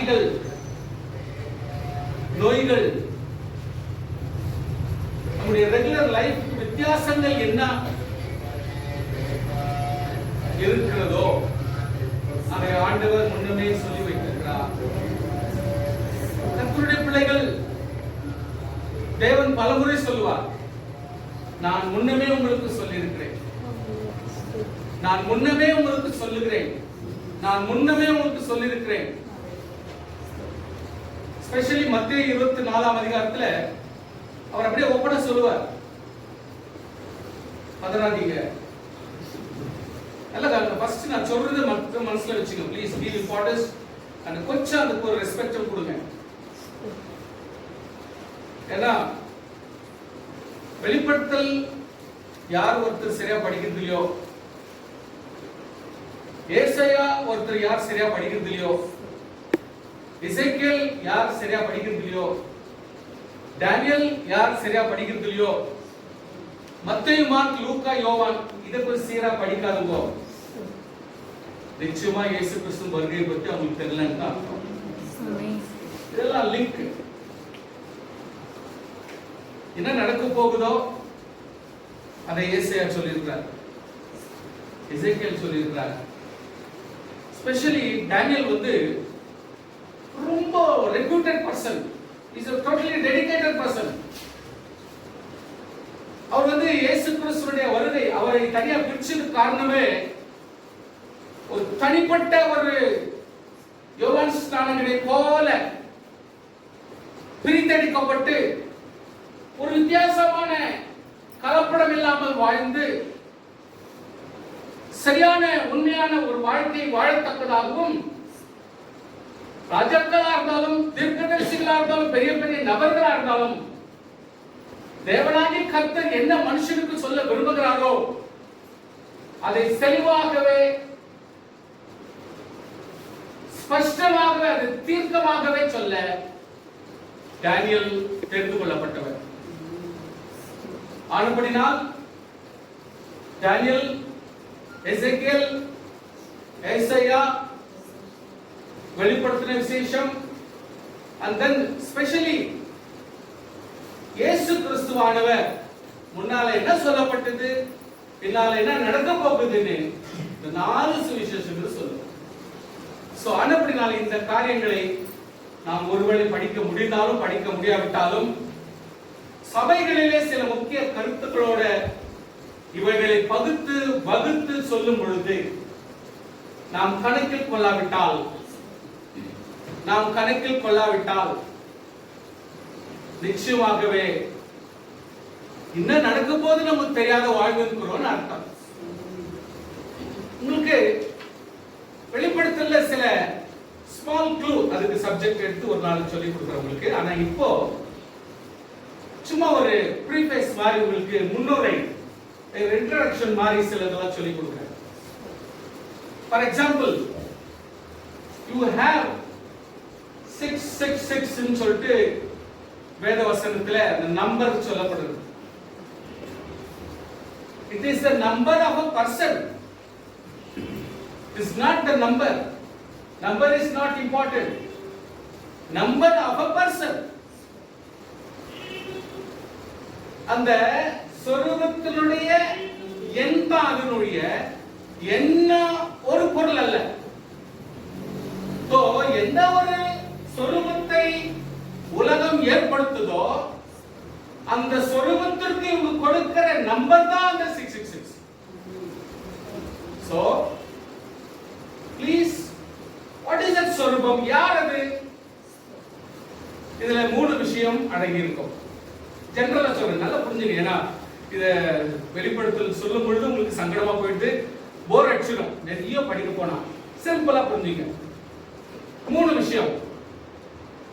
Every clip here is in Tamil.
வியாதிகள், நோய்கள், நம்முடைய ரெகுலர் லைஃப் வித்தியாசங்கள் என்ன இருக்கிறதோ அதை ஆண்டவர் முன்னமே சொல்லி வைத்திருக்கிறார். கர்த்தருடைய பிள்ளைகள், தேவன் பலமுறை சொல்லுவார், நான் முன்னமே உங்களுக்கு சொல்லியிருக்கிறேன், நான் முன்னமே உங்களுக்கு சொல்லுகிறேன், நான் முன்னமே உங்களுக்கு சொல்லியிருக்கிறேன். ஸ்பெஷலி மத்தேயு 24ஆம் அதிகாரத்துல அவர் அப்படியே ஓபனா சொல்லுவார். பதறாதீங்க. நல்ல ஃபர்ஸ்ட் நான் சொல்றது மட்டும் மனசுல வச்சுங்க ப்ளீஸ். கிவ் இம்பார்ட்டன்ஸ் அண்ட் கொஞ்சம் அதுக்கு ஒரு ரெஸ்பெக்ட் கொடுங்க. ஏன்னா வெளிப்படுத்தல் யார் ஒருத்தர் சரியா படிக்கிறது இல்லையோ, ஏசாயா ஒருத்தர் யார் சரியா படிக்கிறது இல்லையோ, எசேக்கியேல் யார் சரியா படிக்கிறது இல்லையோ, டேனியல் யார் சரியா படிக்கிறது இல்லையோ, மத்தேயு, மார்க், லூக்கா, யோவான் இதை பத்தி சீரா படிக்காதவங்க நிச்சயமா இயேசு கிறிஸ்து வருகையை பத்தி அவங்களுக்கு தெரியலன்னு தான் அர்த்தம். இதெல்லாம் லிங்க். என்ன நடக்க போகுதோ அதை ஏசாயா சொல்லியிருக்கிறார், எசேக்கியேல் சொல்லியிருக்கிறார். ஸ்பெஷலி டேனியல் வந்து ரொம்ப reputed person, is a totally dedicated person. அவர் வந்து இயேசு கிறிஸ்துவினுடைய வருகை அவரை தனியா பிரிச்சதுக்கு காரணமே ஒரு தனிப்பட்ட ஒரு யோவான் ஸ்நானகனை போல பிரித்தெடுக்கப்பட்டு ஒரு வித்தியாசமான கலப்படம் இல்லாமல் வாழ்ந்து சரியான உண்மையான ஒரு வாழ்க்கையை வாழத்தக்கதாகவும், ராஜாக்களா இருந்தாலும் தீர்க்கதரிசிகளா இருந்தாலும் பெரிய பெரிய நபர்களா இருந்தாலும் தேவனாகிய கர்த்தர் என்ன மனுஷனுக்கு சொல்ல விரும்புகிறாரோ அதை தெளிவாகவே ஸ்பஷ்டமாகவே அது தீர்க்கமாகவே சொல்ல டேனியல் தெரிந்து கொள்ளப்பட்டவர். ஆனபடினால் டேனியல், எசேக்கியேல், ஏசாயா வெளிப்படுத்தின விசேஷம், and then especially இயேசு கிறிஸ்துவானவர் முன்னால என்ன சொல்லப்பட்டது, பின்னால என்ன நடக்க போகுதுன்னு இந்த 4 சுவிசேஷங்கள் சொல்லுது. சோ ஆனபடினால் இந்த காரியங்களை நாம் ஒருவேளை படிக்க முடிந்தாலும் படிக்க முடியாவிட்டாலும் சபைகளிலே சில முக்கிய கருத்துக்களோட இவைகளை பகுத்து வகுத்து சொல்லும் பொழுது நாம் கணக்கில் கொள்ளாவிட்டால் நிச்சயமாகவே என்ன நடக்க போது நமக்கு தெரியாத வாழ்வு இருக்கிறோம் அர்த்தம். உங்களுக்கு வெளிப்படுத்தல சில ஸ்மால் க்ளூ, அதுக்கு சப்ஜெக்ட் எடுத்து ஒரு நாள் சொல்லி கொடுக்குறேன் உங்களுக்கு. ஆனா இப்போ சும்மா ஒரு ப்ரீஃபேஸ் மாதிரி உங்களுக்கு முன்னுரை, இன்ட்ரோடக்ஷன் மாதிரி சிலதெல்லாம் சொல்லி கொடுக்குறேன். ஃபார் எக்ஸாம்பிள், யூ ஹேவ் 666 ன்னு சொல்லிட்டு வேத வசனத்துல அந்த நம்பர் சொல்லப்படுது. It is the number of a person. It is not the number. Number is not important. Number of a person. அந்த சொரூபத்தினுடைய எந்த அதனுடைய என்ன ஒரு பொருள் அல்ல. எந்த ஒரு சொரூபத்தை உலகம் ஏற்படுத்துதோ அந்த சொரூபத்திற்கு இவங்க கொடுக்கிற நம்பர் தான் அந்த 666. So please, what is that சொரூபம்? யார் அது? இதுல 3 விஷயம் அடங்கி இருக்கும். ஜெனரலா சொல்றேன், நல்லா புரிஞ்சுங்க. ஏன்னா இத வெளிப்படுத்தல் சொல்லும் பொழுது உங்களுக்கு சங்கடமா போயிட்டு போர் அடிச்சிடும் நிறைய படிக்க போனா. சிம்பிளா புரிஞ்சுங்க. 3 விஷயம்.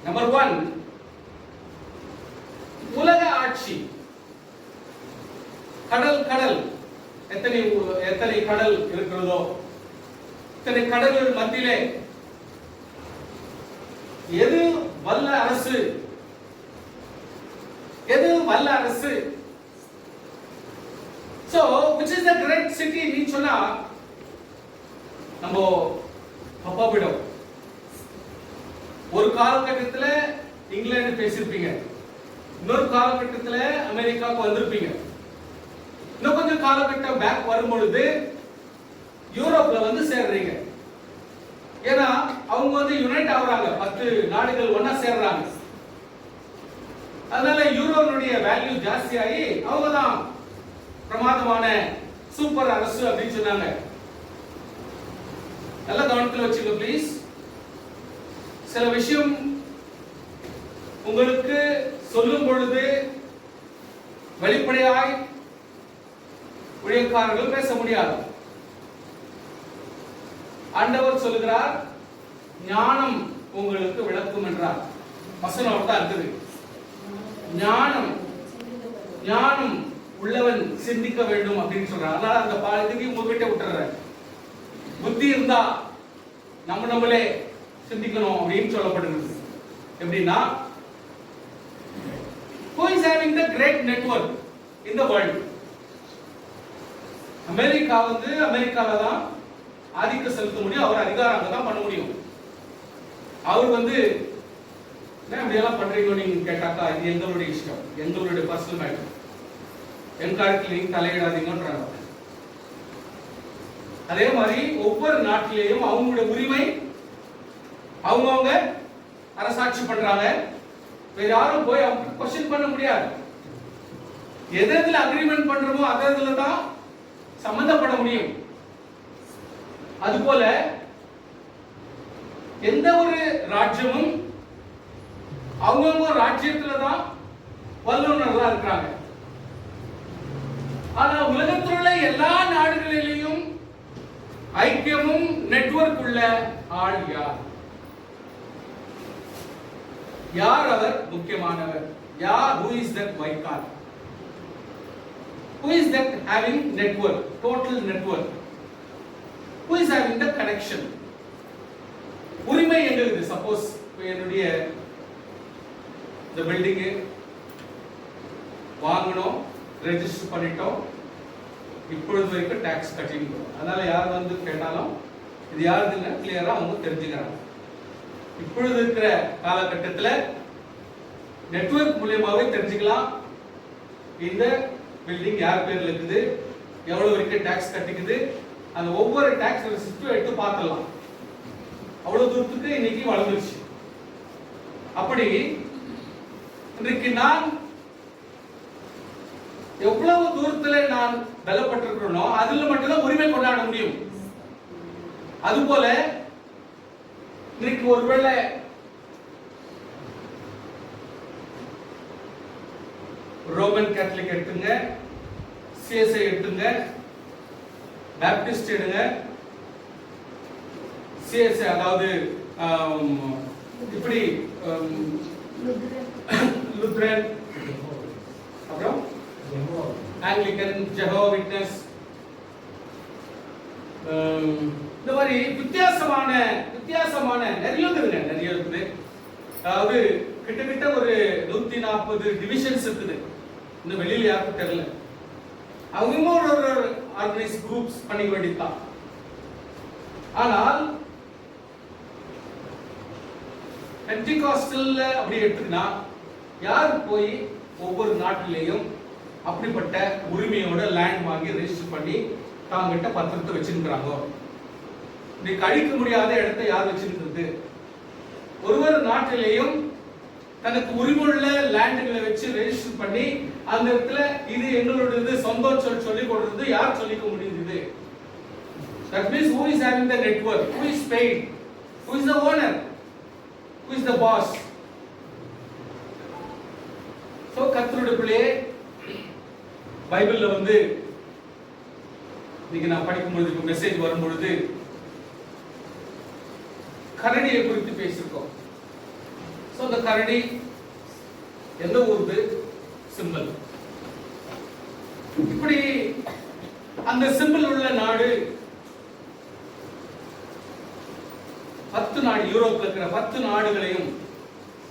நம்பர் 1, உலக ஆட்சி. கடல் எத்தனை கடல் இருக்கிறதோ, இத்தனை கடல்கள் மத்தியிலே எது வல்ல அரசு, so which is the great city நீ சொன்னா நம்ம பப்பாபிடம். ஒரு காலகட்டத்துல இங்கிலாந்து பேசியிருப்பீங்க, இன்னொரு காலகட்டத்துல அமெரிக்காவுக்கு வந்திருப்பீங்க, இன்னும் கொஞ்சம் காலகட்டம் பேக் வரும்பொழுது யூரோப்ல வந்து சேர்றீங்க. ஏன்னா அவங்க வந்து யுனைட் ஆகுறாங்க, 10 நாடுகள் ஒன்னா சேர்றாங்க. அதனால யூரோனுடைய வேல்யூ ஜாஸ்தியாகி அவங்க தான் பிரமாதமான சூப்பர் அரசு அப்படின்னு சொன்னாங்க. நல்ல கவனத்தில் வச்சுங்க ப்ளீஸ். சில விஷயம் உங்களுக்கு சொல்லும் பொழுது வெளிப்படையாய் ஊழியக்காரர்கள் பேச முடியாது. ஆண்டவர் சொல்லுகிறார், ஞானம் உங்களுக்கு விளக்கும் என்றார். வசனம் தான் இருக்குது. ஞானம் ஞானம் உள்ளவன் சிந்திக்க வேண்டும் அப்படின்னு சொல்றார். அதனால அந்த பாடத்துக்கு உங்ககிட்ட விட்டுறேன். புத்தி இருந்தா நம்மளே சிந்திக்கணும் அப்படின்னு சொல்லப்படுகிறது. எப்படின்னா, who is having the great network in the world? America வந்து அமெரிக்கால தான் ஆதிக்கம் செலுத்த முடியும், அவர் அதிகாரம் அங்க தான் பண்ண முடியும். அவர் வந்து என்ன அப்படியெல்லாம் பண்றீங்க நீங்க கேட்டாக்கா, இது எங்களுடைய இஷ்டம், எங்களுடைய பர்சனல் மேட்டர், என் காலத்தில் நீங்க தலையிடாதீங்கன்றாங்க. அதே மாதிரி ஒவ்வொரு நாட்டிலேயும் அவங்களுடைய உரிமை அவங்கவுங்க அரசாட்சி பண்றாங்க. வேற யாரும் போய் அவங்க क्वेश्चन பண்ண முடியாது. எதுல அக்ரிமெண்ட் பண்றோமோ அதுல தான் சம்பந்தப்பட முடியும். அதுபோல எந்த ஒரு ராஜ்யமும் அவங்கவுங்க ராஜ்யத்துல தான் வல்லுநர்களா இருக்காங்க. ஆனா உலகத்தில் உள்ள எல்லா நாடுகளிலும் ஐக்கியமும் நெட்வொர்க் உள்ள ஆள் யார்? யார் அவர் முக்கியமானவர்? யார்? who is that white card? who is that having network, total network? who is having the connection? உரிமை எங்களுக்கு சப்போஸ் என்னுடைய இந்த பில்டிங் வாங்கணும், ரெஜிஸ்டர் பண்ணிட்டோம், இப்பொழுது வரைக்கும் டாக்ஸ் கட்டிட்டோம். அதனால யார் வந்து கேட்டாலும் இது யாருதுன்னு கிளியரா அவங்க தெரிஞ்சுக்கிறாங்க. இப்பொழுது இருக்கிற காலகட்டத்தில் நெட்வொர்க் மூலமாவே தெரிஞ்சுக்கலாம் இந்த பில்டிங் யார் பேர்ல இருக்குது, எவ்வளவு வரைக்கும் டாக்ஸ் கட்டிக்குது, அந்த ஒவ்வொரு டாக்ஸ் ரெசிப்டும் எடுத்து பார்த்துடலாம். அவ்வளவு தூரத்துக்கு இன்னைக்கு வளர்ந்துருச்சு. அப்படி இன்றைக்கு நான் எவ்வளவு தூரத்துல நான் பலப்பட்டிருக்கிறேனோ அதுல மட்டும்தான் உரிமை கொண்டாட முடியும். அதுபோல இன்னைக்கு ஒருவேளை ரோமன் கேத்தலிக் எடுத்துங்க, சிஎஸ்ஐ எடுத்துங்க, பேப்டிஸ்ட் எடுங்க, சிஎஸ்ஐ அதாவது இப்படி லுத்ரன், அப்புறம் ஆங்கிலிக்கன், ஜெகோவா விட்னஸ், இந்த மாதிரி வித்தியாசமான நிறைய இருக்குது. அதாவது கிட்டத்தட்ட ஒரு 140 டிவிஷன்ஸ் இருக்குது. இன்னும் வெளியில யாருக்கும் தெரியல. அவங்க ஒரு ஆர்கனைஸ் குரூப்ஸ் பண்ணிக்க வேண்டியதுதான். ஆனால் பென்டிகாஸ்டல்ல அப்படி எடுத்துக்கினா யார் போய் ஒவ்வொரு நாட்டிலேயும் அப்படிப்பட்ட உரிமையோட லேண்ட் வாங்கி ரெஜிஸ்டர் பண்ணி தாங்கிட்ட பத்திரத்தை வச்சிருக்கிறாங்க? இன்னைக்கு அழிக்க முடியாத இடத்தை யார் வச்சிருக்கிறது? ஒவ்வொரு நாட்டிலேயும் தனக்கு உரிமையுள்ள லேண்டுகளை வச்சு ரெஜிஸ்டர் பண்ணி அந்த இடத்துல இது எங்களுடையது சொந்தம் சொல்லி கொடுறது யார் சொல்லிக்க முடியுது? That means who is having the network, who is paid, who is the owner, who is the boss? So கர்த்தருடைய பிள்ளையே, பைபிள்ல வந்து இன்னைக்கு நான் படிக்கும்போது மெசேஜ் வரும்பொழுது கரடியை குறித்து பேசியிருக்கோம். சோ அந்த கரடி எந்த ஊருது? சிம்பிள். இப்படி அந்த சிம்பிள் உள்ள நாடு 10 நாடு, யூரோப்ல இருக்கிற 10 நாடுகளையும்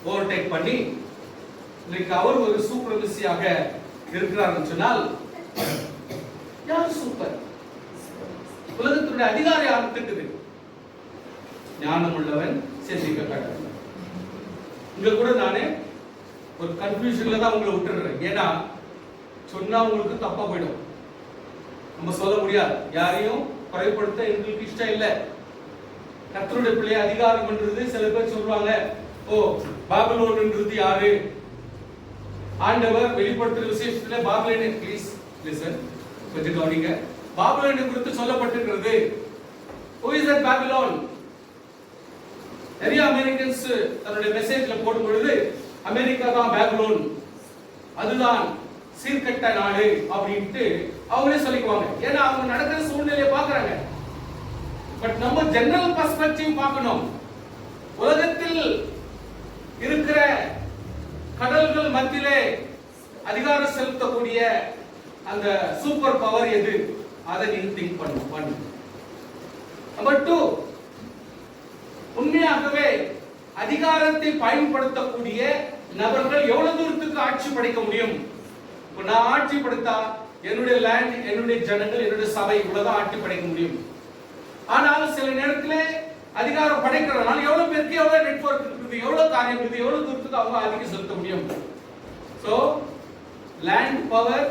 ஓவர்டேக் பண்ணி இன்னைக்கு அவர் ஒரு சூப்பர்விசியாக இருக்கிறார்னு சொன்னால் யார் சூப்பர்? உலகத்தினுடைய அதிகாரி யாருக்கு இருக்குது? ஞானம் உள்ளவன் சிந்திக்க கடவன். இங்க கூட நானே ஒரு கன்ஃபியூஷன்ல தான் உங்களை விட்டுறேன். ஏன்னா சொன்னா உங்களுக்கு தப்பா போயிடும். நம்ம சொல்ல முடியாது, யாரையும் குறைப்படுத்த எங்களுக்கு இஷ்டம் இல்லை. கர்த்தருடைய பிள்ளை அதிகாரம் பண்றது சில பேர் சொல்றாங்க, ஓ பாபிலோன்ன்றது யாரு? ஆண்டவர் வெளிப்படுத்துற விசேஷத்துல பாபிலோன், ப்ளீஸ் லிசன், கொஞ்சம் கவனிங்க. பாபிலோனை குறித்து சொல்லப்பட்டிருக்கிறது. who is that Babylon? நிறைய அமெரிக்கன்ஸ் தன்னுடைய மெசேஜ்ல போடும் பொழுது அமெரிக்கா தான் பாபிலோன், அதுதான் சீர்கட்ட நாடு அப்படின்ட்டு அவங்களே சொல்லிக்குவாங்க. ஏன்னா அவங்க நடக்கிற சூழ்நிலையை பாக்குறாங்க. பட் நம்ம ஜெனரல் பெர்ஸ்பெக்டிவ் பார்க்கணும். உலகத்தில் இருக்கிற கடல்கள் மத்தியிலே அதிகாரம் செலுத்தக்கூடிய அந்த சூப்பர் பவர் எது? அதை நீங்க திங்க் பண்ணு. நம்பர் 2, உண்மையாகவே அதிகாரத்தை பயன்படுத்தக்கூடிய நபர்கள் எவ்வளவு தூரத்துக்கு ஆட்சி படைக்க முடியும்? இப்ப நான் ஆட்சி படுத்தா என்னுடைய லேண்ட், என்னுடைய ஜனங்கள், என்னுடைய சபை இவ்வளவுதான் ஆட்சி படைக்க முடியும். ஆனால் சில நேரத்தில் அதிகாரம் படைக்கிறதுனால எவ்வளவு பேருக்கு எவ்வளவு நெட்வொர்க் இருக்குது, எவ்வளவு காரியம் இருக்குது, எவ்வளவு தூரத்துக்கு அவங்க ஆதிக்கம் செலுத்த முடியும். So land power.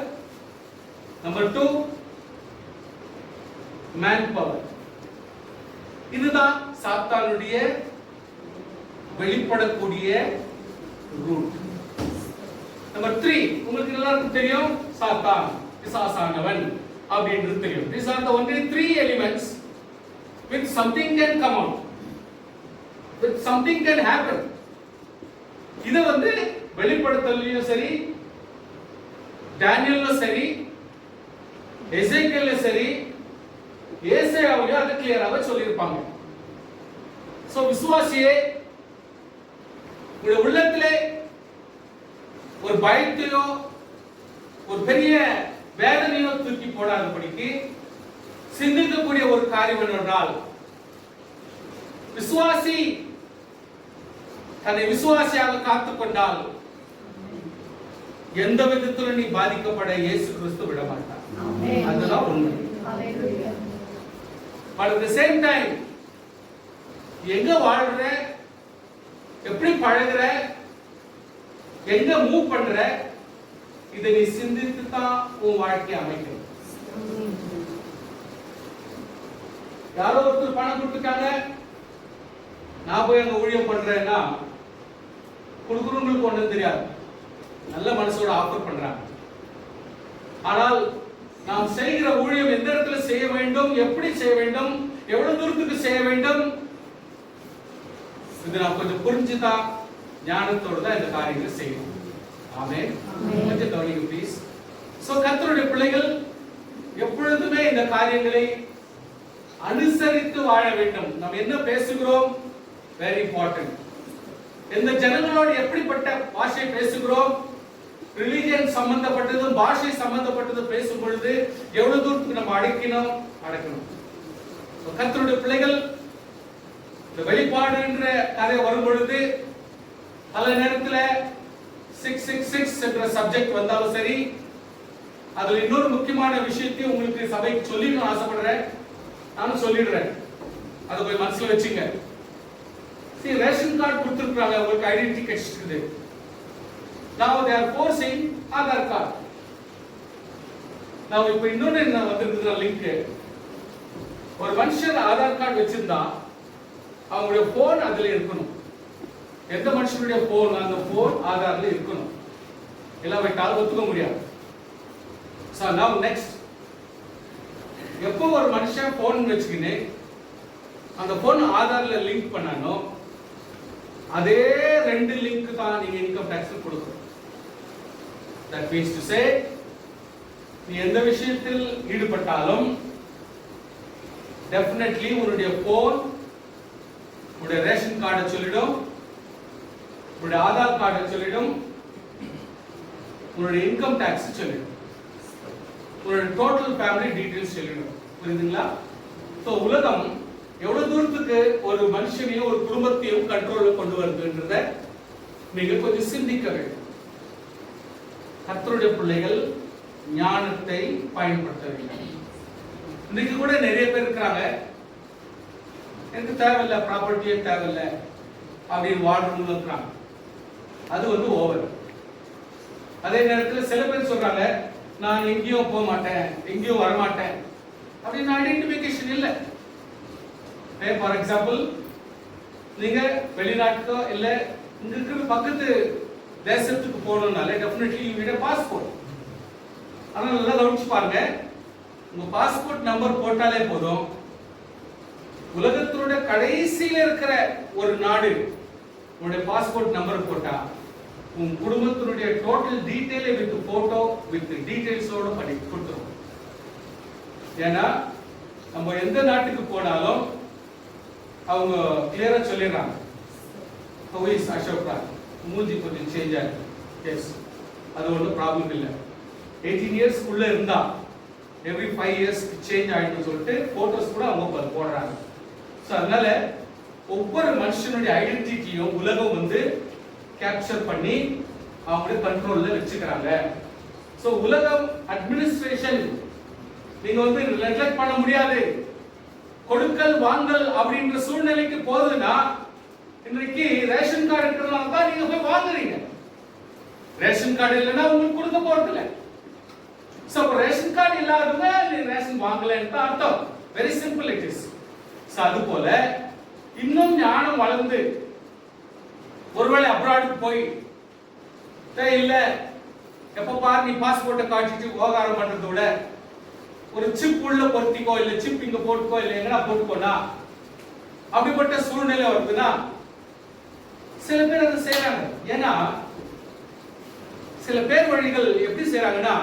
Number 2, man power. இதுதான் சாத்தானுடைய வெளிப்படக்கூடிய ரூட். நம்பர் 3, உங்களுக்கு எல்லாருக்கும் தெரியும், சாத்தான் பிசாசானவன் அப்படின்றது தெரியும். These are the only 3 elements with something can come out, with something can happen. இத வெளிப்படுத்தலையும் சரி, டேனியல்லும் சரி, எசேக்கியேல்ல சரி, ஏசாயாவிலும் அது கிளியராக சொல்லியிருப்பாங்க. சோ விசுவாசியே, உங்களுடைய உள்ளத்திலே ஒரு பயத்தையோ ஒரு பெரிய வேதனையோ தூக்கி போடாதபடிக்கு சிந்திக்கக்கூடிய ஒரு காரியம் என்னவென்றால், விசுவாசி தன்னை விசுவாசியாக காத்துக் கொண்டால் எந்த விதத்திலும் நீ பாதிக்கப்பட இயேசு கிறிஸ்து விட மாட்டார். அதுதான் உண்மை. But at the same time, எங்க வாழ்ற, எப்படி பழகுற, எங்க மூவ் பண்ற, இதை நீ சிந்தித்து தான் உன் வாழ்க்கையை அமைக்கணும். யாரோ ஒருத்தர் பணம் கொடுத்துட்டாங்க, நான் போய் அங்க ஊழியம் பண்றேன்னா கொடுக்குறவங்களுக்கு ஒண்ணும் தெரியாது, நல்ல மனசோட ஆஃபர் பண்றாங்க. ஆனால் நாம் செய்கிற ஊழியம் எந்த இடத்துல செய்ய வேண்டும், எப்படி செய்ய வேண்டும், எவ்வளவு தூரத்துக்கு செய்ய வேண்டும், இது நான் கொஞ்சம் புரிஞ்சுதான் ஞானத்தோடு தான் இந்த காரியங்களை செய்யணும். ஆமென். கொஞ்சம் கவனிங்க ப்ளீஸ். சோ கர்த்தருடைய பிள்ளைகள் எப்பொழுதுமே இந்த காரியங்களை அனுசரித்து வாழ வேண்டும். நாம் என்ன பேசுகிறோம் வெரி இம்பார்ட்டன்ட். எந்த ஜனங்களோடு எப்படிப்பட்ட பாஷை பேசுகிறோம், ரிலிஜியன் சம்பந்தப்பட்டதும் பாஷை சம்பந்தப்பட்டதும் பேசும் பொழுது எவ்வளவு தூரத்துக்கு நம்ம அடக்கணும். கர்த்தருடைய பிள்ளைகள் இந்த வெளிப்பாடு என்ற கதை வரும் பொழுது பல நேரத்தில் 666 என்ற சப்ஜெக்ட் வந்தாலும் சரி, அதுல இன்னொரு முக்கியமான விஷயத்தை உங்களுக்கு சபைக்கு சொல்லிடணும் ஆசைப்படுறேன். நானும் சொல்லிடுறேன், அதை போய் மனசுல வச்சுங்க. ரேஷன் கார்டு கொடுத்துருக்காங்க, உங்களுக்கு ஐடென்டிட்டி கிடைச்சிருக்குது. Now they are forcing Aadhaar card. Now இப்ப இன்னொன்னு என்ன வந்திருக்குற லிங்க், ஒரு மனுஷன் ஆதார் கார்டு வச்சிருந்தா அவங்களுடைய போன் அதுல இருக்கணும். எந்த மனுஷனுடைய போன், அந்த போன் ஆதார்ல இருக்கணும். இல்லாவிட்டால் ஒத்துக்க முடியாது. So now next, எப்போ ஒரு மனுஷன் போன் வச்சுக்கின்னு அந்த போன் ஆதார்ல லிங்க் பண்ணானோ அதே 2 லிங்க் தான் நீங்க இன்கம் டாக்ஸ் கொடுக்கணும். That means to say, நீ எந்த விஷயத்தில் ஈடுபட்டாலும் definitely உன்னுடைய போன் உன்னுடைய ரேஷன் கார்டை சொல்லிடும், உன்னுடைய ஆதார் கார்டை சொல்லிடும், உன்னுடைய இன்கம் டாக்ஸ் சொல்லிடும், உன்னுடைய டோட்டல் ஃபேமிலி டீடைல்ஸ் சொல்லிடும். புரியுதுங்களா? சோ உலகம் எவ்வளவு தூரத்துக்கு ஒரு மனுஷனையும் ஒரு குடும்பத்தையும் கண்ட்ரோல்ல கொண்டு வருதுன்றத நீங்க கொஞ்சம் சிந்திக்க வேண்டும். கர்த்தருடைய பிள்ளைகள் ஞானத்தை பயன்படுத்த வேண்டும். இன்னைக்கு கூட நிறைய பேர் இருக்கிறாங்க, எனக்கு தேவையில்லை, ப்ராப்பர்ட்டியே தேவையில்லை அப்படின்னு வாழ்றவங்க இருக்கிறாங்க. அது வந்து ஓவர். அதே நேரத்தில் சில பேர் சொல்றாங்க நான் எங்கேயும் போக மாட்டேன், எங்கேயும் வர மாட்டேன் அப்படின்னு ஐடென்டிபிகேஷன் இல்லை. ஃபார் எக்ஸாம்பிள் நீங்க வெளிநாட்டுக்கோ இல்ல இங்க இருக்கிற பக்கத்து தேசத்துக்கு போகணும்னாலே definitely you need a passport. ஆனா நல்லா கவனிச்சு பாருங்க, உங்க பாஸ்போர்ட் நம்பர் போட்டாலே போதும், உலகத்தோட கடைசியில இருக்கிற ஒரு நாடு உங்களுடைய பாஸ்போர்ட் நம்பர் போட்டா உங்க குடும்பத்தினுடைய total detail with photo with டீடைல்ஸோட பண்ணி கொடுத்துரும். ஏன்னா நம்ம எந்த நாட்டுக்கு போனாலும் அவங்க கிளியரா சொல்லிடுறாங்க, how is Ashok Raj, மூஞ்சி கொஞ்சம் சேஞ்ச் ஆயிருக்கு, எஸ் அது ஒன்றும் ப்ராப்ளம் இல்லை. 18 இயர்ஸ் உள்ள இருந்தா எவ்ரி 5 இயர்ஸ் சேஞ்ச் ஆயிடுன்னு சொல்லிட்டு போட்டோஸ் கூட அவங்க போடுறாங்க. ஸோ அதனால ஒவ்வொரு மனுஷனுடைய ஐடென்டிட்டியும் உலகம் வந்து கேப்சர் பண்ணி அவங்களுடைய கண்ட்ரோல்ல வச்சுக்கிறாங்க. ஸோ உலகம் அட்மினிஸ்ட்ரேஷன் நீங்க வந்து நெக்லெக்ட் பண்ண முடியாது. கொடுக்கல் வாங்கல் அப்படின்ற சூழ்நிலைக்கு போகுதுன்னா இன்றைக்கு ரேஷன் கார்டு இருக்கிறதுனால தான் நீங்க போய் வாங்குறீங்க. ரேஷன் கார்டு இல்லைன்னா உங்களுக்கு கொடுக்க போறது இல்லை. சோ ரேஷன் கார்டு இல்லாதவங்க நீ ரேஷன் வாங்கலன்னு அர்த்தம். Very simple it is. So அது போல இன்னும் ஞானம் வளர்ந்து ஒருவேளை அப்ராடுக்கு போய் இல்ல எப்ப பாரு நீ பாஸ்போர்ட்டை காட்டிட்டு விவகாரம் பண்றதை விட ஒரு சிப் உள்ள பொருத்திக்கோ, இல்ல சிப் இங்க போட்டுக்கோ, இல்ல எங்கடா போட்டுக்கோனா அப்படிப்பட்ட சூழ்நிலை வருதுன்னா சில பேர் அதை செய்யறாங்க. ஏன்னா சில பேர் வழிகள் எப்படி செய்யறாங்கன்னா,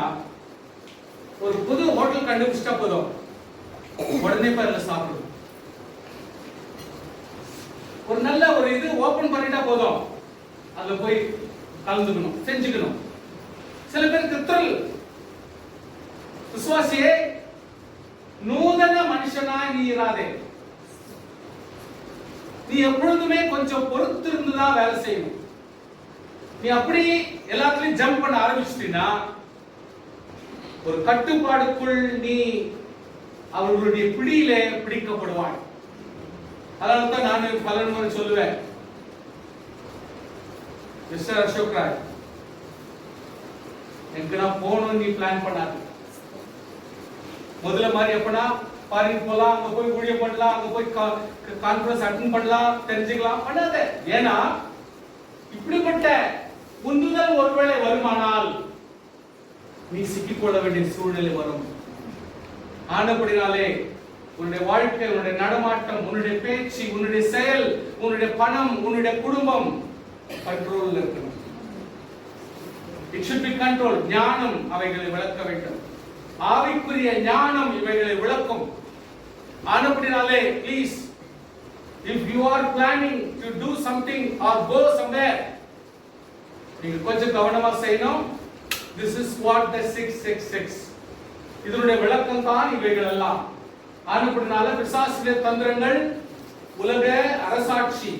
ஒரு புது ஹோட்டல் கண்டுபிடிச்சா போதும் உடனே போய் அதில் சாப்பிடும். ஒரு நல்ல ஒரு இது ஓபன் பண்ணிட்டா போதும் அதுல போய் கலந்துக்கணும், செஞ்சுக்கணும். சில பேருக்கு த்ரில். விசுவாசியே, நூதன மனுஷனாய் நீ இராதே. நீ எப்பொழுதுமே கொஞ்சம் பொறுத்து இருந்துதான் வேலை செய்யணும். நீ அப்படி எல்லாத்துலயும் ஜம்ப் பண்ண ஆரம்பிச்சிட்டீங்கன்னா ஒரு கட்டுப்பாடுக்குள் நீ அவர்களுடைய பிடியிலே பிடிக்கப்படுவாய். அதனால்தான் நான் பல முறை சொல்லுவேன், மிஸ்டர் அசோக் ராஜ், எனக்கு நான் போகணும்னு நீ பிளான் பண்ணாது. முதல்ல மாதிரி எப்பனா ஃபாரின் போலாம், அங்க போய் ஊழியம் பண்ணலாம், அங்க போய் கான்ஃபரன்ஸ் அட்டெண்ட் பண்ணலாம், தெரிஞ்சுக்கலாம் பண்ணாத. ஏன்னா இப்படிப்பட்ட உந்துதல் ஒருவேளை வருமானால் நீ சிக்கிக்கொள்ள வேண்டிய சூழ்நிலை வரும். ஆனபடினாலே உன்னுடைய வாழ்க்கை, உன்னுடைய நடமாட்டம், உன்னுடைய பேச்சு, உன்னுடைய செயல், உன்னுடைய பணம், உன்னுடைய குடும்பம் கண்ட்ரோல்ல இருக்கணும். It should be control. ஞானம் அவைகளை விளக்க வேண்டும். ஆவிக்குரிய ஞானம் இவைகளை விளக்கும். ஆனபடினாலே please, if you are planning to do something or go somewhere, நீங்க கொஞ்சம் கவனமா செய்யணும். This is what the 666, இதனுடைய விளக்கம் தான் இவைகள் எல்லாம். ஆனபடினால பிசாசுடைய தந்திரங்கள், உலக அரசாட்சி,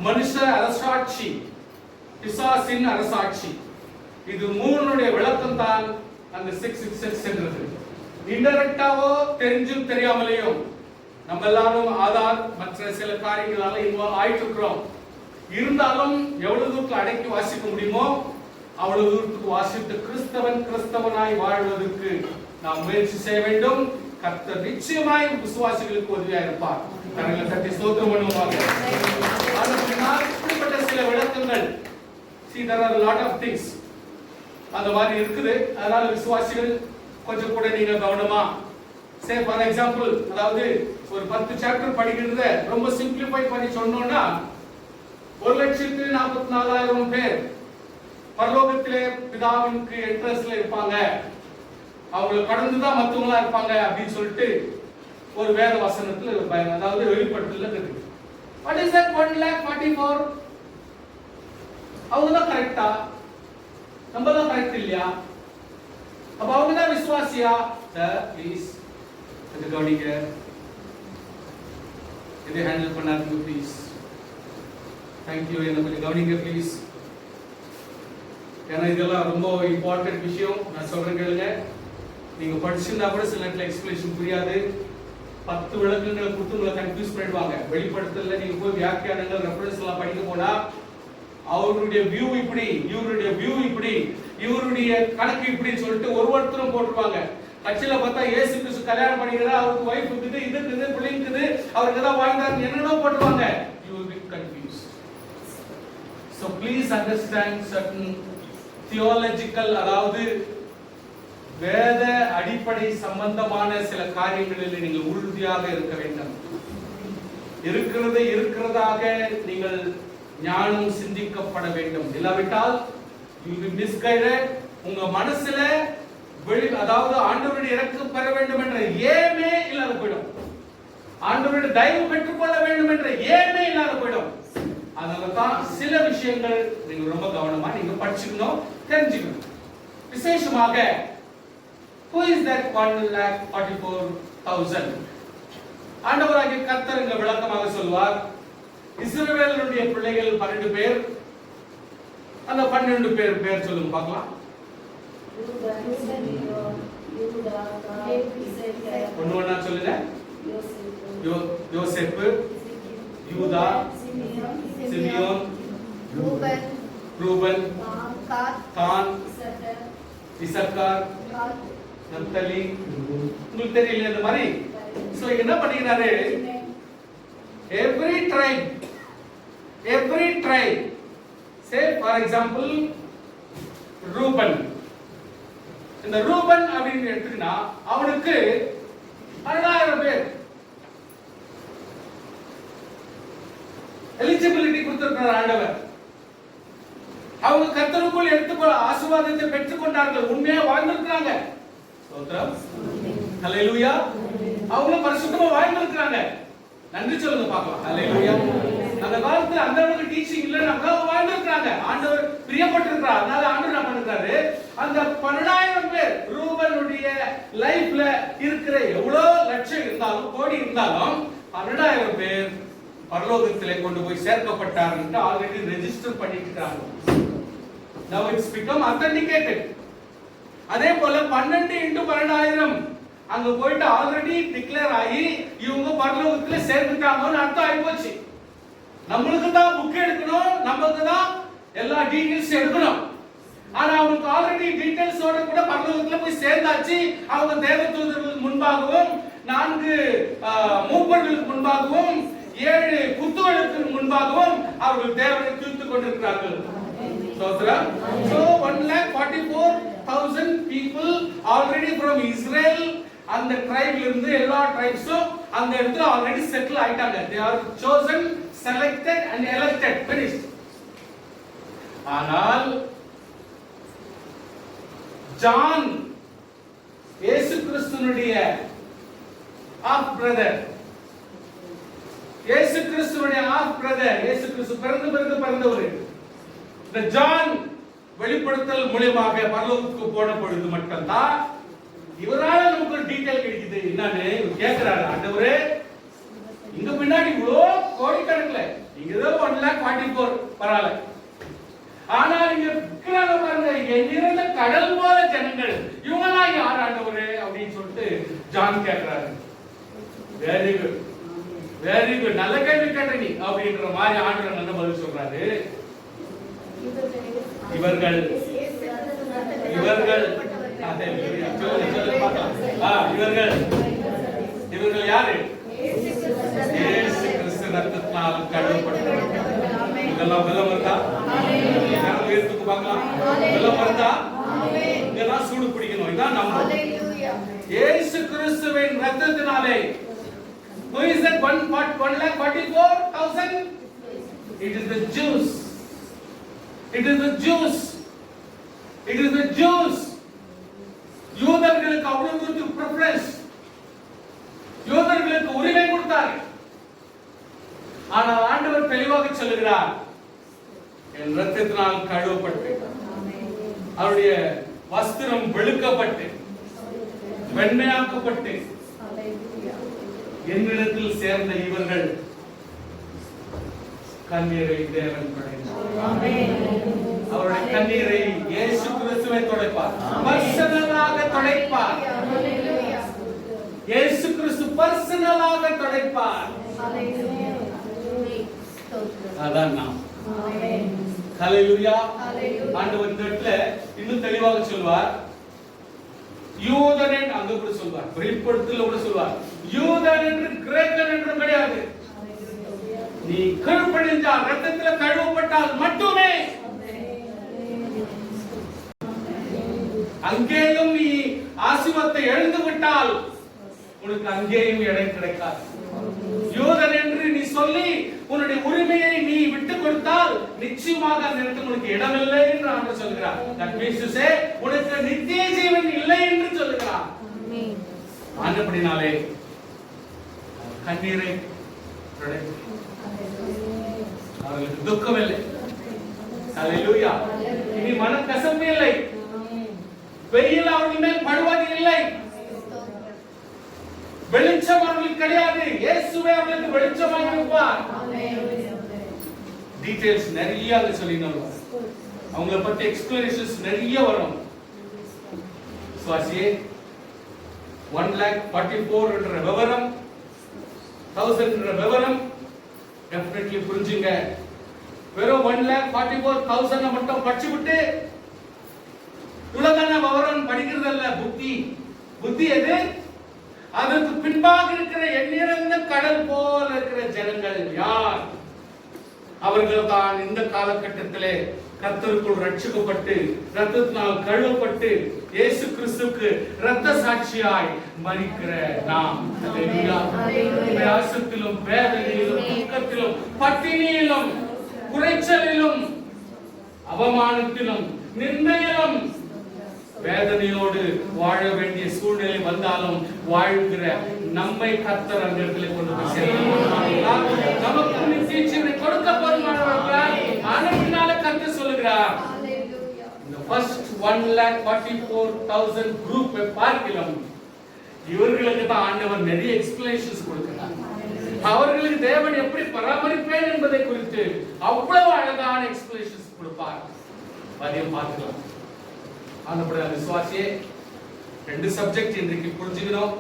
மனுஷ அரசாட்சி, பிசாசின் அரசாட்சி, இது மூணுடைய விளக்கம் தான் அந்த 666 என்றது. இன்டைரக்டாவோ தெரிஞ்சும் தெரியாமலேயும் நம்ம எல்லாரும் ஆதார் மற்ற சில காரியங்களால இன்வால்வ் ஆயிட்டு இருக்கிறோம். இருந்தாலும் எவ்வளவு தூரத்தில் அடக்கி வாசிக்க முடியுமோ அவ்வளவு தூரத்துக்கு வாசித்து கிறிஸ்தவனாய் வாழ்வதற்கு நாம் முயற்சி செய்ய வேண்டும். கர்த்தர் நிச்சயமாய் விசுவாசிகளுக்கு உதவியா இருப்பார். கரங்களை தட்டி ஸ்தோத்திரம் பண்ணுவாங்க. இப்படிப்பட்ட சில விளக்கங்கள், see there are a lot of things அந்த மாதிரி இருக்குது. அதனால விசுவாசிகள் கொஞ்சம் கூட நீங்க கவனமா, சே ஃபார் எக்ஸாம்பிள், அதாவது ஒரு 10 சாப்டர் படிக்கிறத ரொம்ப சிம்பிளிஃபை பண்ணி சொன்னோம்னா 1,44,000 பேர் பரலோகத்திலே பிதாவிற்கு என்ட்ரன்ஸ்ல இருப்பாங்க, அவங்களை கடந்துதான் மத்தவங்களா இருப்பாங்க அப்படின்னு சொல்லிட்டு ஒரு வேத வசனத்துல, அதாவது வெளிப்படுத்தல இருக்கு. What is that 1,44,000? அவங்க தான் கரெக்டா? நம்ம தான் கரெக்ட் இல்லையா? அப்ப அவங்க தான் விசுவாசியா? சார் ப்ளீஸ் கொஞ்சம் கவனிங்க, இதை ஹேண்டில் பண்ணாதீங்க ப்ளீஸ். தேங்க்யூ, என்ன கொஞ்சம் கவனிங்க ப்ளீஸ். ஏன்னா இதெல்லாம் ரொம்ப இம்பார்ட்டன்ட் விஷயம். நான் சொல்றேன் கேளுங்க. நீங்க படிச்சிருந்தா கூட சில நேரத்தில் எக்ஸ்பிளேஷன் புரியாது. 10 விளக்கங்களை கொடுத்து உங்களை கன்ஃபியூஸ் பண்ணிடுவாங்க. வெளிப்படுத்தல நீங்க போய் வியாக்கியானங்கள் ரெஃபரன்ஸ் எல்லாம் படிக்க போனா அவருடைய வியூ இப்படி, இவருடைய வியூ இப்படி, இவருடைய கணக்கு இப்படின்னு சொல்லிட்டு ஒருத்தரும் போட்டுருவாங்க. கட்சியில பார்த்தா இயேசு கிறிஸ்து கல்யாணம் பண்ணிக்கிறார், அவருக்கு வைஃப் இருக்குது, இது இருக்குது, பிள்ளைங்க, அவருக்கு ஏதாவது வாழ்ந்தார் என்னென்னோ போட்டுருவாங்க. You will be confused. So please understand certain theological, அதாவது வேத அடிப்படை சம்பந்தமான சில காரியங்களில் நீங்கள் உறுதியாக இருக்க வேண்டும். இருக்கிறதை இருக்கிறதாக நீங்கள் ஞானம் சிந்திக்கப்பட வேண்டும். இல்லாவிட்டால் you will be misguided. உங்க மனசுல அதாவது ஆண்டவருடைய இரக்கம் பெற வேண்டும் என்ற ஏமே இல்லாத போயிடும். ஆண்டவருடைய தயவு பெற்றுக்கொள்ள வேண்டும் என்ற ஏமே இல்லாத போயிடும். அதனாலதான் சில விஷயங்கள் நீங்க ரொம்ப கவனமா நீங்க படிச்சுக்கணும், தெரிஞ்சுக்கணும். விசேஷமாக who is that 1,44,000? ஆண்டவராகிய கர்த்தர் இங்க விளக்கமாக சொல்வார். இஸ்ரவேலுடைய பிள்ளைகள் 12 பேர். அந்த 12 பேர் பேர் சொல்லுங்க பார்க்கலாம். ஒண்ணா சொல்லுங்க. யோசேப்பு, யூதா, சிமியோன், ரூபன், காத், இசக்கார், நப்தலி. உங்களுக்கு தெரியல இந்த மாதிரி. சோ என்ன பண்ணிக்கிறாரு? every tribe, say for example Ruban. இந்த ரூபன் அப்படின்னு எடுத்துக்கினா அவனுக்கு 12,000 பேர் எலிஜிபிலிட்டி கொடுத்திருக்கிறார் ஆண்டவர். அவங்க கர்த்தருக்குள் எடுத்துக்கொள்ள ஆசீர்வாதத்தை பெற்றுக் கொண்டார்கள், உண்மையா வாழ்ந்திருக்கிறாங்க. ஸ்தோத்திரம், ஹல்லேலூயா. அவங்க பரிசுத்தமா வாழ்ந்திருக்கிறாங்க. நன்றி சொல்லுங்க பார்க்கலாம். ஹல்லேலூயா. அந்த காலத்துல அந்த அளவுக்கு டீச்சிங் இல்லன்னா அவங்க வாழ்ந்திருக்கிறாங்க. ஆண்டவர் பிரியப்பட்டிருக்கிறார். அதனால ஆண்டவர் என்ன பண்ணிருக்காரு? அந்த 12,000 பேர் ரூபனுடைய லைஃப்ல இருக்கிற எவ்வளவு லட்சம் இருந்தாலும், கோடி இருந்தாலும் 12,000 பேர் பரலோகத்திலே கொண்டு போய் சேர்க்கப்பட்டார்கள். ஆல்ரெடி ரெஜிஸ்டர் பண்ணிட்டு இருக்காங்க. Now it's become authenticated. அதே போல 12 into 12,000 அங்க போயிட்டு ஆல்ரெடி டிக்ளேர் ஆகி இவங்க பரலோகத்திலே சேர்ந்துட்டாங்கன்னு அர்த்தம் ஆகி போச்சு. நம்மளுக்கு தான் புக் எடுக்கணும், நமக்கு தான் எல்லா டீடைல்ஸ் எடுக்கணும். ஆனா அவங்களுக்கு ஆல்ரெடி டீடைல்ஸோட கூட பரலோகத்துல போய் சேர்ந்தாச்சு. அவங்க தேவதூதர்களுக்கு முன்பாகவும், 4 மூப்பர்களுக்கு முன்பாகவும், 7 குத்துகளுக்கு முன்பாகவும் அவர்கள் தேவனை துதித்துக் கொண்டிருக்கிறார்கள். So 1,44,000 people already from Israel, அந்த ட்ரைப்ல இருந்து எல்லா ட்ரைப்ஸும் அந்த இடத்துல ஆல்ரெடி செட்டில் ஆயிட்டாங்க. They are chosen, selected and elected, finished. ஆனால் ஜான் இயேசு கிறிஸ்துவினுடைய ஆஃப் பிரதர், இயேசு கிறிஸ்துவினுடைய ஆஃப் பிரதர், இயேசு கிறிஸ்து பிறந்தவர் இந்த ஜான் வெளிப்படுத்தல் மூலமாக பரலோகத்துக்கு போன பொழுது மட்டும்தான் இவரால நமக்கு ஒரு டீடைல் கிடைக்குது. என்னன்னு கேக்குறாரு, ஆண்டவரே இங்க பின்னாடி இவ்வளோ கோடிக்கணக்கில், இங்க ஏதோ 1,44,000 பரவாயில்ல, ஆனால் இங்க இருக்கிறாங்க பாருங்க, எண்ணிறந்த கடல் போல ஜனங்கள், இவங்கெல்லாம் யார் ஆண்டவரே அப்படின்னு சொல்லிட்டு ஜான் கேக்குறாரு. வெரி குட், வெரி குட், நல்ல கேள்வி கேட்ட நீ அப்படின்ற மாதிரி ஆண்டவர் என்ன பதில் சொல்றாரு? இவர்கள் இவர்கள் யாரு? இயேசு கிறிஸ்து ரத்தத்தினால் கழுவப்பட்டவர்கள். இதெல்லாம் வெள்ளம் வருதா? உயரத்துக்கு பார்க்கலாம். வெள்ளம் வருதா? இதெல்லாம் சூடு பிடிக்கணும். இதான் நம்ம இயேசு கிறிஸ்துவின் ரத்தத்தினாலே. Who is that 1,44,000? It is the Jews. It is the Jews. It is the Jews. யூதர்களுக்கு அவ்வளவு பிரெஃபரன்ஸ், யூதர்களுக்கு உரிமை கொடுத்தார். ஆனால் ஆண்டவர் தெளிவாக சொல்லுகிறார், என் இரத்தத்தினால் கழுவப்பட்டு, அவருடைய வஸ்திரம் வெளுக்கப்பட்டு, வெண்மையாக்கப்பட்டு என்னிடத்தில் சேர்ந்த இவர்கள் கண்ணீரை தேவன் துடைப்பார். அவருடைய கண்ணீரை இயேசு கிறிஸ்துவை துடைப்பார், பர்சனலாக துடைப்பார். இயேசு கிறிஸ்து பர்சனலாக துடைப்பார். அதான் நாம் ஹalleluya. ஆண்டவர் இந்த இடத்துல இன்னும் தெளிவாக சொல்வார். யூதன் அங்க கூட சொல்வார், வெளிப்படுத்தல கூட சொல்வார், யூதன் என்று கிரேக்கன் என்று கிடையாது. நீ கழுவப்பட்டால், இரத்தத்துல கழுவப்பட்டால் மட்டுமே, அங்கேயும் நீ ஆசீர்வாதத்தை எழுந்து விட்டால் உனக்கு அங்கேயும் இடம் கிடைக்காது. யூதன் என்று நீ சொல்லி உன்னுடைய உரிமையை நீ விட்டு கொடுத்தால் நிச்சயமாக அந்த இடத்துல உனக்கு இடம் இல்லை என்று ஆண்டவர் சொல்கிறார். That means to say, உனக்கு நித்திய ஜீவன் இல்லை என்று சொல்கிறார். ஆனபடினாலே கண்ணீரை அவர்களுக்கு துக்கம் இல்லை. ஹalleluya. இனி மனக்கசப்பு இல்லை, வெயில் அவர்கள் மேல் படுவது இல்லை, வெளிச்சம் அவர்களுக்கு கிடையாது. இயேசுவே அவர்களுக்கு வெளிச்சமாக இருப்பார். டீடைல்ஸ் நிறைய சொல்லினோம், அவங்களை பத்தி எக்ஸ்பிளனேஷன்ஸ் நிறைய வரும். சுவாசியே 1,44,000 என்ற விவரம், 1000 என்ற விவரம் டெஃபினெட்லி புரிஞ்சுங்க. வெறும் 1,44,000 மட்டும் படிச்சு விட்டு உலகான விவரம் படிக்கிறதல்ல புத்தி. புத்தி எது? அதற்கு பின்பாக இருக்கிற எண்ணிறந்த கடல் போல இருக்கிற ஜனங்கள் யார்? அவர்கள் தான் இந்த காலகட்டத்திலே கர்த்தருக்குள் ரட்சிக்கப்பட்டு இரத்தத்தினால் கழுவப்பட்டு இயேசு கிறிஸ்துவுக்கு இரத்த சாட்சியாய் மரிக்கிற நாம். ஹalleluya. பிரயாசத்திலும் வேதனையிலும் துக்கத்திலும் பட்டினியிலும் குறைச்சலிலும் அவமானத்திலும் நிந்தையிலும் வேதனையோடு வாழ வேண்டிய சூழ்நிலை வந்தாலும் வாழ்கிற நம்மை கர்த்தர் அந்த இடத்துல கொண்டு போய் சேர்க்கிறார். நமக்கு நித்திய ஜீவனை கொடுக்க போதுமானவர்களாய் ஆனதினால கர்த்தர் சொல்லுகிறார். இந்த ஃபர்ஸ்ட் 1,44,000 குரூப்பை பார்க்கலாம். இவர்களுக்கு தான் ஆண்டவர் நிறைய எக்ஸ்பிளனேஷன்ஸ் கொடுக்கிறார். அவர்களுக்கு தேவன் எப்படி பராமரிப்பேன் என்பதை குறித்து அவ்வளவு அழகான எக்ஸ்பிளனேஷன்ஸ் கொடுப்பார். அதையும் பார்க்கலாம். ஆனபடியா விசுவாசியே, ரெண்டு சப்ஜெக்ட் இன்றைக்கு புரிஞ்சுக்கணும்.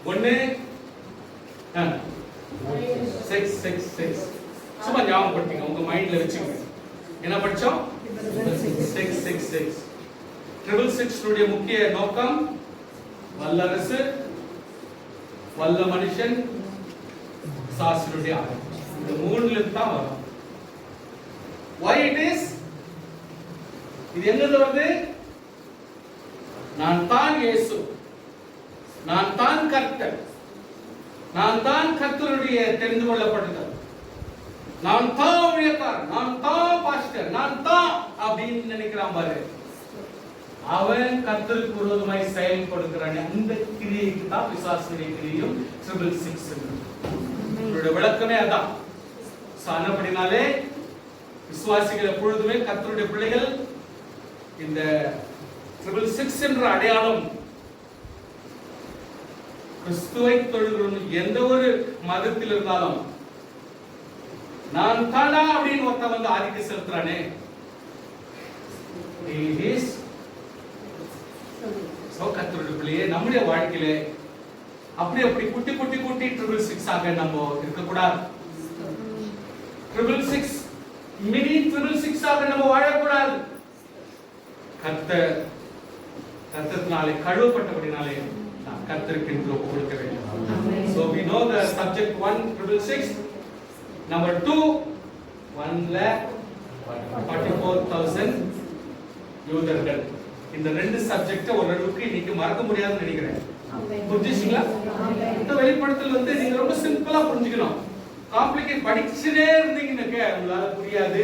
ஒன்னு 666 சும்மா ஞாபகப்படுத்திங்க, உங்க மைண்ட்ல வச்சுக்கோங்க. என்ன படிச்சோம்? 666. 666 முக்கிய நோக்கம் வல்லரசு, வல்ல மனுஷன், சாஸ்திரனுடைய ஆளுகை. இந்த மூணுல தான் வரும். Why it is? இது எங்க வருது? நான் தான் இயேசு, நான் தான் கர்த்தர், நான் தான் கர்த்தருடைய தெரிந்து கொள்ளப்பட்டவர், நான் தான் ஊழியக்காரன், நான் தான் பாஸ்டர், நான் தான் அப்படின்னு நினைக்கிறான் பாரு. அவன் கர்த்தருக்கு விரோதமாய் செயல்படுகிறான். அந்த கிரியைக்கு தான் பிசாசுடைய கிரியும் 666. இதோட விளக்கமே அதான். ஆனபடினாலே விசுவாசிகள் எப்பொழுதுமே கர்த்தருடைய பிள்ளைகள் இந்த 666 என்ற அடையாளம் கிறிஸ்துவை தொழுகிறவங்க எந்த ஒரு மதத்தில் இருந்தாலும் நான் தானா அப்படின்னு ஒருத்த வந்து ஆதிக்க செலுத்துறானே, கர்த்தருடைய பிள்ளையே நம்முடைய வாழ்க்கையில அப்படி குட்டி 666 ஆக நம்ம இருக்கக்கூடாது. 666 மினி 666 ஆக நம்ம வாழக்கூடாது. கர்த்தத்தினாலே கழுவப்பட்டபடினாலே நாம் கர்த்தருக்கு என்று ஒப்பு கொடுக்க வேண்டும். So we know the subject 1 666. Number 2 1,44,000 யூதர்கள். இந்த ரெண்டு சப்ஜெக்ட் ஓரளவுக்கு இன்னைக்கு மறக்க முடியாதுன்னு நினைக்கிறேன். புரிஞ்சுங்களா? இந்த வெளிப்படுத்தல் வந்து நீங்க ரொம்ப சிம்பிளா புரிஞ்சுக்கணும். காம்ப்ளிகேட் படிச்சுட்டே இருந்தீங்கன்னாக்க உங்களால புரியாது,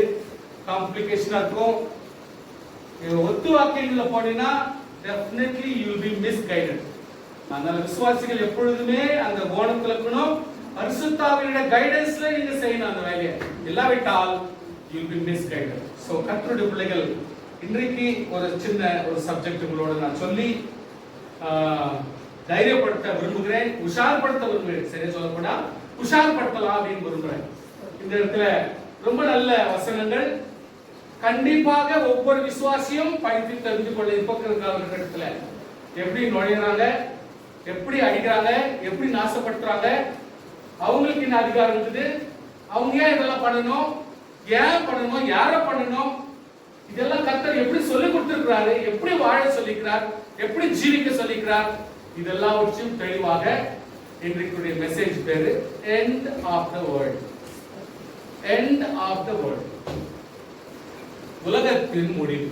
காம்ப்ளிகேஷனா இருக்கும். ஒத்து வாக்கியங்கள்ல போனீங்கன்னா definitely you will be misguided. அதனால விசுவாசிகள் எப்பொழுதுமே அந்த கோணத்துல இருக்கணும். பரிசுத்தாவியோட கைடன்ஸ்ல நீங்க செய்யணும் அந்த வேலையை. இல்லாவிட்டால் you will be misguided. So கர்த்தருடைய பிள்ளைகள், இன்றைக்கு ஒரு சின்ன ஒரு சப்ஜெக்ட் உங்களோட நான் சொல்லி தைரியப்படுத்த விரும்புகிறேன், உஷார்படுத்த விரும்புகிறேன். சரியா சொல்லப்போனா உஷார்படுத்தலாம் அப்படின்னு விரும்புகிறேன். இந்த இடத்துல ரொம்ப நல்ல வசனங்கள் கண்டிப்பாக ஒவ்வொரு விசுவாசியும் படித்து தெரிந்து கொள்ள. இப்போ காலகட்டத்துல எப்படி நுழையிறாங்க, எப்படி அடிக்கிறாங்க, எப்படி நாசப்படுத்துறாங்க, அவங்களுக்கு என்ன அதிகாரம் இருக்குது, அவங்க ஏன் இதெல்லாம் பண்ணணும், ஏன் பண்ணணும், யாரை பண்ணணும், இதெல்லாம் கர்த்தர் எப்படி சொல்லி கொடுத்திருக்கிறாரு, எப்படி வாழ சொல்லிக்கிறார், எப்படி ஜீவிக்க சொல்லிக்கிறார், இதெல்லாம் வச்சும் தெளிவாக இன்றைக்குரிய மெசேஜ் பேரு end of the world. end of the world. உலகத்தின் முடிவு.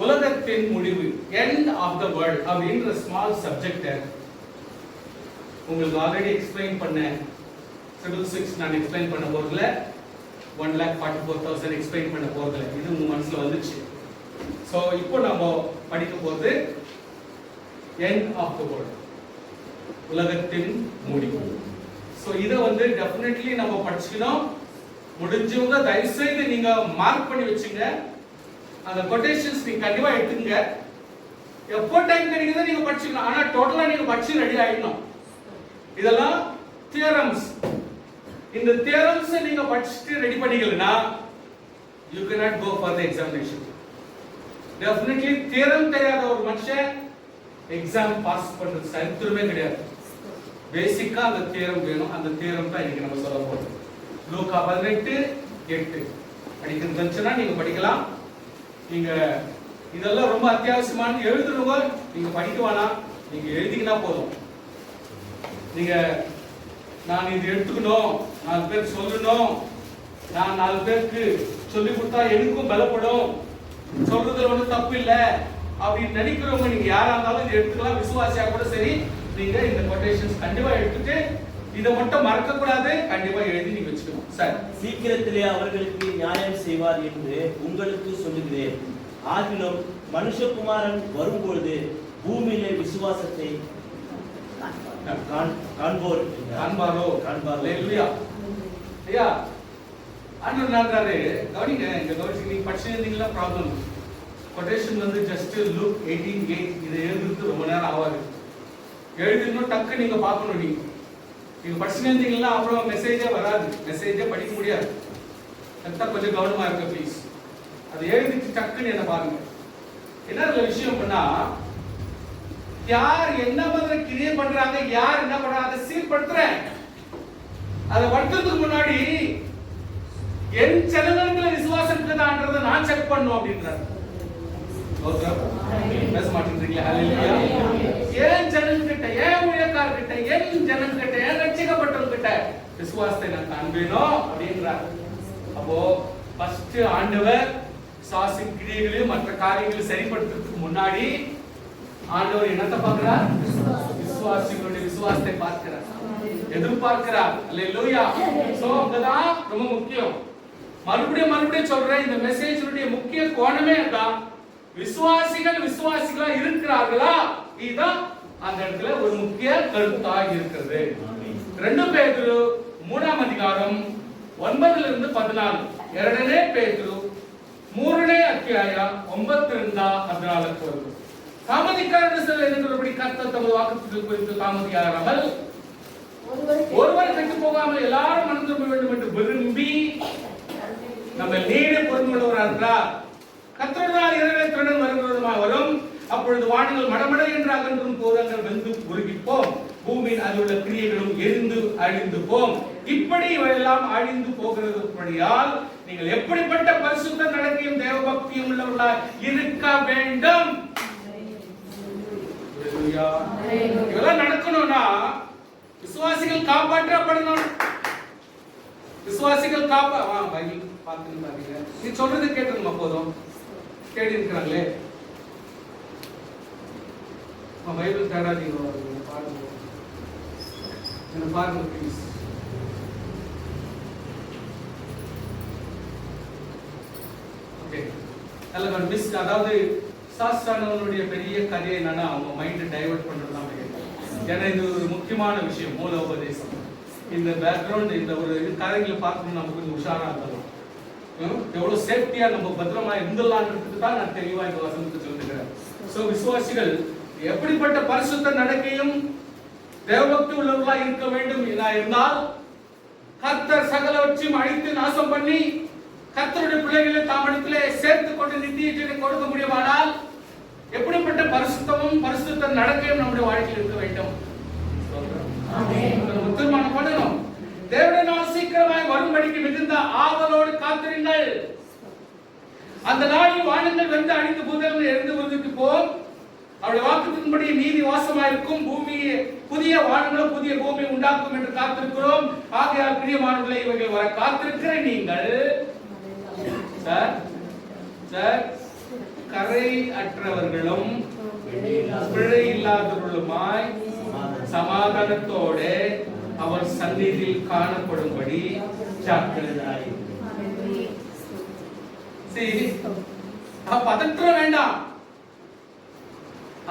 உலகத்தின் முடிவு end of the world அப்படின்ற ஸ்மால் சப்ஜெக்ட் உங்களுக்கு ஆல்ரெடி எக்ஸ்பிளைன் பண்ண 666 நான் எக்ஸ்பிளைன் பண்ண போறதுல 1,44,000 எக்ஸ்பிளைன் பண்ண போறதுல இது உங்க மனசுல வந்துச்சு. சோ இப்போ நம்ம படிக்க போறது end of the world, உலகத்தின் முடிவு. சோ இத டெஃபினெட்லி நம்ம படிச்சுக்கணும். முடிஞ்சவங்க தயவு செய்து நீங்க மார்க் பண்ணி வச்சுங்க. அந்த கொட்டேஷன்ஸ் நீங்க கண்டிப்பா எடுத்துங்க. எப்போ டைம் கிடைக்குதோ நீங்க படிச்சுக்கணும். ஆனா டோட்டலா நீங்க படிச்சு ரெடி ஆயிடணும். இதெல்லாம் தியரம்ஸ். இந்த தியரம்ஸ் நீங்க படிச்சுட்டு ரெடி பண்ணிக்கலனா you cannot go for the examination. Definitely theorem தெரியாத ஒரு மனுஷன் எக்ஸாம் பாஸ் பண்றது சரித்திரமே கிடையாது. பேசிக்கா அந்த தியரம் வேணும். அந்த தியரம் தான் இன்னைக்கு நம்ம சொல்ல போறோம். லூக்கா 18:8 படிக்கிறது வந்துச்சுன்னா நீங்க படிக்கலாம். நீங்க இதெல்லாம் ரொம்ப அத்தியாவசியமான எழுதுறவங்க நீங்க படிக்க வேணாம், நீங்க எழுதிக்கினா போதும். நீங்க நான் இது எடுத்துக்கணும், 4 பேருக்கு சொல்லணும், நான் 4 பேருக்கு சொல்லி கொடுத்தா எனக்கும் பலப்படும், சொல்றதுல ஒன்றும் தப்பு இல்லை அப்படின்னு நினைக்கிறவங்க நீங்க யாரா இருந்தாலும் இது எடுத்துக்கலாம். விசுவாசியா கூட சரி, நீங்க இந்த கொட்டேஷன்ஸ் கண்டிப்பா எடுத்துட்டு இதை மட்டும் மறக்க கூடாது, கண்டிப்பா எழுதி நீங்க வச்சுக்கணும். சார், சீக்கிரத்திலே அவர்களுக்கு நியாயம் செய்வார் என்று உங்களுக்கு சொல்லுகிறேன். ஆகிலும் மனுஷகுமாரன் வரும்பொழுது பூமியிலே விசுவாசத்தை காண்பாரோ. ஹalleluya. ஐயா ஆண்டவர் நான்றாரு கவனிங்க. இந்த கவனிச்சு நீங்க படிச்சிருந்தீங்களா ப்ராப்ளம். கொட்டேஷன் ஜஸ்ட் லூக் 18:8 இதை எழுதுறது ரொம்ப நேரம் ஆகாது. எழுதிடணும், டக்கு நீங்க பார்க்கணும். நீங்க படிச்சிருந்தீங்களா அப்புறம் மெசேஜே வராது, மெசேஜே படிக்க முடியாது. அதுதான் கொஞ்சம் கவனமா இருக்க ப்ளீஸ். அதை எழுதிட்டு டக்குன்னு என்ன பாருங்க. என்ன விஷயம் பண்ணா யார் என்ன மாதிரி கிரியை பண்றாங்க, யார் என்ன பண்றாங்க அதை சீர்படுத்துறேன். அதை படுத்துறதுக்கு முன்னாடி என் ஜனங்களுக்கு விசுவாசம் இருக்குதான்றதை நான் செக் பண்ணணும் அப்படின்றார். பேச மாட்டேங்கிறீங்களா? ஹalleluya. என் ஜனங்கிட்ட, என் ஊழியக்காரர்கிட்ட, என் ஜனங்கிட்ட, என் ரட்சிக்கப்பட்டவர்கிட்ட விசுவாசத்தை நான் காண்பேனோ அப்படின்றார். அப்போ ஃபர்ஸ்ட் ஆண்டவர் சாசின் கிரியைகளையும் மற்ற காரியங்களையும் சரிப்படுத்துறதுக்கு முன்னாடி ஆண்டவர் என்னத்தை பார்க்கிறார்? விசுவாசிகளுடைய விசுவாசத்தை பார்க்கிறார், எதிர்பார்க்கிறார். ஹalleluya. சோ அதுதான் ரொம்ப முக்கியம். மறுபடியும் சொல்றேன், இந்த மெசேஜ்னுடைய முக்கிய கோணமே அதான். விசுவாசிகளா இருக்கிறார்களா? இதுதான் அந்த இடத்துல ஒரு முக்கிய கருத்தாக இருக்கிறது. 2 பேதுரு 3ஆம் அதிகாரம் 9 14. 2 பேதுரு 3ನೇ ಅಧ್ಯಾಯ 9-14. தாமதிக்காரர்கள் என்கிறபடி கர்த்தர் தமது வாக்குத்தத்தத்தை குறித்து தாமதியாராமல் ஒருவர் கெட்டு போகாமல் எல்லாரும் மனம் திரும்ப வேண்டும் என்று விரும்பி நம்ம நீடே பொறுமையுள்ளவராக இருக்கிறார். கர்த்தருடைய நிறைவேற்றுடன் வருகிறதுமாக வரும். அப்பொழுது வானங்கள் மடமட என்று அகன்றும் பூதங்கள் வெந்து உருகிப்போம், பூமியின் அதில் உள்ள கிரியைகளும் எரிந்து அழிந்து போம். இப்படி இவையெல்லாம் அழிந்து போகிறதுபடியால் நீங்கள் எப்படிப்பட்ட பரிசுத்த நடக்கையும் தேவ பக்தியும் உள்ளவர்களாய் இருக்க வேண்டும். இதெல்லாம் நடக்கணும்னா விசுவாசிகள் காப்பாற்றப்படணும். விசுவாசிகள் பைபிள் பார்த்து பாருங்க. நீ சொல்றது கேட்டுருமா போதும், கேட்டு இருக்கிறாங்களே பைபிள் தேடாதீங்க, பாருங்க என்ன பாருங்க ப்ளீஸ். ஓகே, நல்ல மிஸ். அதாவது சாஸ்திரானவனுடைய பெரிய கதையை என்னன்னா அவங்க மைண்ட் டைவர்ட் பண்றதுதான். ஏன்னா இது ஒரு முக்கியமான விஷயம், மூல உபதேசம். இந்த பேக்ரவுண்ட் இந்த ஒரு கதைகளை பார்க்கணும், நமக்கு கொஞ்சம் உஷாரா இருக்கணும். எவ்வளவு சேஃப்டியா நம்ம பத்திரமா இருந்துடலான்றதுக்கு தான் நான் தெளிவா இந்த வசனத்தை சொல்லுகிறேன். சோ விசுவாசிகள் எப்படிப்பட்ட பரிசுத்த நடக்கையும் தேவபக்தி உள்ளவர்களா இருக்க வேண்டும் இருந்தால் கர்த்தர் சகலவற்றையும் அழித்து நாசம் பண்ணி கர்த்தருடைய பிள்ளைகளை தாமடத்திலே சேர்த்து கொண்டு நித்திய ஜீவனை கொடுக்க முடியுமானால் எப்படிப்பட்ட பரிசுத்தமும் பரிசுத்த நடக்கையும் நம்முடைய வாழ்க்கையில் இருக்க வேண்டும். தீர்மானம் பண்ணணும். தேவனுடைய நாள் சீக்கிரமாய் வரும்படி வரும்படிக்கு மிகுந்த ஆவலோடு காத்திருங்கள். அந்த நாளில் வானங்கள் வெந்து அழிந்து பூதங்கள் எரிந்து விழுந்துட்டு போம். அவருடைய வாக்குத்தின்படி நீதி வாசமாயிருக்கும். பூமியை புதிய வானங்களும் புதிய பூமி உண்டாக்கும் என்று காத்திருக்கிறோம். ஆகையால் பிரியமானவர்களே, இவைகள் வர காத்திருக்கிற நீங்கள் சார் கரை அற்றவர்களும் பிழை இல்லாதவர்களுமாய் சமாதானத்தோடு அவர் சந்நிதியில் காணப்படும்படி ஜாக்கிரதையாய். பதற்றம் வேண்டாம்,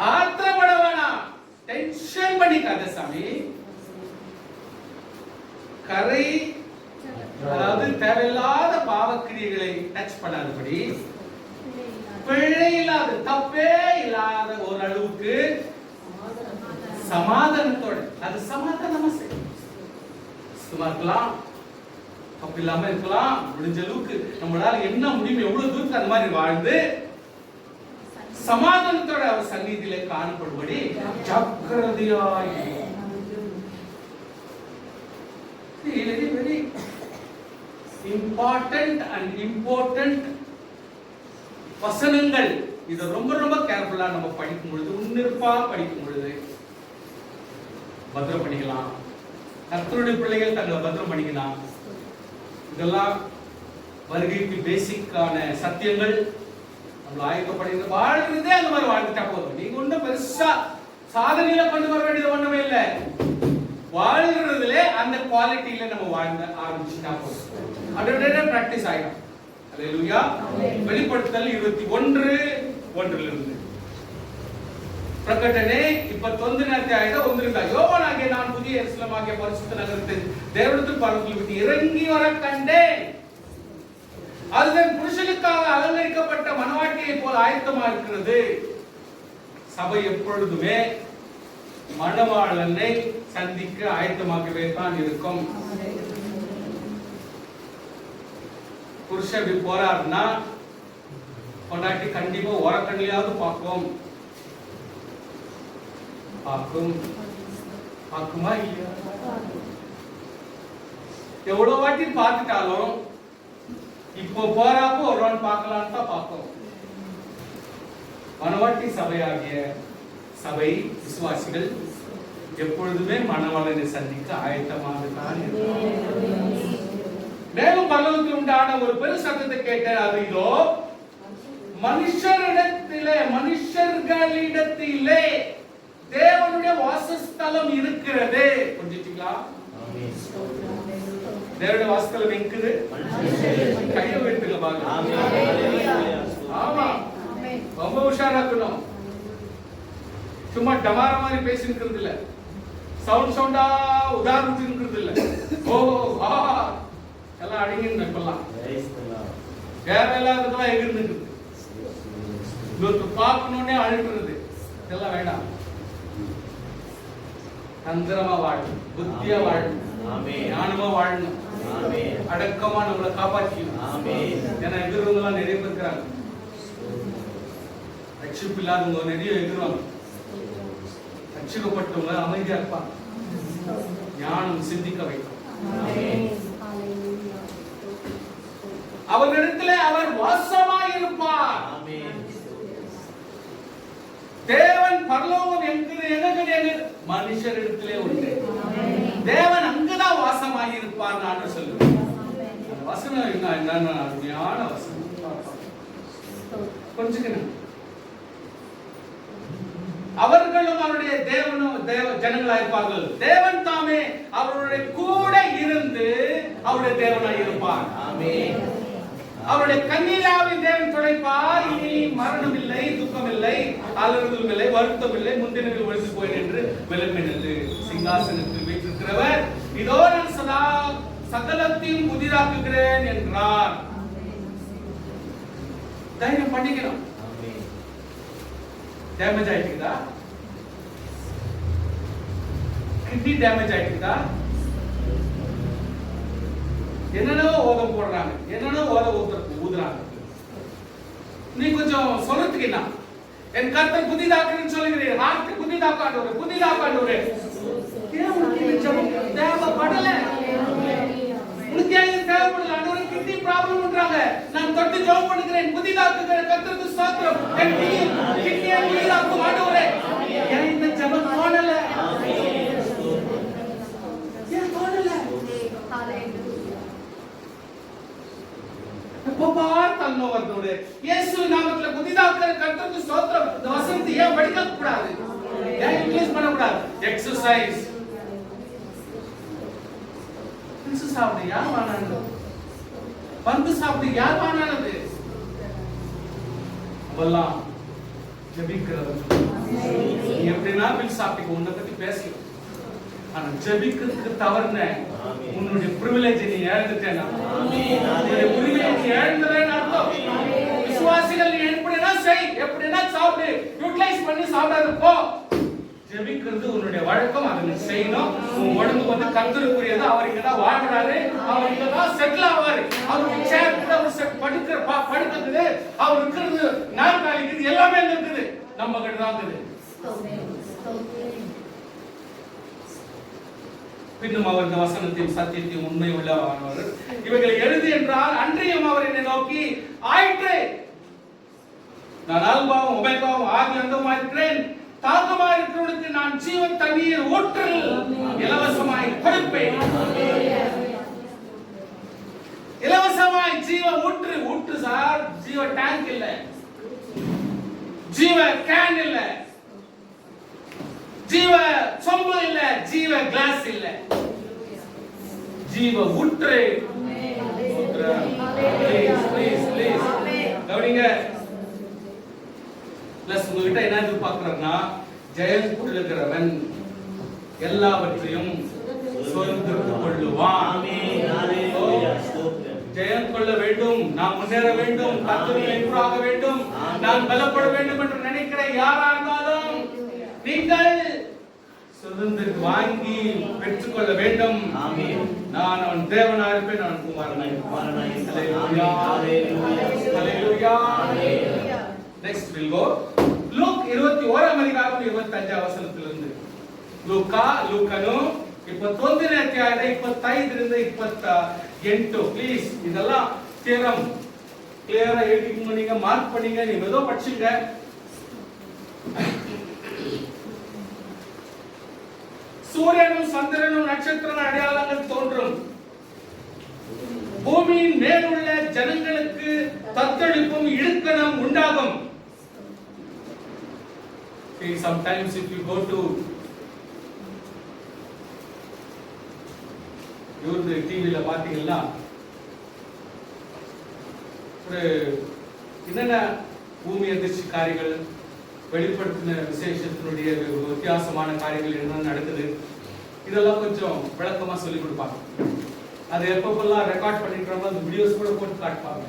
ஆத்திரப்பட வேணாம், டென்ஷன் பண்ணிக்காத சாமி. கரை, அதாவது தேவையில்லாத பாவக்கிரியைகளை டச் பண்ணாதபடி, பிழை இல்லாத தப்பே இல்லாத ஒரு அளவுக்கு சமாதானத்தோட, அது சமாதானமா செய்யும். சும்மா இருக்கலாம், தப்பு இல்லாம இருக்கலாம், முடிஞ்ச அளவுக்கு நம்மளால என்ன முடியும் எவ்வளவு தூரத்துக்கு அந்த மாதிரி வாழ்ந்து சமாதானத்தோட அவர் சந்நிதியிலே காணப்படும்படி ஜாக்கிரதையாய். வெரி வெரி இம்பார்ட்டன்ட் வசனங்கள். இதை ரொம்ப ரொம்ப கேர்ஃபுல்லா நம்ம படிக்கும் பொழுது, உன்னிருப்பா படிக்கும் பொழுது பத்திரம் பண்ணிக்கலாம். கர்த்தருடைய பிள்ளைகள் தங்களை பத்திரம் பண்ணிக்கலாம். இதெல்லாம் வருகைக்கு பேசிக்கான சத்தியங்கள். நம்மள ஆயத்தப்படுகிற வாழ்றதே அந்த மாதிரி வாழ்ந்துட்டா போதும். நீங்க ஒன்றும் பெருசா சாதனையில கொண்டு வர வேண்டியது ஒண்ணுமே இல்லை. வாழ்றதுல அந்த குவாலிட்டியில நம்ம வாழ்ந்த ஆரம்பிச்சுட்டா போதும். அதோட பிராக்டிஸ் ஆயிடும். அல்லேலூயா. வெளிப்படுத்தல் 21:1 பிரகடನೆ 21ನೇ ಅಧ್ಯಾಯದ 1ರಿಂದ ಯೋಬನಾಗೆ ನಾನು புதிய எருசலேமாகிய பரிசுத்த நகரத்தை தேவனிடத்தில் பரலோகத்தில் விட்டு இறங்கி வர கண்டேன். அதுதான் புருஷனுக்காக அலங்கரிக்கப்பட்ட மணவாட்டியை போல ஆயத்தமா இருக்கிறது. சபை எப்பொழுதுமே மணவாளனை சந்திக்க ஆயத்தமாகவே தான் இருக்கும். புருஷன் இப்படி போறாருன்னா பொண்டாட்டி கண்டிப்பா ஓரக்கண்ணிலாவது பார்க்குமா இல்லையா? எவ்வளவு வாட்டி பார்த்துட்டாலும் இப்போ போறாப்போ ஒரு ரவுண்ட் பார்க்கலான்னு தான் பார்க்கும். மணவாட்டி சபையாகிய சபை விசுவாசிகள் எப்பொழுதுமே மணவாளனை சந்திக்க ஆயத்தமாக தான் இருக்கிறார். மேலும் பரலோகத்தில் உண்டான ஒரு பெரு சத்தத்தை கேட்டார். அது இதோ மனுஷர்களிடத்திலே தேவனுடைய வாசஸ்தலம் இருக்கிறது. புரிஞ்சுட்டீங்களா? தேவனுடைய வாசஸ்தலம் எங்குது? கையை வைத்துங்க பாருங்க. ஆமா, ரொம்ப உஷாரா இருக்கணும். சும்மா டமார மாதிரி பேசிருக்கிறது இல்ல, சவுண்டா உதாரணத்துக்கு இருக்கிறது இல்ல. ஓ எல்லாம் அடங்கி நிற்பலாம், தேவையில்லாததெல்லாம் எகிர்ந்துருக்கு, பார்க்கணுன்னே அழுகிறது, இதெல்லாம் வேண்டாம். தந்திரமா வாழணும், புத்தியா வாழணும், ஞானமா வாழணும், அடக்கமா நம்மளை காப்பாற்றிக்கணும். ஏன்னா எதிர்வங்க எல்லாம் நிறைய பேர் இருக்கிறாங்க, ரட்சிப்பு இல்லாதவங்க நிறைய எதிர்வாங்க. ரட்சிக்கப்பட்டவங்க அமைதியா இருப்பாங்க, ஞானம் சிந்திக்க வைக்கும். அவரிடத்துல அவர் வாசமாயிருப்பார். தேவன் பரலோகம் எங்க மனுஷரிடத்திலே உண்டு. தேவன் அங்கதான் வாசமாயிருப்பார் நான் சொல்லுவேன். அந்த வசனம் என்னன்னா அருமையான வசனம். கொஞ்சம் அவர்களும் அவருடைய ஜனங்களாயிருப்பார்கள். தேவன் தாமே அவருடைய கூட இருந்து அவருடைய தேவனாய் இருப்பார். அவருடைய கண்ணீராவின் தேவன் துடைப்பார். இனி மரணம் இல்லை, துக்கம் இல்லை, அலறுதலும் இல்லை, வருத்தம் இல்லை, முந்தினங்கள் ஒழிந்து போய் என்று விளம்பினது. சிங்காசனத்தில் வீற்றிருக்கிறவர் இதோ நான் சதா சகலத்தையும் புதிதாக்குகிறேன் என்றார். தைரியம் பண்ணிக்கணும். டேமேஜ் ஆயிட்டுதா? கிட்னி டேமேஜ் ஆயிட்டுதா? என்னென்னவோ ஓதம் போடுறாங்க, என்னென்னவோ ஊதுறாங்க. நீ கொஞ்சம் சொல்றதுக்கு என்ன? என் கர்த்தர் புதிதாக்குன்னு சொல்லுகிறேன். ஹார்ட் புதிதாக்காண்டவர், புதிதாக்காண்டவர். தேவனுக்கு ஜெபம் தேவைப்படல. உனக்கு ஏன் தேவை? ஜெபம் பண்ணுகிறேன். புதிதாக்குகிற கர்த்தருக்கு ஸ்தோத்திரம். என் கிட்னியை புதிதாக்கும் ஆண்டவரே. எனக்கு இந்த ஜெபம் தோணல. ஏன் தோணல? எப்ப பார்த்தாலும் வருது. இயேசு நாமத்துல புதிதாக்குகிற கர்த்தருக்கு ஸ்தோத்திரம். இந்த வசனத்தை ஏன் படிக்க கூடாது? ஏன் இங்கிலீஷ் பண்ண கூடாது? எக்ஸர்சைஸ். சாப்பிடு யார் வாங்கினது? வந்து சாப்பிடு யார் வாங்கினது? அவெல்லாம் ஜெபிக்கிறவங்க. நீ எப்படின்னா பில் சாப்பிட்டு உன்னை பத்தி பேசலாம். ஆனா ஜெபிக்கிறதுக்கு தவறுன உன்னுடைய பிரிவிலேஜ் நீ இழந்துட்டேனா? உன்னுடைய பிரிவிலேஜ் நீ இழந்துட்டேன்னு அர்த்தம். விசுவாசிகள் நீ எப்படின்னா செய், எப்படின்னா சாப்பிடு, யூட்டிலைஸ் பண்ணி சாப்பிடாத போ. ஜெபிக்கிறது உன்னுடைய வழக்கம், அதை நீ செய்யணும். உன் உடம்பு வந்து கர்த்தருக்குரியது. அவர் இங்கதான் வாழ்றாரு, அவர் இங்கதான் செட்டில் ஆவாரு. அவருக்கு சேர்த்து அவர் படுக்கிறது, அவர் இருக்கிறது நாற்காலி இருக்குது, எல்லாமே இருக்குது. நம்ம கிட்ட தான் இருக்குது. பின்னும் அவர் இந்த வசனத்தையும் சத்தியத்தையும் உண்மை உள்ளவர் இவைகளை எழுது என்றால் அன்றியும் அவர் என்னை நோக்கி ஆயிற்று, நான் அல்பாவும் ஒமேகாவும் ஆதி அந்தமாய் இருக்கிறேன், தாகமாய் இருக்கிறவனுக்கு நான் ஜீவன் தண்ணீர் ஊற்றல் இலவசமாய் கொடுப்பேன். இலவசமாய் ஜீவ ஊற்று சார். ஜீவ டேங்க் இல்ல, ஜீவ கேன் இல்ல, ஜீவ சொம்பு இல்ல, ஜீவ கிளாஸ் இல்ல, ஜீவ ஊற்று. கவனிங்க. பிளஸ் உங்ககிட்ட என்ன எதிர்பார்க்கிறார்னா, ஜெயம் கொள்ளுகிறவன் எல்லாவற்றையும் சொந்தத்துக் கொள்ளுவான். ஜெயம் கொள்ள வேண்டும், நான் முன்னேற வேண்டும், கர்த்தரில் இம்ப்ரூவ் ஆக வேண்டும், நான் பலப்பட வேண்டும் என்று நினைக்கிற யாரா இருந்தாலும் நீங்கள் சுதந்திரம் வாங்கி பெற்றுக்கொள்ள வேண்டும். நான் அவன் தேவனா இருப்பேன், நான் குமாரனாய் இருப்பேன். ஹல்லேலூயா. Next we'll go Luke 21 அதிகாரம் 25 வசனத்திலிருந்து. லூக்கனு 21 அத்தியாயம் 25 இருந்து 28. ப்ளீஸ் இதெல்லாம் தியரம் கிளியரா எழுதிக்கங்க, நீங்க மார்க் பண்ணீங்க, நீங்க ஏதோ படிச்சீங்க. சூரியனும் சந்திரனும் நட்சத்திர அடையாளங்கள் தோன்றும், பூமியின் மேலுள்ள ஜனங்களுக்கு தத்தளிப்பும் இழுக்கணம் உண்டாகும். See, sometimes if you go to யூடியூப்ல டிவில பாத்தீங்கன்னா ஒரு என்னென்ன பூமி அதிர்ச்சி காரியங்கள், வெளிப்படுத்தின விசேஷத்தினுடைய வித்தியாசமான காரியங்கள் என்ன நடக்குது, இதெல்லாம் கொஞ்சம் விளக்கமா சொல்லி கொடுப்பாங்க. அது எப்பப்பெல்லாம் ரெக்கார்ட் பண்ணிக்கிறோமோ அந்த வீடியோஸ் கூட போட்டு காட்டுவாங்க.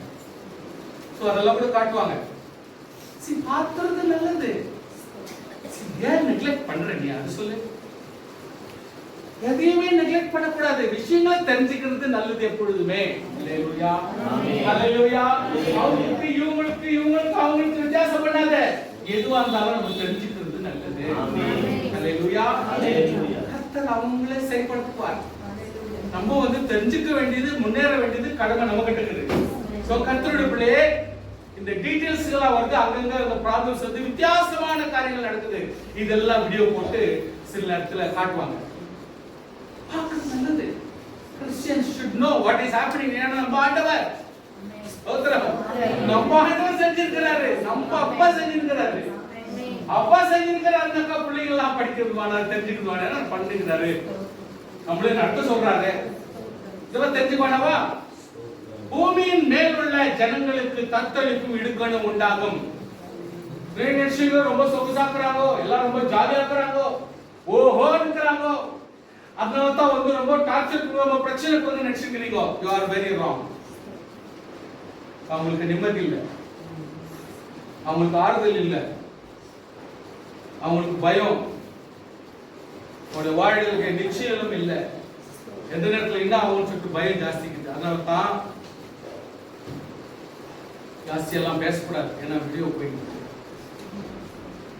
சோ அதெல்லாம் கூட காட்டுவாங்க. சரி, பார்க்கிறது நல்லது. ஏன் நெக்லெக்ட் பண்ற நீ? அது சொல்லு. எதையுமே நெக்லெக்ட் பண்ணக்கூடாது. விஷயங்களை தெரிஞ்சுக்கிறது நல்லது எப்பொழுதுமே. ஹல்லேலூயா, ஹல்லேலூயா. அவங்களுக்கு வித்தியாசம் பண்ணாத. எதுவா இருந்தாலும் நம்ம தெரிஞ்சுக்கிறது நல்லது. ஹல்லேலூயா. கர்த்தர் அவங்களே செயல்படுத்துவார். நம்ம வந்து தெரிஞ்சுக்க வேண்டியது, முன்னேற வேண்டியது கடமை நம்ம கிட்ட இருக்குது. சோ கர்த்தருடைய பிள்ளையே, இந்த டீடைல்ஸ் எல்லாம் வருது, அங்கங்க அந்த ப்ராப்ளம்ஸ் வந்து வித்தியாசமான காரியங்கள் நடக்குது. இதெல்லாம் வீடியோ போட்டு சில நேரத்துல காட்டுவாங்க. பார்க்கிறது நல்லது. Christians should know what is happening. ஏன்னா நம்ம ஆண்டவர் நம்ம ஆண்டவர் செஞ்சிருக்கிறாரு, நம்ம அப்பா செஞ்சிருக்கிறாரு. அப்பா செஞ்சிருக்கிறாருனாக்கா பிள்ளைங்க எல்லாம் படிக்கிறதுவானா தெரிஞ்சுக்குவானா பண்ணுகிறாரு. நம்மளே அர்த்தம் சொல்றாரு. இதெல்லாம் தெரிஞ்சுக்குவானவா? பூமியின் மேலுள்ள ஜனங்களுக்கு தத்தளிப்பும் இடுக்கணும் உண்டாகும். ரொம்ப சொகுசாக்குறாங்க, எல்லாம் ரொம்ப ஜாலியா இருக்கிறாங்க, ஓஹோ இருக்கிறாங்க. அதனால தான் வந்து ரொம்ப டார்ச்சர், ரொம்ப பிரச்சனை கொண்டு நினைச்சுக்கிறீங்க. You are very wrong. அவங்களுக்கு நிம்மதி இல்லை, அவங்களுக்கு ஆறுதல் இல்லை, அவங்களுக்கு பயம், அவங்களுடைய வாழ்க்கைக்கு நிச்சயம் இல்லை. எந்த நேரத்துல என்ன அவங்க சொல்லிட்டு பயம் ஜாஸ்திக்குது. அதனால தான் ஜாஸ்தி எல்லாம் பேசக்கூடாது. ஏன்னா வீடியோ போயிட்டு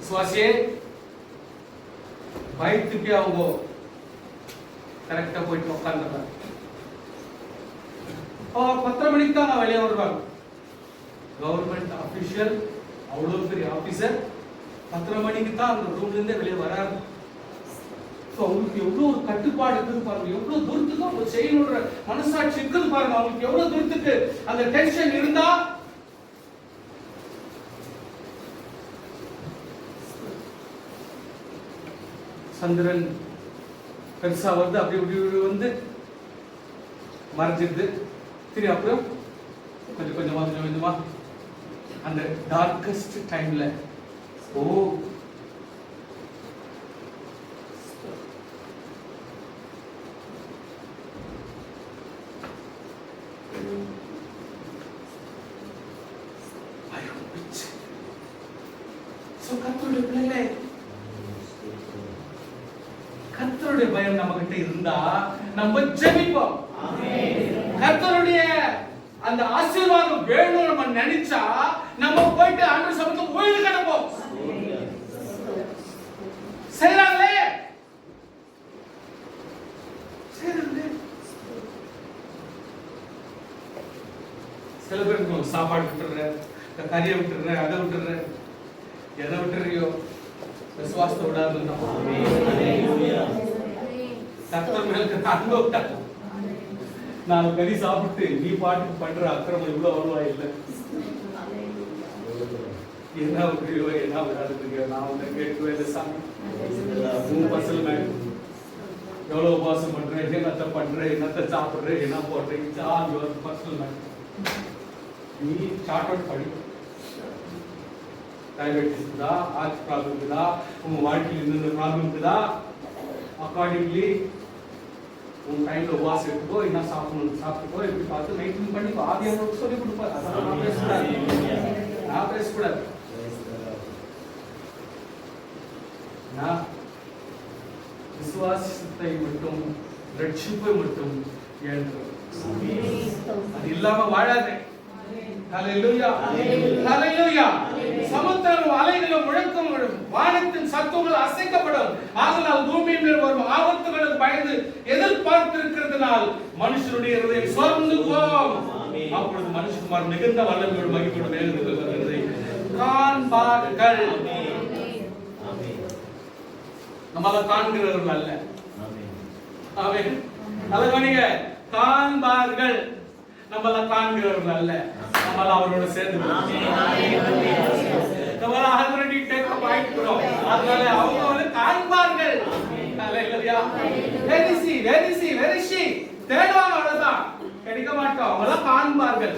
சுவாசியே பயத்துக்கு அவங்க கரெக்டா போயிட்டு உட்காந்துருக்காங்க. 10 மணிக்கு தான் வெளியே வருவாங்க. கவர்மெண்ட் அபிஷியல், அவ்வளவு பெரிய ஆபீசர் 10:30 மணிக்கு தான் அந்த ரூம்ல இருந்தே வெளியே வராரு. அவங்களுக்கு எவ்வளவு ஒரு கட்டுப்பாடு இருக்குது பாருங்க, எவ்வளவு தூரத்துக்கு அவங்க செய்யணுன்ற மனசாட்சி இருக்குது பாருங்க, அவங்களுக்கு எவ்வளவு தூரத்துக்கு அந்த டென்ஷன் இருந்தா. சந்திரன் பெருசா வருது, அப்படி இப்படி வந்து மறைஞ்சிருது. சரி, அப்புறம் கொஞ்சம் கொஞ்சமா அந்த டார்கஸ்ட் டைம்ல கர்த்தருடைய பிள்ளைகளே, கர்த்தருடைய பயம் நம்ம கிட்ட இருந்தா நம்ம ஜெபிப்போம். கர்த்தருடைய அந்த ஆசீர்வாதம் வேணும் நம்ம நினைச்சா நம்ம போயிட்டு ஆண்டவர் சமூகத்துல ஓய்வு கிடப்போம். செய்றாங்களே சில பேருக்கு சாப்பாடு விட்டுற, கறியை விட்டுற, அதை விட்டுற, எதை விட்டுறியோ விசுவாசத்தை விடாது. கர்த்தர் மேல அன்பை விட்டா 4 கறி சாப்பிட்டு நீ பாட்டுக்கு பண்ற அக்கிரமம் இவ்வளவு வருவா இல்லை. என்ன விட்டுறியோ என்ன விடாதுங்க, நான் உன்னை கேட்கவே இல்லை சாமி. உன் பசல் மேல எவ்வளவு உபவாசம் பண்றேன், என்னத்தை பண்றேன், என்னத்தை சாப்பிடுறேன், என்ன போடுறேன், பர்சனல் மேன். நீ சார்ட் அவுட் படி. டயபெட்டிஸ் இருக்குதா, ஹார்ட் ப்ராப்ளம் இருக்குதா, உங்க வாழ்க்கையில் இன்னொரு ப்ராப்ளம் இருக்குதா, அக்கார்டிங்லி உன் டைம்ல உபவாசம் எடுத்துக்கோ, என்ன சாப்பிடணும் சாப்பிட்டுக்கோ, எப்படி பார்த்து மெயின்டைன் பண்ணி ஆதியானவருக்கு சொல்லி கொடுப்பாரு. அதெல்லாம் நான் பேசக்கூடாது. நான் விசுவாசத்தை மட்டும் ரட்சிப்பை மட்டும் அது இல்லாம வாழாதே. ஹல்லேலூயா, ஹல்லேலூயா. சமுத்திரம் அலைகளும் முழக்கங்களும் வானத்தின் சத்தங்கள் அசைக்கப்படும். ஆதலால் பூமியின் மேல் வரும் ஆபத்துகளுக்கு பயந்து எதிர்பார்த்திருக்கிறதுனால் மனுஷனுடைய இருதயம் சோர்ந்து போகும். அப்பொழுது மனுஷகுமார் மிகுந்த வல்லமையோடு மகிமையோடு மேகத்தில் வருகிறதை காண்பார்கள். நம்மள காண்கிறவர்கள் அல்ல. ஆமென். அழகானீங்க காண்பார்கள், நம்மள காண்கிறவர்கள் அல்ல. நம்மள அவரோட சேர்ந்து நம்மள ஆல்ரெடி டேக் அப் ஆயிட்டோம். அதனால அவங்க வந்து காண்பார்கள். ஹalleluya. Very see தேடுவாங்க, அவ்வளவுதான். கிடைக்க மாட்டோம். அவங்கள காண்பார்கள்.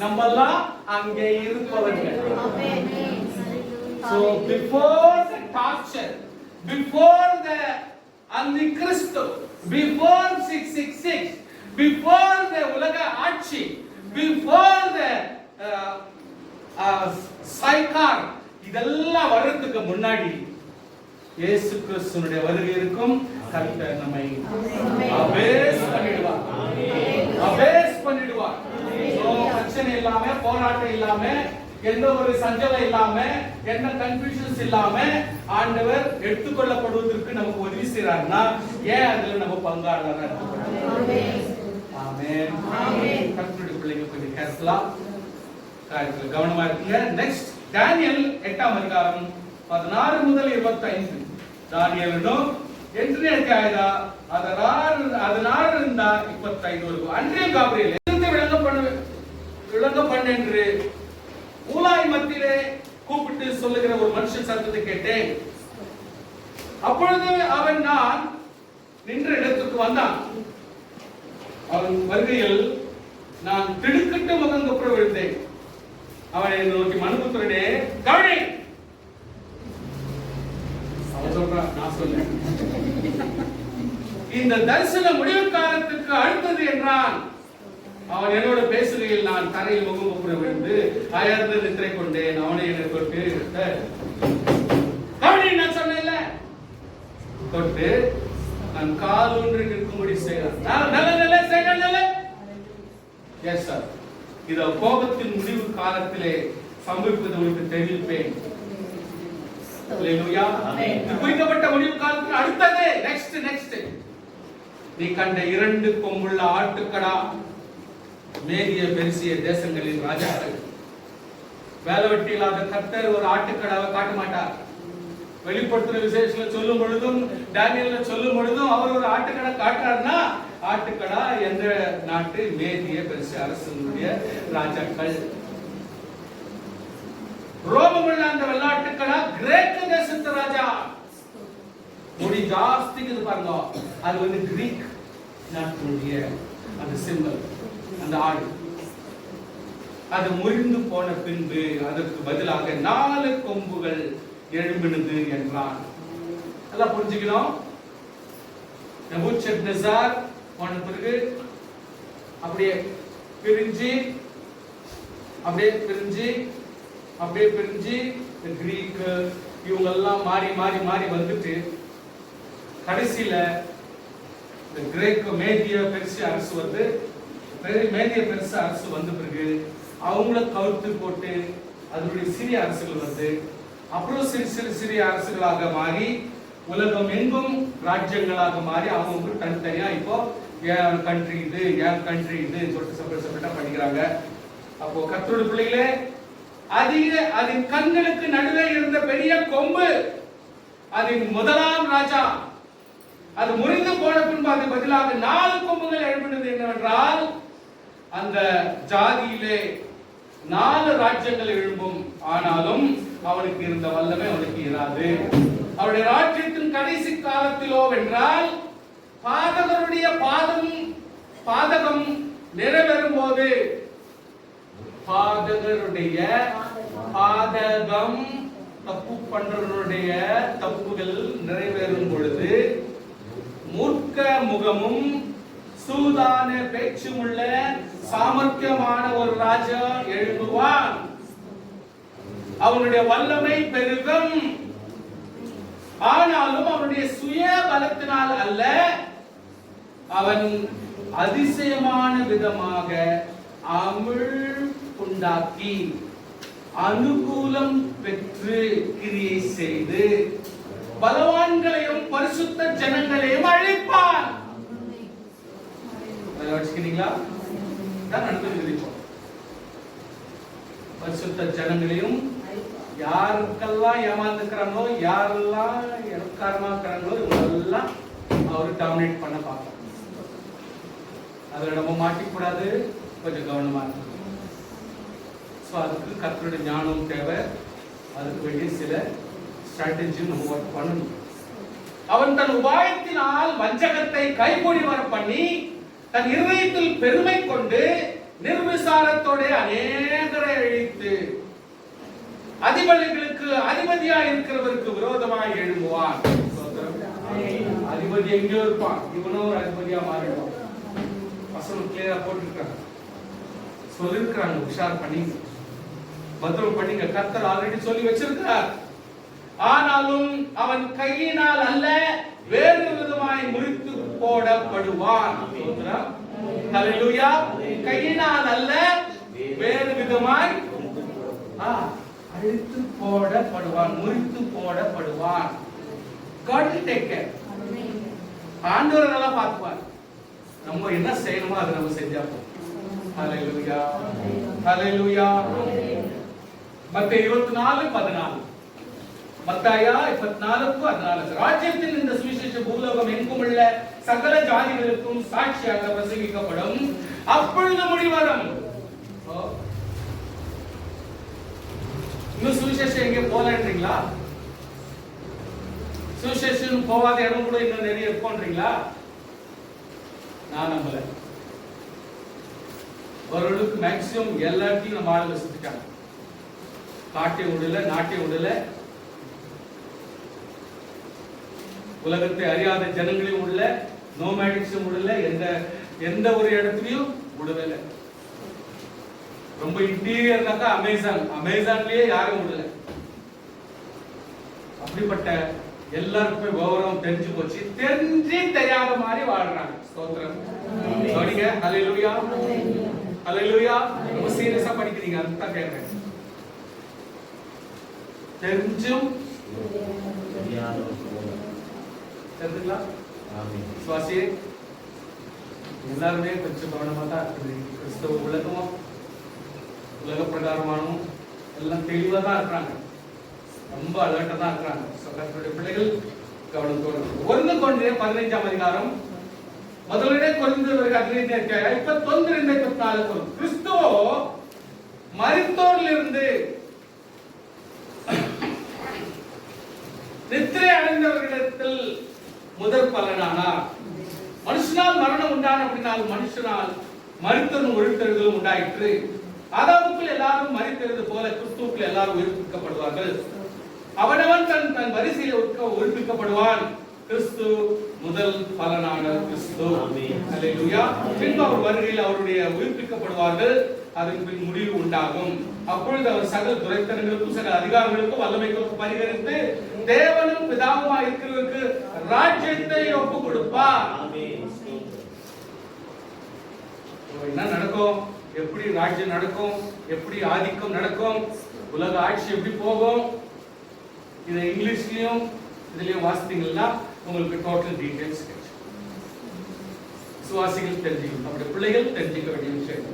நம்மெல்லாம் அங்கே இருப்பவர்கள். So before the torture, before the Antichrist, before 666, before the உலக ஆட்சி, before the சைக்கார், இதெல்லாம் வர்றதுக்கு முன்னாடி இயேசு கிறிஸ்துவினுடைய வருகை இருக்கும். கர்த்தர் நம்மை அபேஸ் பண்ணிடுவார். அபேஸ் பண்ணிடுவார். பிரச்சனை இல்லாம, போராட்டம் இல்லாம, எந்த ஒரு சஞ்சலம் இல்லாம, என்ன கன்ஃபியூஷன்ஸ் இல்லாம ஆண்டவர் எடுத்துக்கொள்ளப்படுவதற்கு நமக்கு உதவி செய்யறாருன்னா ஏன் அதுல நம்ம பங்காளரா இருக்கணும்? ஆமென். ஆமென். கர்த்தருடைய பிள்ளைங்க கொஞ்சம் கேர்ஃபுல்லா காரியத்துல கவனமா இருக்கீங்க. நெக்ஸ்ட் தானியேல் 8ஆம் அதிகாரம் 16 முதல் 25. தானியேலும் என்ட்ரியாயதா அதனார் இருந்தா 25 வரைக்கும். அன்றைய காபிரியேல் விளங்க பண்ணு என்று ஊலாய் மத்தியிலே கூப்பிட்டு சொல்லுகிற ஒரு மனுஷன் சத்தத்தை கேட்டேன். அப்பொழுது அவன் நான் நின்ற இடத்துக்கு வந்தான். அவன் வருகையில் நான் திடுக்கிட்டு முகங்கப்புற விழுந்தேன். அவனை நோக்கி மனுபுத்திரனே கவனி. அவன் சொல்றான், நான் சொல்ல இந்த தரிசன முடிவு காலத்துக்கு அடுத்தது என்றான். அவன் என்னோட பேசுகையில் நான் தரையில் முகங்குப்புற விழுந்து அயர்ந்து நித்திரை கொண்டேன். அவனை என்னை தொட்டு கவனி நான் சொன்னேன்ல, தொட்டு நான் கால் ஒன்று நிற்கும்படி செய்யறான். நல்ல செய்ய. எஸ் சார், இத கோபத்தின் முடிவு காலத்திலே சம்பவிப்பது உங்களுக்கு தெரிவிப்பேன். ஹல்லேலூயா. குறிக்கப்பட்ட முடிவு காலத்துக்கு அடுத்தது நெக்ஸ்ட் நீ கண்ட 2 கொம்புள்ள ஆட்டுக்கடா மேதிய பெருசிய தேசங்களின் ராஜாக்கள் வேலை வெட்டி இல்லாத கர்த்தர் ஒரு ஆட்டுக்கடாவை காட்ட மாட்டார். வெளிப்படுத்துற விசேஷத்துல சொல்லும் பொழுதும் டேனியல்ல சொல்லும் பொழுதும் அவர் ஒரு ஆட்டுக்கடை காட்டுறாருன்னா, ஆட்டுக்கடா எந்த நாட்டு? மேதிய பெருசு அரசனுடைய ராஜாக்கள். ரோமமுள்ள அந்த வெள்ளாட்டுக்கடா கிரேக்க தேசத்து ராஜா. முடி ஜாஸ்திக்குது பாருங்க, அது வந்து கிரீக் நாட்டுடைய அந்த சிம்பல், அந்த ஆடு. அது முறிந்து போன பின்பு அதற்கு பதிலாக 4 கொம்புகள் எழும்பினது என்றான். எல்லாம் புரிஞ்சுக்கணும். நெபுகத்நேசர் போன பிறகு அப்படியே பிரிஞ்சு கிரீக் இவங்க எல்லாம் மாறி வந்துட்டு கடைசியில இந்த கிரேக்க மேதிய பெருசு அரசு வந்து வந்த பிறகு அவங்கள கவுத்து போட்டு அதனுடைய சிறிய அரசுகள் வந்து அப்புறம் சிறிய அரசுகளாக மாறி உலகம் எங்கும் ராஜ்யங்களாக மாறி அவங்க தனித்தனியா இப்போ என் கண்ட்ரி இது சொல்லிட்டு செப்பரேட்டா பண்ணிக்கிறாங்க. அப்போ கர்த்தருடைய பிள்ளைகளே, அதன் கண்களுக்கு நடுவே இருந்த பெரிய கொம்பு அதன் முதலாம் ராஜா. அது முறிந்து போன பின்பு அது பதிலாக 4 கொம்புகள் எழுப்பினது என்னவென்றால், அந்த ஜாதியிலே 4 ராஜ்யங்கள் எழும்பும். ஆனாலும் அவனுக்கு இருந்த வல்லமை அவனுக்கு இராது. அவருடைய ராஜ்யத்தின் கடைசி காலத்திலோ வென்றால் பாதகருடைய பாதகம் நிறைவேறும் போது, பாதகருடைய பாதகம் தப்பு பண்றவருடைய தப்புகள் நிறைவேறும் பொழுது மூர்க்க முகமும் சூதான பேச்சும் உள்ள சாமர்த்தியமான ஒரு ராஜா எழும்புவான். அவனுடைய வல்லமை பெருகும். ஆனாலும் அவனுடைய சுய பலத்தினால் அல்ல, அவன் அதிசயமான விதமாக அமிழ் உண்டாக்கி அனுகூலம் பெற்று கிரியை செய்து பலவான்களையும் பரிசுத்த ஜனங்களையும் அழிப்பான். பரிசுத்த ஜனங்களையும் யாருக்கெல்லாம் ஏமாந்துக்கிறாங்களோ, யாரெல்லாம் இறக்காரமா இருக்கிறாங்களோ, இவங்களெல்லாம் அவரு டாமினேட் பண்ண பார்ப்பார். அதுல நம்ம மாட்டிக்கூடாது, கொஞ்சம் கவனமா இருக்கும். அதுக்கு கர்த்தருடைய ஞானம் தேவை. அதுக்கு வேண்டிய சில ஸ்ட்ராட்டஜி நம்ம ஒர்க் பண்ணணும். அவன் தன் உபாயத்தினால் வஞ்சகத்தை கைகூடி வர பண்ணி தன் இருதயத்தில் பெருமை கொண்டு நிர்விசாரத்தோட அநேகரை அழித்து அதிபதிகளுக்கு அதிபதியாக இருக்கிறவருக்கு விரோதமாக எழும்புவான். அதிபதி எங்கேயோ இருப்பான், இவனும் ஒரு அதிபதியா மாறிடுவான். வசனம் கிளியரா போட்டிருக்காங்க, சொல்லிருக்கிறாங்க. உஷார் பண்ணி பத்திரம் பண்ணிங்க, கர்த்தர் ஆல்ரெடி சொல்லி வச்சிருக்கிறார். ஆனாலும் அவன் கையினால் அல்ல, வேறு விதமாய் முறித்து போடப்படுவான். ஹல்லேலூயா. கையினால் அல்ல, வேறு விதமாய் அழித்து போடப்படுவான், முறித்து போடப்படுவான். God will take care. ஆண்டவர் நல்லா பார்த்துப்பார். நம்ம என்ன செய்யணுமோ அதை நம்ம செஞ்சா போதும். ஹல்லேலூயா, ஹல்லேலூயா. மத்தேயு 24:14, மத்தாயா 24:14. ராஜ்யத்தில் இந்த சுவிசேஷ பூலோகம் எங்கும் உள்ள சகல ஜாதிகளுக்கும் சாட்சியாக பிரசங்கிக்கப்படும், அப்பொழுது முடிவரும். இன்னும் சுவிசேஷம் எங்கே போலன்றீங்களா? சுவிசேஷம் போகாத இடம் கூட இன்னும் நிறைய இருக்கும்ன்றீங்களா? நான் நம்பல. ஓரளவுக்கு மேக்சிமம் எல்லாத்தையும் நம்ம ஆளுங்க சுத்திட்டாங்க. காட்டை விடல, நாட்டை விடல, உலகத்தை அறியாத ஜனங்களையும் விடல, நோமேடிக்ஸும் விடல, எந்த ஒரு இடத்துலயும் விடல. ரொம்ப இன்டீரியர்னாக்கா அமேசான்லயே யாரும் விடல. அப்படிப்பட்ட எல்லாருக்குமே கௌரவம் தெரிஞ்சு போச்சு. தெரிஞ்சு தெரியாத மாதிரி வாழ்றாங்க. ஸ்தோத்திரம். சொல்லுங்க ஹல்லேலூயா, ஹல்லேலூயா. ரொம்ப சீரியஸா படிக்கிறீங்க, அதுதான் கேட்கிறேன். தெரிஞ்சும் தெரிஞ்சுங்களா? சுவாசி எல்லாருமே கொஞ்சம் கவனமா தான் இருக்குது. கிறிஸ்தவ உலகமும் உலக பிரகாரமானும் எல்லாம் தெளிவா தான் இருக்கிறாங்க, ரொம்ப அலர்ட்டா தான் இருக்கிறாங்க. கர்த்தருடைய பிள்ளைகள் கவனத்தோடு 1 கொரிந்தியர் 15ஆம் அதிகாரம் முதலிலே கொரிந்தியருக்கு 15 அத்தியாயம் 21 24 கிறிஸ்துவோ மரித்தோரிலிருந்து நித்திரை அடைந்தவர்களிடத்தில் முதற் பலனானார். மனுஷனால் மரணம் உண்டான அப்படினால் மனுஷனால் மரித்தவன் உயிர்த்தெழுதலும் உண்டாயிற்று. ஆதாமுக்குள் எல்லாரும் மரித்தெழுது போல கிறிஸ்துவுக்குள் எல்லாரும் உயிர்ப்பிக்கப்படுவார்கள். அவனவன் தன் தன் வரிசையில் உயிர்ப்பிக்கப்படுவான். கிறிஸ்து முதல் பலனான கிறிஸ்து. அல்லேலூயா. பின்பு அவர் வருகையில் அவருடைய உயிர்ப்பிக்கப்படுவார்கள். அதன் பின் முடிவு உண்டாகும். அப்பொழுது அவர் சகல துரைத்தனங்களுக்கும் சகல அதிகாரங்களுக்கும் வல்லமைகளுக்கும் பரிகரித்து தேவனும் பிதாவுமா இருக்கிறவருக்கு ராஜ்யத்தை ஒப்பு கொடுப்பார். என்ன நடக்கும்? எப்படி ராஜ்யம் நடக்கும்? எப்படி ஆதிக்கம் நடக்கும்? உலக ஆட்சி எப்படி போகும்? இதை இங்கிலீஷ்லயும் இதுலயும் வாசித்தீங்கன்னா உங்களுக்கு டோட்டல் டீடைல்ஸ் கிடைக்கும். விசுவாசிகள் தெரிஞ்சுக்கணும், நம்முடைய பிள்ளைகள் தெரிஞ்சுக்க வேண்டிய விஷயம்.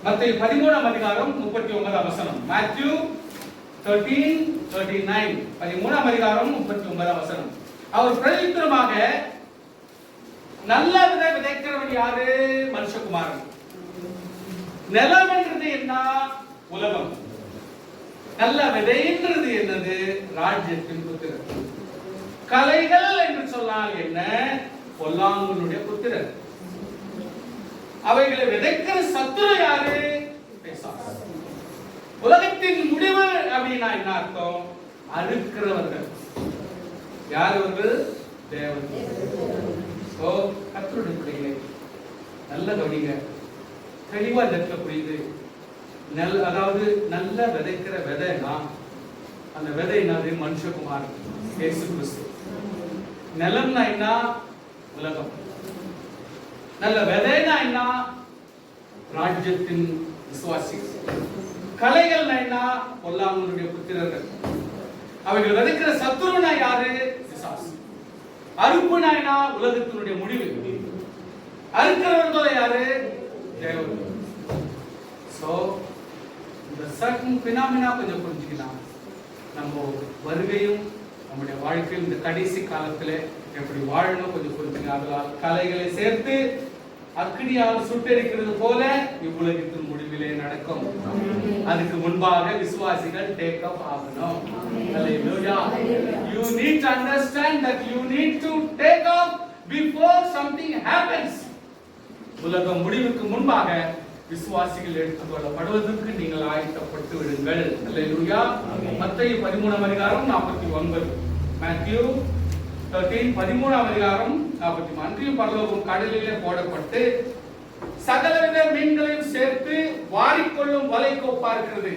மத்தேயு 13ஆம் அதிகாரம் 39ஆம் வசனம். Matthew 13:39 13ஆம் அதிகாரம் 39ஆம் வசனம். அவர் பிரதித்திரமாக நல்ல விதை விதைக்கிறவன் யாரு? மனுஷகுமாரன். நிலம் என்றது என்ன? உலகம். நல்ல விதைன்றது என்னது? ராஜ்யத்தின் புத்திரர். கலைகள் என்று சொன்னால் என்ன? பொல்லாங்கனுடைய புத்திரர். அவைகளை விதைக்கிற சத்துரு யாரு? பிசாசு. உலகத்தின் முடிவு அப்படின்னா என்ன அர்த்தம்? அறுக்கிறவர்கள். யார் அவர்கள்? தேவன். கர்த்தருடைய பிள்ளைகளை நல்ல கவனிங்க, தெளிவா இந்த புரியுது. அதாவது நல்ல விதைக்கிற விதைனா அந்த விதை என்னது? மனுஷகுமாரன் இயேசு கிறிஸ்து. நிலம்னா என்ன? உலகம். நல்ல விதைனா என்ன? ராஜ்யத்தின் விசுவாசிகள். கலைகள்னா என்ன? பொல்லாங்கனுடைய புத்திரர்கள். அவைகள் விதைக்கிற சத்துருனா யாரு? பிசாசு. அறுப்புனா என்ன? உலகத்தினுடைய முடிவு. அறுக்கிறவர்கள் யாரு? தேவன். சோ இந்த சர்டன் பினாமினா கொஞ்சம் புரிஞ்சுக்கலாம். நம்ம வருகையும் நம்முடைய வாழ்க்கையில் இந்த கடைசி காலத்துல எப்படி வாழணும் கொஞ்சம் புரிஞ்சுக்கலாம். அதனால் கலைகளை சேர்த்து அக்னியால் சுட்டெரிக்கிறது போல இவ்வுலகத்தின் முடிவிலே நடக்கும். அதுக்கு முன்பாக விசுவாசிகள் டேக் அப் ஆகணும். Hallelujah. You need to understand that you need to take off before something happens. உலகம் முடிவுக்கு முன்பாக விசுவாசிகள் எடுத்துக்கொள்ளப்படுவதற்கு நீங்கள் ஆயத்தப்பட்டு விடுங்கள். அல்லேலூயா. மத்தேயு 13ஆம் அதிகாரம் 49. Matthew 13 13ஆம் அதிகாரம் 40. அன்றியும் பரலோகம் கடலிலே போடப்பட்டு சகலவித மீன்களையும் சேர்த்து வாரிக்கொள்ளும் வலைக்கு ஒப்பா இருக்கிறது.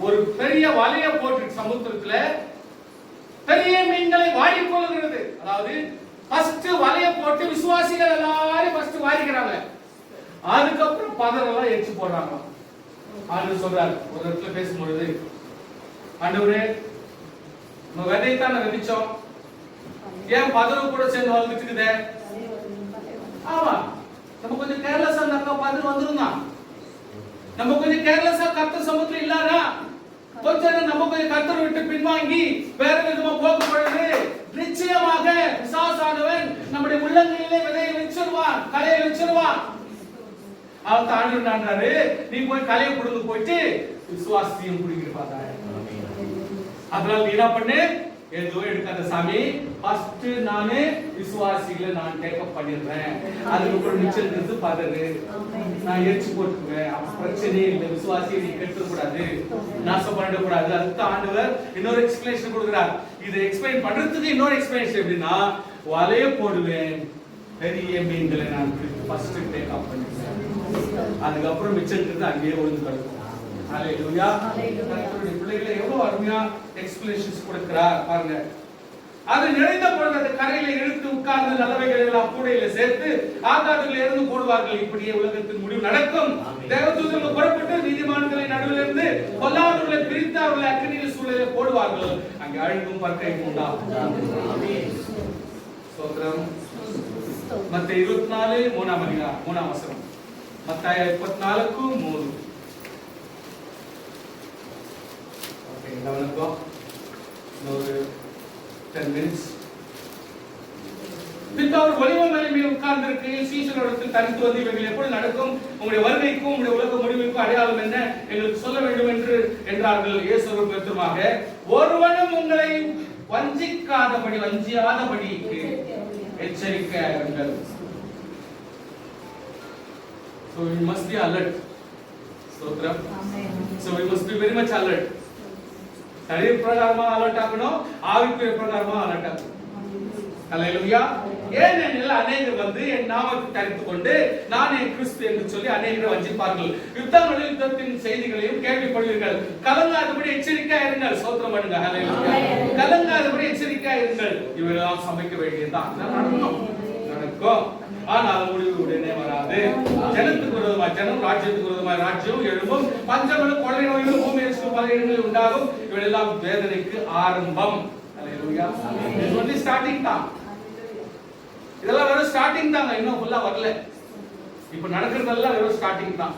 ஒரு பெரிய வலையை போட்டு சமுத்திரத்துல பெரிய மீன்களை வாரிக்கொள்ளுகிறது. அதாவது ஃபர்ஸ்ட் வலையை போட்டு விசுவாசிகள் எல்லாரும் ஃபர்ஸ்ட் வாரிக்கிறாங்க. அதுக்கப்புறம் பதரெல்லாம் எரிச்சு போடுறாங்க. ஆண்டவர் சொல்றாரு ஒரு இடத்துல பேசும்பொழுது, ஆண்டவரே நம்ம விதைத்தான் விதைச்சோம், ஏன் பதறு கூட சேர்ந்து வளர்ந்துட்டுக்குதே? ஆமா, நம்ம கொஞ்சம் கேர்லெஸ்ஸா இருந்தா பதறு வந்துருந்தான். நம்ம கொஞ்சம் கேர்லெஸ்ஸா கர்த்தர் சமூகத்துல இல்லாரா கொஞ்சம் நம்ம கொஞ்சம் கர்த்தர் விட்டு பின்வாங்கி வேற விதமா போகும் பொழுது நிச்சயமாக பிசாசானவன் நம்முடைய உள்ளங்களிலே விதையை வச்சிருவான், கலையை வச்சிருவான். அவன் தாண்டினாரு, நீ போய் கலையை கொடுத்து போயிட்டு விசுவாசியம் குடிக்கிறப்பாங்க. அதனால நீ என்ன பண்ணு, எதுவும் எடுக்காத சாமி, ஃபர்ஸ்ட் நானு விசுவாசிகளை நான் டேக்கப் பண்ணிடுறேன், அதுக்கப்புறம் மிச்சம் இருந்து பதறு நான் எரிச்சு போட்டுக்குவேன், பிரச்சனையே இல்லை, விசுவாசியை நீ கெடுக்க கூடாது, நாசம் பண்ணிட கூடாது. அதுக்கு ஆண்டவர் இன்னொரு எக்ஸ்பிளேஷன் கொடுக்கிறார். இதை எக்ஸ்பிளைன் பண்றதுக்கு இன்னொரு எக்ஸ்பிளேஷன் எப்படின்னா, வலைய போடுவேன், பெரிய மீன்களை நான் ஃபர்ஸ்ட் டேக்கப் பண்ணிடுவேன், அதுக்கப்புறம் மிச்சம் இருந்து அங்கேயே ஒழுங்கு கிடக்கும். ஹalleluya. கர்த்தருடைய பிள்ளைகளை எவ்வளவு அருமையா எக்ஸ்பிளேஷன்ஸ் கொடுக்கிறார் பாருங்க. அது நிறைந்த பொழுது அந்த கரையில இழுத்து உட்கார்ந்து நல்லவைகள் எல்லாம் கூடையில சேர்த்து ஆகாரத்தில் இருந்து போடுவார்கள். இப்படியே உலகத்தின் முடிவு நடக்கும். தேவதூதர்கள் புறப்பட்டு நீதிமான்களை நடுவில் இருந்து பொல்லாதவர்களை பிரித்து அவர்களை அக்கினியில் சூழலில் போடுவார்கள். அங்கே அழுகும் பற்கையும் உண்டாகும். ஆமென். ஸ்தோத்திரம். மத்தேயு 24 3ஆம் அதிகாரம் 3ஆம் வசனம். ಮತ್ತಾಯ 24:3. ಓಕೆ, ಗಮನಿಸೋ. ஒரு 10 minutes. பின்பு அவர் ஒலிவ மலையில் உட்கார்ந்திருக்கையில் சீஷரிடத்தில் தனித்து வந்து இவைகள் எப்பொழுது நடக்கும், உங்களுடைய வருகைக்கும் உங்களுடைய உலக முடிவுக்கும் அடையாளம் என்ன, எங்களுக்கு சொல்ல வேண்டும் என்றார்கள். இயேசு பெருமாக, ஒருவனும் உங்களை வஞ்சியாதபடிக்கு எச்சரிக்கையாயிருங்கள். So we must be alert. Stotram. So we must be very much alert. சரீர பிரகாரமா அலர்ட் ஆகணும், ஆவிக்குரிய பிரகாரமா அலர்ட் ஆகணும். ஹல்லேலூயா. ஏனெனில் அநேகர் வந்து என் நாமத்தை தரித்துக் கொண்டு நானே கிறிஸ்து என்று சொல்லி அநேகரை வஞ்சிப்பார்கள். யுத்தத்தின் செய்திகளையும் கேள்விப்படுவீர்கள். கலங்காதபடி எச்சரிக்கையா இருங்கள். ஸ்தோத்திரம் பண்ணுங்க. ஹல்லேலூயா. கலங்காதபடி எச்சரிக்கையா இருங்கள். இவரெல்லாம் சமைக்க வேண்டியதுதான். நடக்கும். ஆனால் முடிவு உடனே வராது. ஜனத்துக்கு விரோதமாய் ஜனம், ராஜ்யத்துக்கு விரோதமாய் ராஜ்யம் எழும்பும். பஞ்சங்களும் கொள்ளை நோய்களும் பூமியில் பல இடங்களில் உண்டாகும். இவையெல்லாம் வேதனைக்கு ஆரம்பம். ஹல்லேலூயா. இது வந்து ஸ்டார்டிங் தான். இதெல்லாம் வெறும் ஸ்டார்டிங் தாங்க, இன்னும் ஃபுல்லா வரல. இப்ப நடக்கிறதெல்லாம் வெறும் ஸ்டார்டிங் தான்.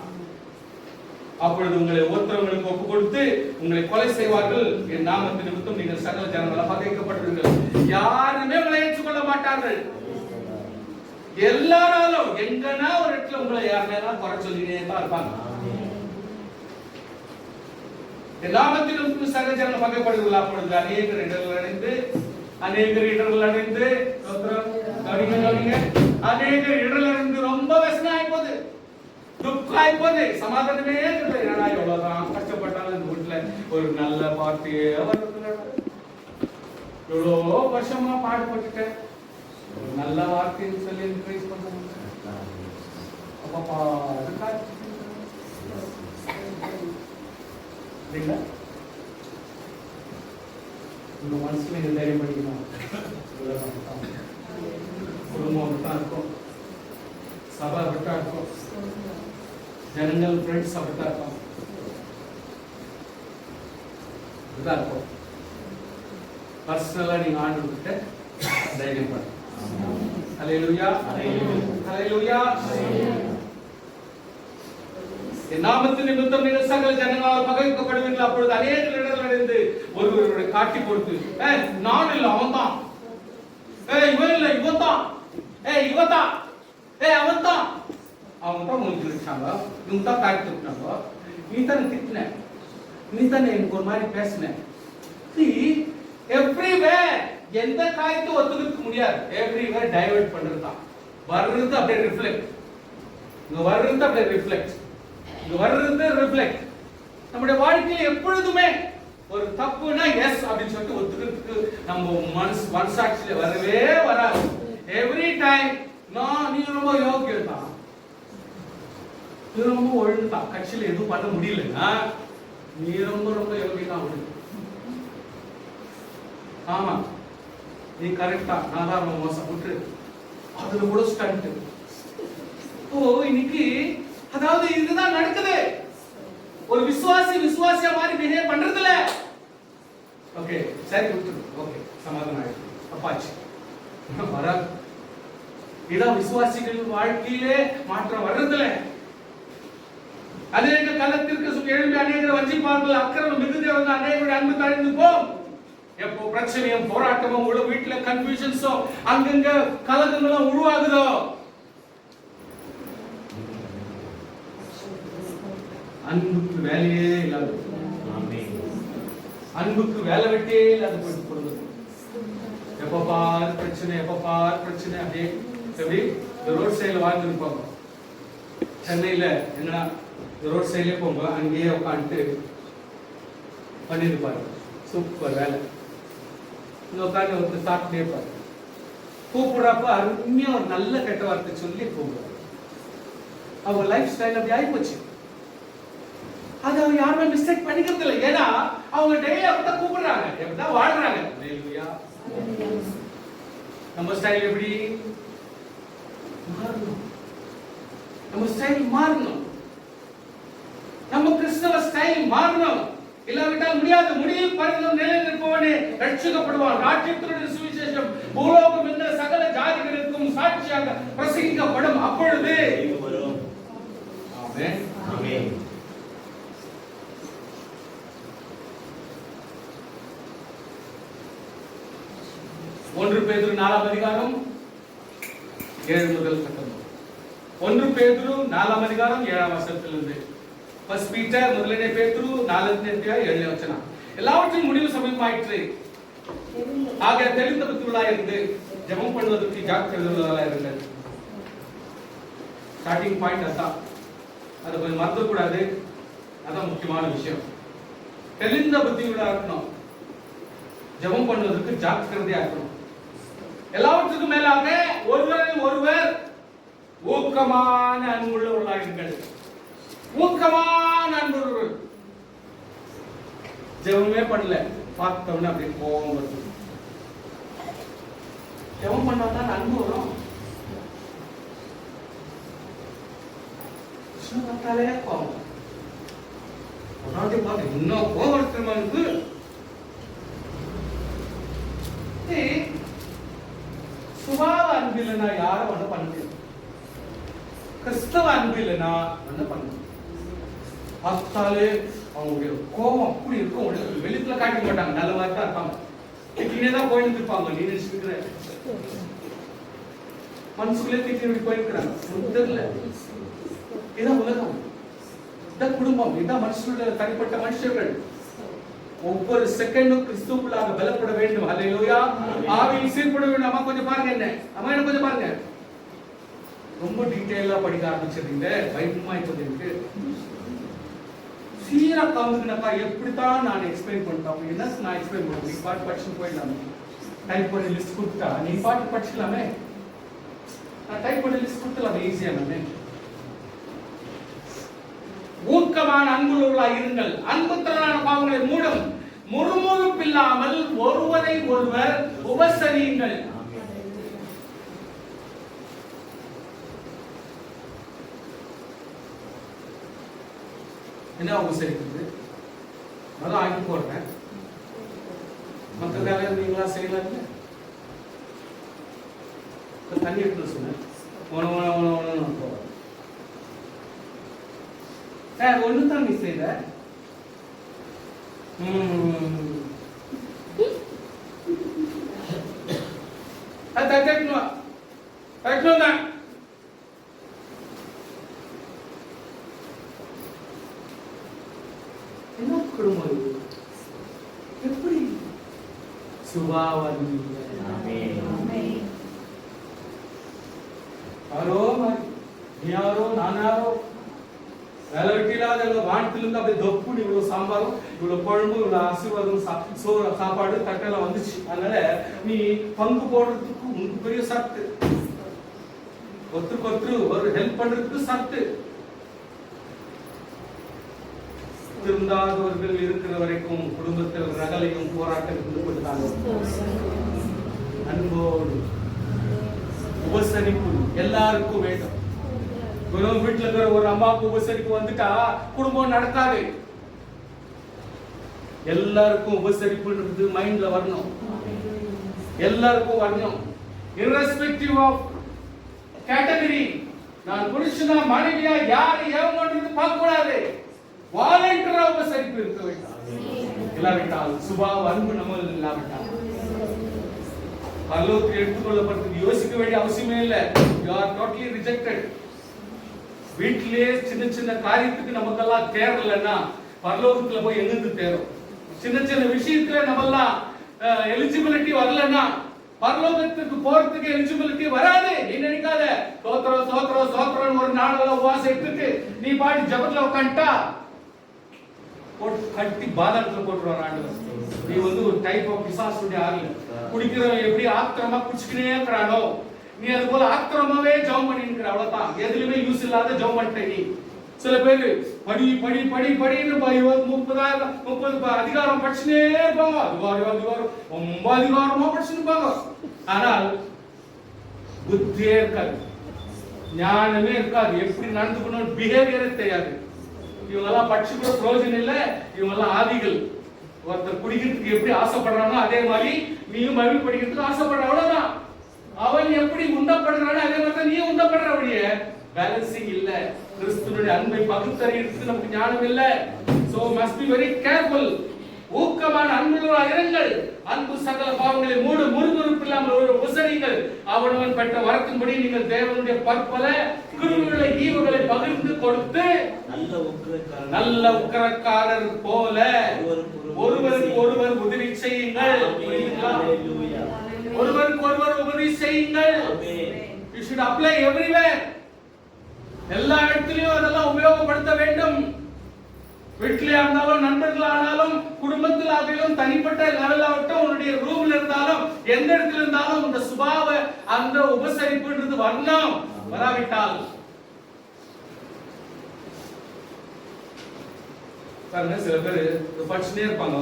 அப்பொழுது உங்களை ஒருத்தவங்களுக்கு ஒப்பு கொடுத்து உங்களை கொலை செய்வார்கள். என் நாமத்தின் நிமித்தம் நீங்கள் சகல ஜனங்களால் பகைக்கப்படுவீர்கள். யாருமே உங்களை ஏற்றுக்கொள்ள மாட்டார்கள். எல்லாராலும் எங்கன்னா ஒரு இடத்துல உங்களை யாருன்னா குறை சொல்லினே தான் இருப்பாங்க. என் நாமத்தின் நிமித்தம் சகல ஜனங்கள் பகைப்படுவீர்கள். அப்பொழுது அநேகர் இடர்கள் அடைந்து அநேகர் இடர்கள் அடைந்து ரொம்ப வசனம் ஆயிப்போது, துக்கம் ஆயிப்போது, சமாதானமே இல்லை. என்னடா எவ்வளவுதான் கஷ்டப்பட்டாலும் இந்த வீட்டுல ஒரு நல்ல பாட்டியே வருது. எவ்வளோ வருஷமா பாடுபட்டுட்டேன், ஒரு நல்ல வார்த்தைன்னு சொல்லி என்கரேஜ் பண்ணுவாங்க. அப்பா உங்க மனசுல நீங்க தைரியம் பண்ணிக்கணும். குடும்பம் அப்படித்தான் இருக்கும், சபை அப்படித்தான் இருக்கும், ஜனங்கள் ஃப்ரெண்ட்ஸ் அப்படித்தான் இருக்கும். அப்படிதான் இருக்கும். பர்சனலா நீங்க ஆண்டவர்கிட்ட தைரியம் பண்ணுங்க. ஹல்லேலூயா. ஹல்லேலூயா. என் நாமத்தின் நிமித்தம் நீங்கள் சகல ஜனங்களால் பகைக்கப்படுவீர்கள். அப்பொழுது அநேகர் இடர்கள் அடைந்து ஒருவருடைய காட்டி கொடுத்து, நான் இல்ல அவன் தான், இவன் இல்ல இவன் தான், இவன் தான், அவன் தான், அவங்க தான் உங்களுக்கு இருக்காங்க, இவங்க தான் காட்டி கொடுத்தாங்க, நீ தானே திட்டின, நீ தானே எனக்கு ஒரு மாதிரி பேசின. எவ்ரிவேர் எந்த காயத்தை ஒத்துக்க முடியாது. எவ்ரிவேர் டைவர்ட் பண்றது தான். வர்றது அப்படியே ரிஃப்ளெக்ட், இங்க வர்றது அப்படியே ரிஃப்ளெக்ட், இங்க வர்றது ரிஃப்ளெக்ட். நம்முடைய வாழ்க்கையில எப்பொழுதுமே ஒரு தப்புனா எஸ் அப்படின்னு சொல்லிட்டு ஒத்துக்கிறதுக்கு நம்ம மனசாட்சியில வரவே வராது. எவ்ரி டைம் நீ ரொம்ப யோகியம் தான், நீ ரொம்ப ஒழுங்கு தான், கட்சியில எதுவும் பண்ண முடியலன்னா நீ ரொம்ப யோகி தான் ஒழுங்கு. ஆமா நீ கரெக்டா, நான் தான் ரொம்ப மோசம் விட்டு அதுல கூட ஸ்டண்ட். இன்னைக்கு அதாவது இதுதான் நடக்குது. ஒரு விசுவாசியா மாதிரி பிஹேவ் பண்றது இல்ல. ஓகே சரி விட்டுரு, ஓகே சமாதானம் ஆயிடுச்சு, அப்பாச்சு வராது. இதான் விசுவாசிகள் வாழ்க்கையிலே மாற்றம் வர்றதில்ல. அநேக கலத்திற்கு எழும்பி அநேகரை வஞ்சிப்பார்கள், அக்கிரமம் மிகுதியாக அநேகருடைய அன்பு தழிந்து போம். எப்போ பிரச்சனையும் போராட்டமும் உள்ள வீட்டுல கன்ஃபியூஷன்ஸோ அங்கங்க கலகங்களும் உருவாகுதோ, அன்புக்கு வேலையே இல்லாத, அன்புக்கு வேலை வெட்டே இல்லாத போயிட்டு போடுது. எப்ப பார் பிரச்சனை, எப்ப பார் பிரச்சனை. அப்படியே எப்படி இந்த ரோட் சைடுல வாழ்ந்துருப்பாங்க சென்னையில, என்னன்னா இந்த ரோட் சைட்லயே போங்க, அங்கேயே உட்காந்துட்டு பண்ணிருப்பாரு, சூப்பர் வேலை. இங்க உட்காந்து ஒருத்தர் சாப்பிட்டே இருப்பாரு, கூப்பிடுறப்ப அருமையா ஒரு நல்ல கெட்ட வார்த்தை சொல்லி கூப்பிடுவாரு. அவங்க லைஃப் ஸ்டைல் அப்படி ஆயிப்போச்சு. அது அவங்க யாருமே மிஸ்டேக் பண்ணிக்கிறது இல்லை. ஏன்னா அவங்க டெய்லி அப்படிதான் கூப்பிடுறாங்க, எப்படிதான் வாழ்றாங்க. நம்ம ஸ்டைல் எப்படி மாறணும், நம்ம ஸ்டைல் மாறணும், நம்ம கிறிஸ்தவ ஸ்டைல் மாறணும். இல்லாவிட்டால் முடியாது. முடியில் பரிந்தும் நிலையில் இருப்பவனே ரட்சிக்கப்படுவான். ராஜ்யத்தினுடைய சுவிசேஷம் பூலோகம் என்ற சகல ஜாதிகளுக்கும் சாட்சியாக பிரசங்கிக்கப்படும். அப்பொழுது ஆமென். ஆமென். 1 பேதுரு 4ஆம் அதிகாரம் 7 முதல் 19. 1 பேதுரு 4ஆம் அதிகாரம் 7ஆம் வசனத்திலிருந்து 1 பீட்டர் முதலிலே பேதுரு 4ஆம் அத்தியாயம் 7ஆம் வசனம். எல்லாவற்றின் முடிவு சமீபமாயிற்று. ஆக தெளிந்த புத்தியுள்ளவர்களாய் இருந்து ஜெபம் பண்ணுவதற்கு ஜாக்கிரதை உள்ளவர்களாய் இருங்கள். ஸ்டார்டிங் பாயிண்ட் அதான். அதை கொஞ்சம் மறக்க கூடாது. அதான் முக்கியமான விஷயம். தெளிந்த புத்தியுள்ளவர்களாக இருக்கணும். ஜெபம் பண்ணுவதற்கு ஜாக்கிரதையா இருக்கணும். எல்லாவற்றுக்கும் மேலாக ஒருவரை ஒருவர் ஊக்கமான அன்புள்ளவர்களாக இருங்கள். ஊக்கமான அன்புள்ளவர்கள். ஜெபமே பண்ணல, பார்த்தவன அப்படி கோபம் வருது. ஜெபம் பண்ணாதான் அன்பு வரும். பார்த்தாலே கோபம். ஒரு நாளைக்கு பார்த்து இன்னும் கோபம் எடுத்துருமானுக்கு சுபாவ அன்பு இல்லைன்னா யாரும் ஒண்ணு பண்ண முடியாது. கிறிஸ்தவ அன்பு இல்லைன்னா ஒண்ணு பண்ண முடியாது. பார்த்தாலே அவங்களுடைய கோபம் அப்படி இருக்கும். வெளித்துல காட்ட மாட்டாங்க, நல்ல மாதிரி தான் இருப்பாங்க. திட்டினே தான் போயிட்டு இருப்பாங்க. நீ நினைச்சிருக்கிற மனசுக்குள்ளே திட்டி போயிருக்கிறாங்க. தெரியல. இதான் உலகம், இதான் குடும்பம், இதான் மனுஷனுடைய தனிப்பட்ட மனுஷர்கள். ஒவ்வொரு செகண்டும் கிறிஸ்துவுக்குள்ளாக பலப்பட வேண்டும். ஹல்லேலூயா. ஆவியில் சீர்பட வேண்டும். அம்மா கொஞ்சம் பாருங்க, என்ன அம்மா என்ன கொஞ்சம் பாருங்க. ரொம்ப டீடைலா படிக்க ஆரம்பிச்சிருக்கீங்க. பயமா இப்போது இருக்கு. சீரா கவுந்துக்குனாக்கா எப்படித்தான் நான் எக்ஸ்பிளைன் பண்ணிட்டேன். என்ன நான் எக்ஸ்பிளைன் பண்ணுவேன். நீ பாட்டு படிச்சு போயிடலாமே. டைப் பண்ணி லிஸ்ட் கொடுத்தா நீ பாட்டு படிச்சுக்கலாமே. நான் டைப் பண்ணி லிஸ்ட் கொடுத்தலாம் ஈஸியா. நானே ஊக்கமான அன்புள்ளவர்களாய் இருங்கள். அன்புத்தரான பாவங்களை மூடும். முறுமுறுப்பில்லாமல் ஒருவரை ஒருவர் உபசரியுங்கள். என்ன உபசரிக்கிறது? அதான் ஆக்கி போடுறேன். மற்ற வேலை நீங்களா செய்யலாம். தண்ணி எடுத்து சொன்னேன். ஒண்ணு தான் நீ செய்த. என்ன குடும்பம் எப்படி சுபாவம் யாரோ நானாரோ வேலை வெட்டிலாத வானத்திலிருந்து அப்படியே தொப்புன்னு இவ்வளவு சாம்பாரும் இவ்வளவு குழம்பு இவ்வளவு ஆசீர்வாதம் சோறு சாப்பாடு தட்டெல்லாம் வந்துச்சு. அதனால நீ பங்கு போடுறதுக்கு உனக்கு பெரிய சத்து, ஒருத்தருக்கு ஒரு ஹெல்ப் பண்றதுக்கு சத்து. திருந்தாதவர்கள் இருக்கிற வரைக்கும் குடும்பத்தில் ரகலையும் போராட்டம் இருந்து கொடுத்தாங்க. அன்போடு உபசரிப்பு எல்லாருக்கும் வேண்டும். வீட்டுல இருக்கிற ஒரு அம்மாவுக்கு உபசரிப்பு வந்துட்டா குடும்பம் நடக்காது. எல்லாருக்கும் உபசரிப்புன்றது மைண்ட்ல வரணும். எல்லாருக்கும் வரணும். irrespective of category. நான் புருஷனா மனைவியா யாரு ஏவங்கன்றது பார்க்க கூடாது. வாலண்டியரா உபசரிப்பு இருக்க வேண்டும். இல்லாவிட்டால் சுபாவ அன்பு நம்ம இல்லாவிட்டால் பரலோகத்தில் எடுத்துக்கொள்ளப்படுறது யோசிக்க வேண்டிய அவசியமே இல்லை. you are totally rejected. வீட்டிலே சின்ன சின்ன காரியத்துக்கு நமக்கெல்லாம் தேரலன்னா பரலோகத்துல போய் எங்கிருந்து தேரும்? சின்ன சின்ன விஷயத்துல நம்மெல்லாம் எலிஜிபிலிட்டி வரலன்னா பரலோகத்துக்கு போறதுக்கு எலிஜிபிலிட்டி வராது. நீ நினைக்காத சோத்திரம் சோத்திரம் சோத்திரம் ஒரு நாளெல்லாம் உபவாசம் எடுத்துட்டு நீ பாட்டு ஜபத்துல உட்காந்துட்டா போட்டு கட்டி பாதாளத்துல போட்டுருவார் ஆண்டவர். நீ ஒரு டைப் ஆஃப் பிசாசுடைய ஆளு. குடிக்கிறவன் எப்படி ஆத்திரமா குடிச்சுக்கினே இருக்கிறானோ நீ அது போல ஆத்திரமாவே ஜெபம் பண்ணிருக்கிற. அவ்வளவுதான். எதுலயுமே யூஸ் இல்லாத ஜெபம் பண்ணிட்ட நீ. சில பேரு படி படி படி படின்னு 30 அதிகாரம் படிச்சுனே இருப்பாங்க. அதிகாரம் ரொம்ப அதிகாரமா படிச்சுருப்பாங்க. ஆனால் புத்தியே இருக்காது, ஞானமே இருக்காது. எப்படி நடந்துக்கணும் பிஹேவியரே தெரியாது. இவங்கெல்லாம் படிச்சு கூட பிரயோஜனம் இல்லை. இவங்கெல்லாம் ஆதிகள். ஒருத்தர் குடிக்கிறதுக்கு எப்படி ஆசைப்படுறானோ அதே மாதிரி நீயும் பைபிள் படிக்கிறதுக்கு ஆசைப்படுற. அவ்வளவுதான். அவன் எப்படி உண்டப்படுறானோ அதே மாதிரி தான் நீ உண்டப்படுற. அப்படியே பேலன்சிங் இல்ல. கிறிஸ்துவினுடைய அன்பை பகுத்தறியறதுக்கு நமக்கு ஞானம் இல்ல. So must be very careful. ஊக்கமான அன்புள்ளவராய் இருங்கள். அன்பு சகல பாவங்களை மூடு, முறுமுறுப்பு இல்லாமல் ஒரு உபசரியுங்கள். அவனவன் பெற்ற வரத்தின்படி நீங்கள் தேவனுடைய பற்பல கிருபைகளை ஈவுகளை பகிர்ந்து கொடுத்து நல்ல உக்கிரக்காரர் போல ஒருவருக்கு ஒருவர் உதவி செய்யுங்கள். ஒருவருக்கு ஒருவர் உதவி செய்யுங்கள். You should apply everywhere. எல்லா இடத்திலும் அதெல்லாம் உபயோகப்படுத்த வேண்டும். வீட்டிலே இருந்தாலும், நண்பர்களானாலும், குடும்பத்தில் ஆகிலும், தனிப்பட்ட லெவல் ஆகட்டும், உன்னுடைய ரூம்ல இருந்தாலும், எந்த இடத்துல இருந்தாலும் இந்த சுபாவ அந்த உபசரிப்புன்றது வரணும். வராவிட்டால் பாருங்க, சில பேர் படிச்சுட்டே இருப்பாங்க,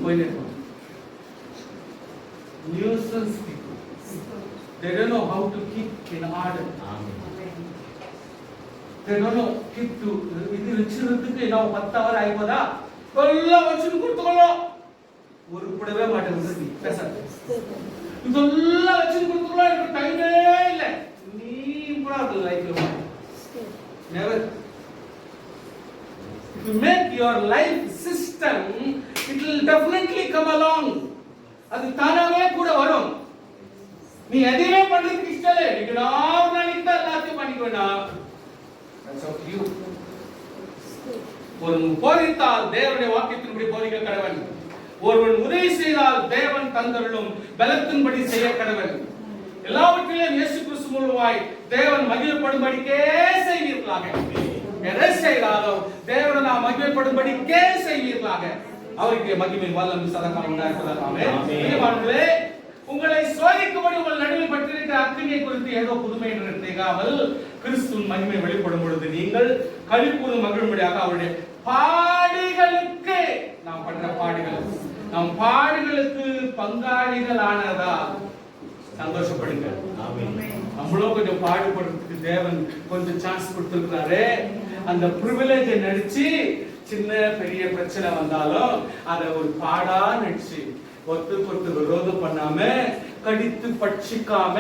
போயிட்டே இருப்பாங்க. Nuisance people. They don't know how to keep in order. They don't know keep to இது வெச்சிருக்கிறதுக்கு என்ன 10 hour ஆயிப்போதா எல்லாம் வச்சு கொடுத்துக்கலாம். ஒரு கூடவே மாட்டேங்குது நீ பேசாத. இதெல்லாம் வச்சு கொடுத்துக்கலாம், எனக்கு டைமே இல்ல. நீ கூட அது லைஃப்ல never. If you make your life system, it will definitely come along. அது தானாவே கூட வரும். நீ எதையுமே பண்றதுக்கு இஷ்டம் இல்லை. நீங்க நான் நாளைக்கு தான் எல்லாத்தையும் பண்ணிக்க வேண்டாம். That's up to you. ஒருவன் போதித்தால் தேவனுடைய வாக்கியத்தின்படி போதிக்க கடவன். ஒருவன் உதவி செய்தால் தேவன் தந்தருளும் பலத்தின்படி செய்ய கடவன். எல்லாவற்றிலும் இயேசு கிறிஸ்து மூலமாய் தேவன் மகிமைப்படும்படிக்கே செய்வீர்களாக. எதை செய்தாலும் தேவனை நாம் மகிமைப்படும்படிக்கே செய்வீர்களாக. அவருக்கு மகிமை வல்லமை சதாகாலம் உண்டாயிருப்பதாக. ஆமென். உங்களை சோதிக்கும்படி உங்கள் நடுவில் பற்றிருக்கிற அக்கினியை குறித்து ஏதோ புதுமை என்று நினைக்காமல் கிறிஸ்துவின் மகிமை வெளிப்படும் பொழுது நீங்கள் களிப்புறு மகிழும்படியாக அவருடைய பாடுகளுக்கு, நாம் பண்ற பாடுகள், நம் பாடுகளுக்கு பங்காளிகள் ஆனதா சந்தோஷப்படுங்க. நம்மளும் கொஞ்சம் பாடுபடுறதுக்கு தேவன் கொஞ்சம் சான்ஸ் கொடுத்திருக்கிறாரு. அந்த பிரிவிலேஜை நடிச்சு சின்ன பெரிய பிரச்சனை வந்தாலும் அதை ஒரு பாடா நடிச்சு ஒருத்தருக்கு விரோதம் பண்ணாம, கடித்து பட்சிக்காம,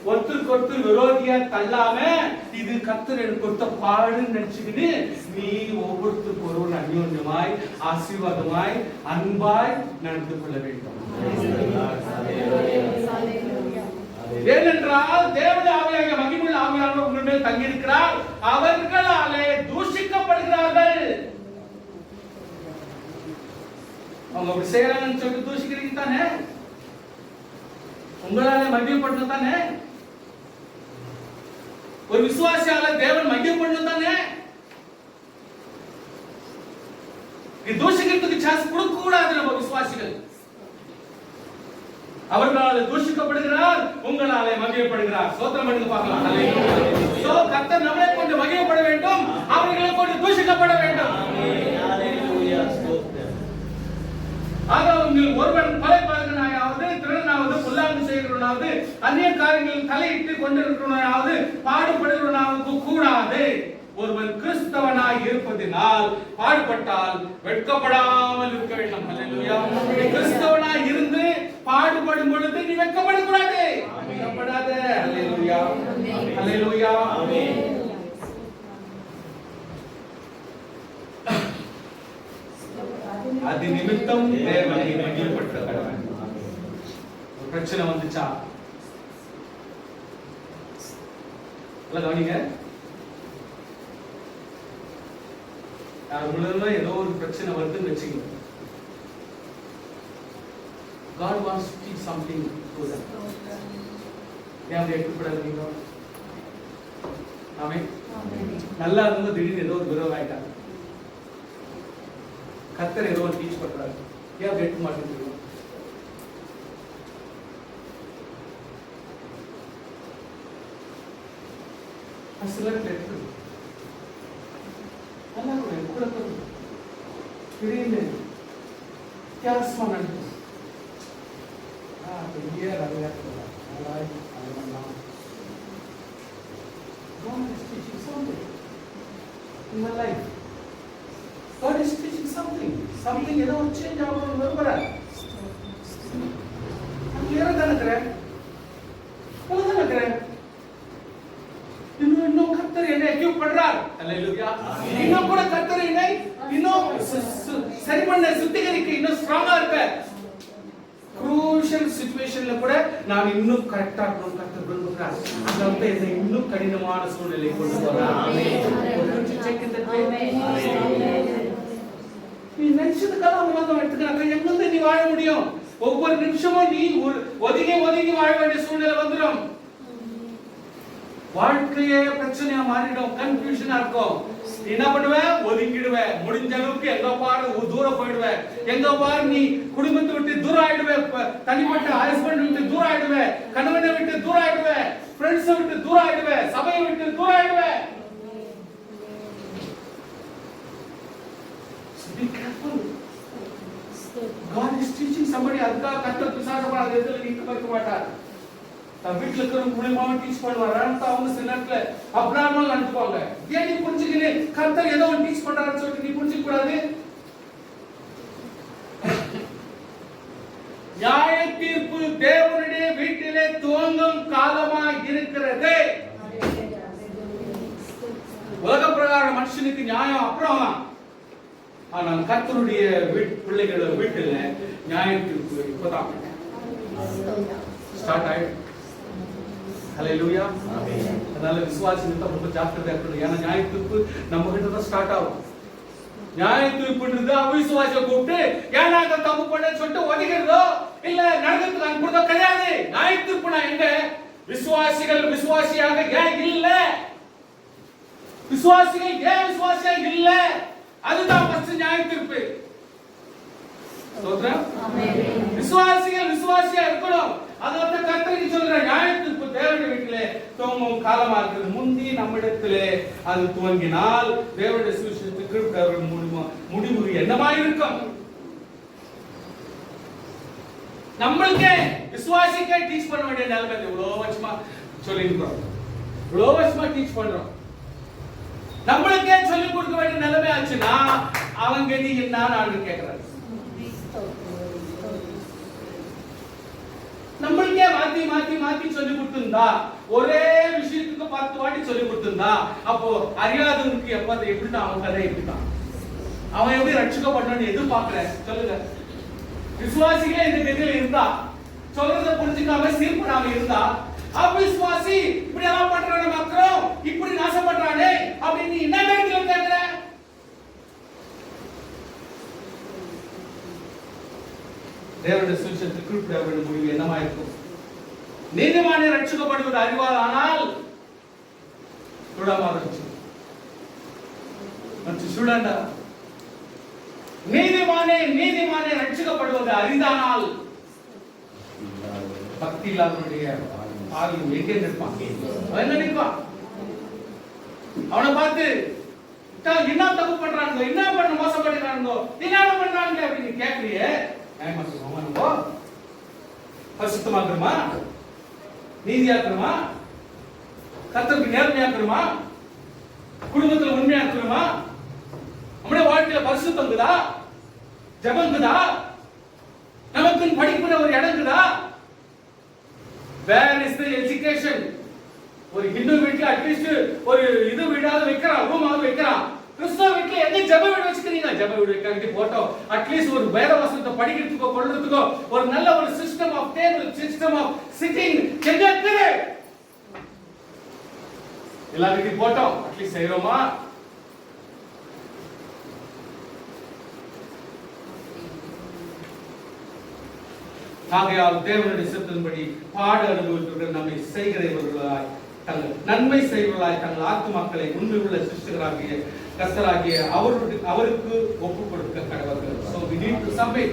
ஒருத்தருக்கு விரோதியா தள்ளாம, இது கர்த்தர் எனக்கு கொடுத்த பாடுன்னு நினைச்சுக்கிட்டு நீ ஒவ்வொருத்தருக்கு ஒருவர் அந்யோன்யமாய் ஆசீர்வாதமாய் அன்பாய் நடந்து கொள்ள வேண்டும். ஏனென்றால் தேவனுடைய ஆவியாகிய மகிமையுள்ள ஆவியானவர் உங்கள் மேல் தங்கியிருக்கிறார். அவர்களாலே தூஷிக்கப்படுகிறார்கள். அவங்க அப்படி செய்யறாங்கன்னு சொல்லிட்டு தூஷிக்கிறீங்க தானே, உங்களால மகிமைப்படணும் தானே, ஒரு விசுவாசியால தேவன் மகிமைப்படணும் தானே. இது தூஷிக்கிறதுக்கு சான்ஸ் கொடுக்க கூடாது. நம்ம விசுவாசிகள் அவர்களால் தூஷிக்கப்படுகிறார், உங்களாலே மகிமைப்படுகிறார். ஸ்தோத்திரம் பண்ணுங்க பார்க்கலாம். ஹalleluya. கர்த்தர் நம்மை கொண்டு மகிமைப்பட வேண்டும், அவர்களை கொண்டு தூஷிக்கப்பட வேண்டும். ஹalleluya. ஆக உங்கள் ஒருவன் கொலைபாதகனாயாவது, திருடனாவது, பொல்லாங்கு செய்கிறவனாவது, அந்நிய காரியங்களில் தலையிட்டு கொண்டிருக்கிறவனாவது, பாடுபடுகிறவனாவது கூடாது. ஒருவன் கிறிஸ்தவனாய் இருப்பதினால் பாடுபட்டால் வெட்கப்படாமல் இருக்க வேண்டும். ஹalleluya. நீ கிறிஸ்தவனாய் இருந்து பாடுபடும் பொழுது நீ வெட்கப்படக்கூடாது. வெட்கப்படாத. ஹalleluya. ஹalleluya. ஆமென். அது நிமித்தம் தேவனை மகிமைப்படுத்த கடவன். ஒரு பிரச்சனை வந்துச்சா எல்லாம் கவனிங்க. உலகத்துல ஏதோ ஒரு பிரச்சனை வருதுன்னு வச்சுக்கோங்க. God wants to teach something to them. ஏன் எடுத்துப்படாதீங்க. ஆமென். நல்லா இருந்தவங்க திடீர்னு ஏதோ ஒரு விரோதம் ஆயிட்டாங்க. கர்த்தர் ஏதோ ஒரு டீச் பண்றாரு. ஏன் எடுக்க மாட்டேங்கிறீங்க? அசலர் எடுத்து நல்லா கூட திடீர்னு வித்தியாசமா நடக்கும். பெரிய ரவியாக்கலாம். God is teaching something in my life. God is teaching something. Something ஏதோ ஒரு சேஞ்ச் ஆகணும் விரும்புறார். நான் கிளியரா தான் இருக்கிறேன். நல்லா தான் இருக்கிறேன். சுத்திகரிக்க இன்னும் ஸ்ட்ராங்கா இருக்க. crucial situationல கூட நான் இன்னும் கரெக்ட்டா இருக்கணும் கர்த்தர் விரும்புகிறார். அதனால என்னை இன்னும் கடினமான சூழ்நிலை கொண்டு போறார். நீ நினைச்சதுக்காக அவங்க எடுத்துக்கிறாங்க. எங்க நீ வாழ முடியும்? ஒவ்வொரு நிமிஷமும் நீ ஒதுங்கி ஒதுங்கி வாழ வேண்டிய சூழ்நிலை வந்துடும். வாழ்க்கையே பிரச்சனையா மாறிடும், கன்ஃபியூஷனா இருக்கும். நீ என்ன பண்ணுவ? ஒதுங்கிடுவ. முடிஞ்ச அளவுக்கு எங்க பாரு தூரம் போயிடுவ. எங்க பாரு நீ குடும்பத்தை விட்டு தூரம் ஆயிடுவ. தனிப்பட்ட ஹஸ்பண்ட் விட்டு தூரம் ஆயிடுவ. கணவனை விட்டு தூரம் ஆயிடுவ. ஃப்ரெண்ட்ஸ் விட்டு தூரம் ஆயிடுவ. சபையை விட்டு தூரம் ஆயிடுவ. Be careful. God is teaching somebody. அதுக்காக கர்த்தர் பிசாசப்பட அந்த இடத்துல நிக்க வைக்க மாட்டார். தான் வீட்டுல இருக்கிற மூலமா டீச் பண்ணுவார். அவங்க சில நேரத்துல அப்நார்மல் நினைச்சுப்பாங்க. ஏன் நீ புரிஞ்சுக்கினே கர்த்தர் ஏதோ டீச் பண்றாருன்னு சொல்லிட்டு நீ புரிஞ்சுக்க கூடாது. நியாய தீர்ப்பு தேவனுடைய வீட்டிலே துவங்கும் காலமா இருக்கிறது. உலக பிரகாரம் மனுஷனுக்கு நியாயம் அப்புறம், ஆனால் கர்த்தருடைய பிள்ளைகளோட வீட்டுல நியாய தீர்ப்பு இப்பதான் ஸ்டார்ட் ஆயிடும். ஹல்லேலூயா. ஆமென். அதனால விசுவாசிகள் ரொம்ப ஜாக்கிரதையா இருக்கணும். ஏன்னா நியாய தீர்ப்பு நம்ம கிட்ட தான் ஸ்டார்ட் ஆகும். நியாய தீர்ப்புன்றது அவிசுவாசியை கூப்பிட்டு ஏன் நாங்க தப்பு பண்ணேன்னு சொல்லிட்டு ஒதுக்கிறதோ இல்ல நரகத்துக்கு அனுப்புறதோ கிடையாது. நியாய தீர்ப்புனா எங்க? விசுவாசிகள் விசுவாசியாக ஏன் இல்ல? விசுவாசிகள் ஏன் விசுவாசியாக இல்ல? அதுதான் ஃபர்ஸ்ட் நியாய தீர்ப்பு. ஸ்தோத்திரம். ஆமென். விசுவாசிகள் விசுவாசியா இருக்கணும். அதனால கர்த்தர் சொல்ற நியாய தீர்ப்பு தேவனுடைய வீட்டிலே துவங்கும் காலமா இருக்குது. முந்தி நம்மிடத்திலே அது துவங்கினால் தேவனுடைய சுவிசேஷத்துக்கு முடிவு என்னமா இருக்கும்? நம்மளுக்கே விசுவாசிக்கே டீச் பண்ண வேண்டிய நிலைமை. இவ்வளவு வருஷமா சொல்லிருக்கோம், இவ்வளவு வருஷமா டீச் பண்றோம். நம்மளுக்கே சொல்லி கொடுக்க வேண்டிய நிலைமை ஆச்சுன்னா அவங்க நீ என்ன நான் கேட்கிறாரு. நம்மளுக்கே மாத்தி மாத்தி மாத்தி சொல்லி கொடுத்திருந்தா, ஒரே விஷயத்துக்கு 10 வாட்டி சொல்லி கொடுத்திருந்தா, அப்போ அறியாதவனுக்கு எப்படிதான் அவன் கதை எப்படிதான் அவன் எப்படி ரட்சிக்கப்படணும்னு எதிர்பார்க்கல சொல்லுங்க. விசுவாசிகளே இந்த கதையில இருந்தா, சொல்றத புரிஞ்சுக்காம சீர்படாம இருந்தா, அவிசுவாசி இப்படி எல்லாம் பண்றானே மக்களும் இப்படி நாசப்படுறானே அப்படின்னு என்ன நேரத்துல கேட்கிற? தேவனுடைய சுவிசேஷத்துக்கு கீழ்ப்படிய வேண்டிய முடிவு என்னமா இருக்கும்? நீதிமானே ரட்சிக்கப்படுவது அறிவால், ஆனால் சுடண்டா நீதிமானே ரட்சிக்கப்படுவது அரிதானால் பக்தி இல்லாதவனுடைய ஆவியும் எங்கே நிற்பான்? என்ன நிற்பான்? அவனை பார்த்து என்ன தப்பு பண்றாங்க, என்ன பண்ண மோசம் பண்ணிக்கிறாங்க, என்ன பண்றாங்க அப்படின்னு கேட்கறியே. பரிசுத்தமாக்குறமா, நீதியாக்குறமா, கர்த்தருக்கு நேர்மையாக்குறமா, குடும்பத்துல உண்மையாக்குறமா, நம்முடைய வாழ்க்கையில பரிசுத்தங்குதா, ஜபங்குதா, நமக்கு படிப்புல ஒரு இடங்குதா? Where is the education? ஒரு ஹிந்து வீட்ல அட்லீஸ்ட் ஒரு இது வீடாவது வைக்கிறான், ரூமாவது வைக்கிறான். கிறிஸ்தவ வீட்ல எங்க ஜெப வீடு வச்சுக்கிறீங்க? ஜெப வீடு வைக்க போட்டோ அட்லீஸ்ட் ஒரு வேத வசனத்தை படிக்கிறதுக்கோ கொள்றதுக்கோ ஒரு நல்ல ஒரு system of table, system of sitting எங்க இருக்கு? எல்லா வீட்லயும் போட்டோ அட்லீஸ்ட் செய்றோமா? ஆகையால் தேவனுடைய சித்தத்தின்படி பாட அனுபவத்துடன் நம்மை செய்கிறவர்களாய், தங்கள் நன்மை செய்வர்களாய், தங்கள் ஆத்துமாக்களை உண்மையுள்ள சிஷ்யர்களாகிய கர்த்தராகிய அவருக்கு ஒப்புக் கொடுக்க கடவர்கள். So we need to submit.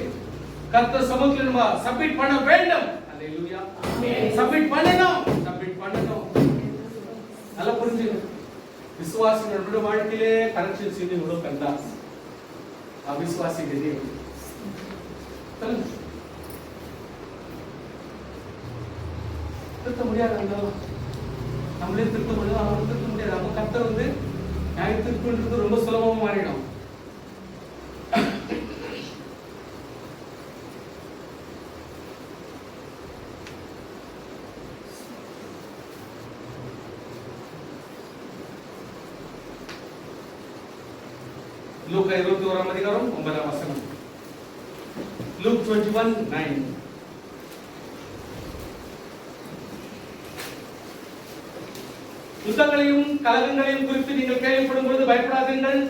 கர்த்தர் சமூகத்தில் நம்ம சப்மிட் பண்ண வேண்டும். அல்லேலூயா. ஆமென். சப்மிட் பண்ணணும். நல்லா புரிஞ்சுங்க. விசுவாசிகளுடைய வாழ்க்கையிலே கரெக்ஷன் செய்து இவ்வளவு கண்டா, அவிசுவாசி கதி திருத்த முடியாது. நம்மளே திருத்த முடியாது, அவங்க திருத்த முடியாது. அவங்க கர்த்தர் வந்து நியாய தீர்ப்புன்றது ரொம்ப சுலபமா மாறிடும். லூக்கா 21 அதிகாரம் 9 வசனம். Luke 21:9. யுத்தங்களையும் கலகங்களையும் குறித்து நீங்கள் கேள்விப்படும் பொழுது பயப்படாதீர்கள்.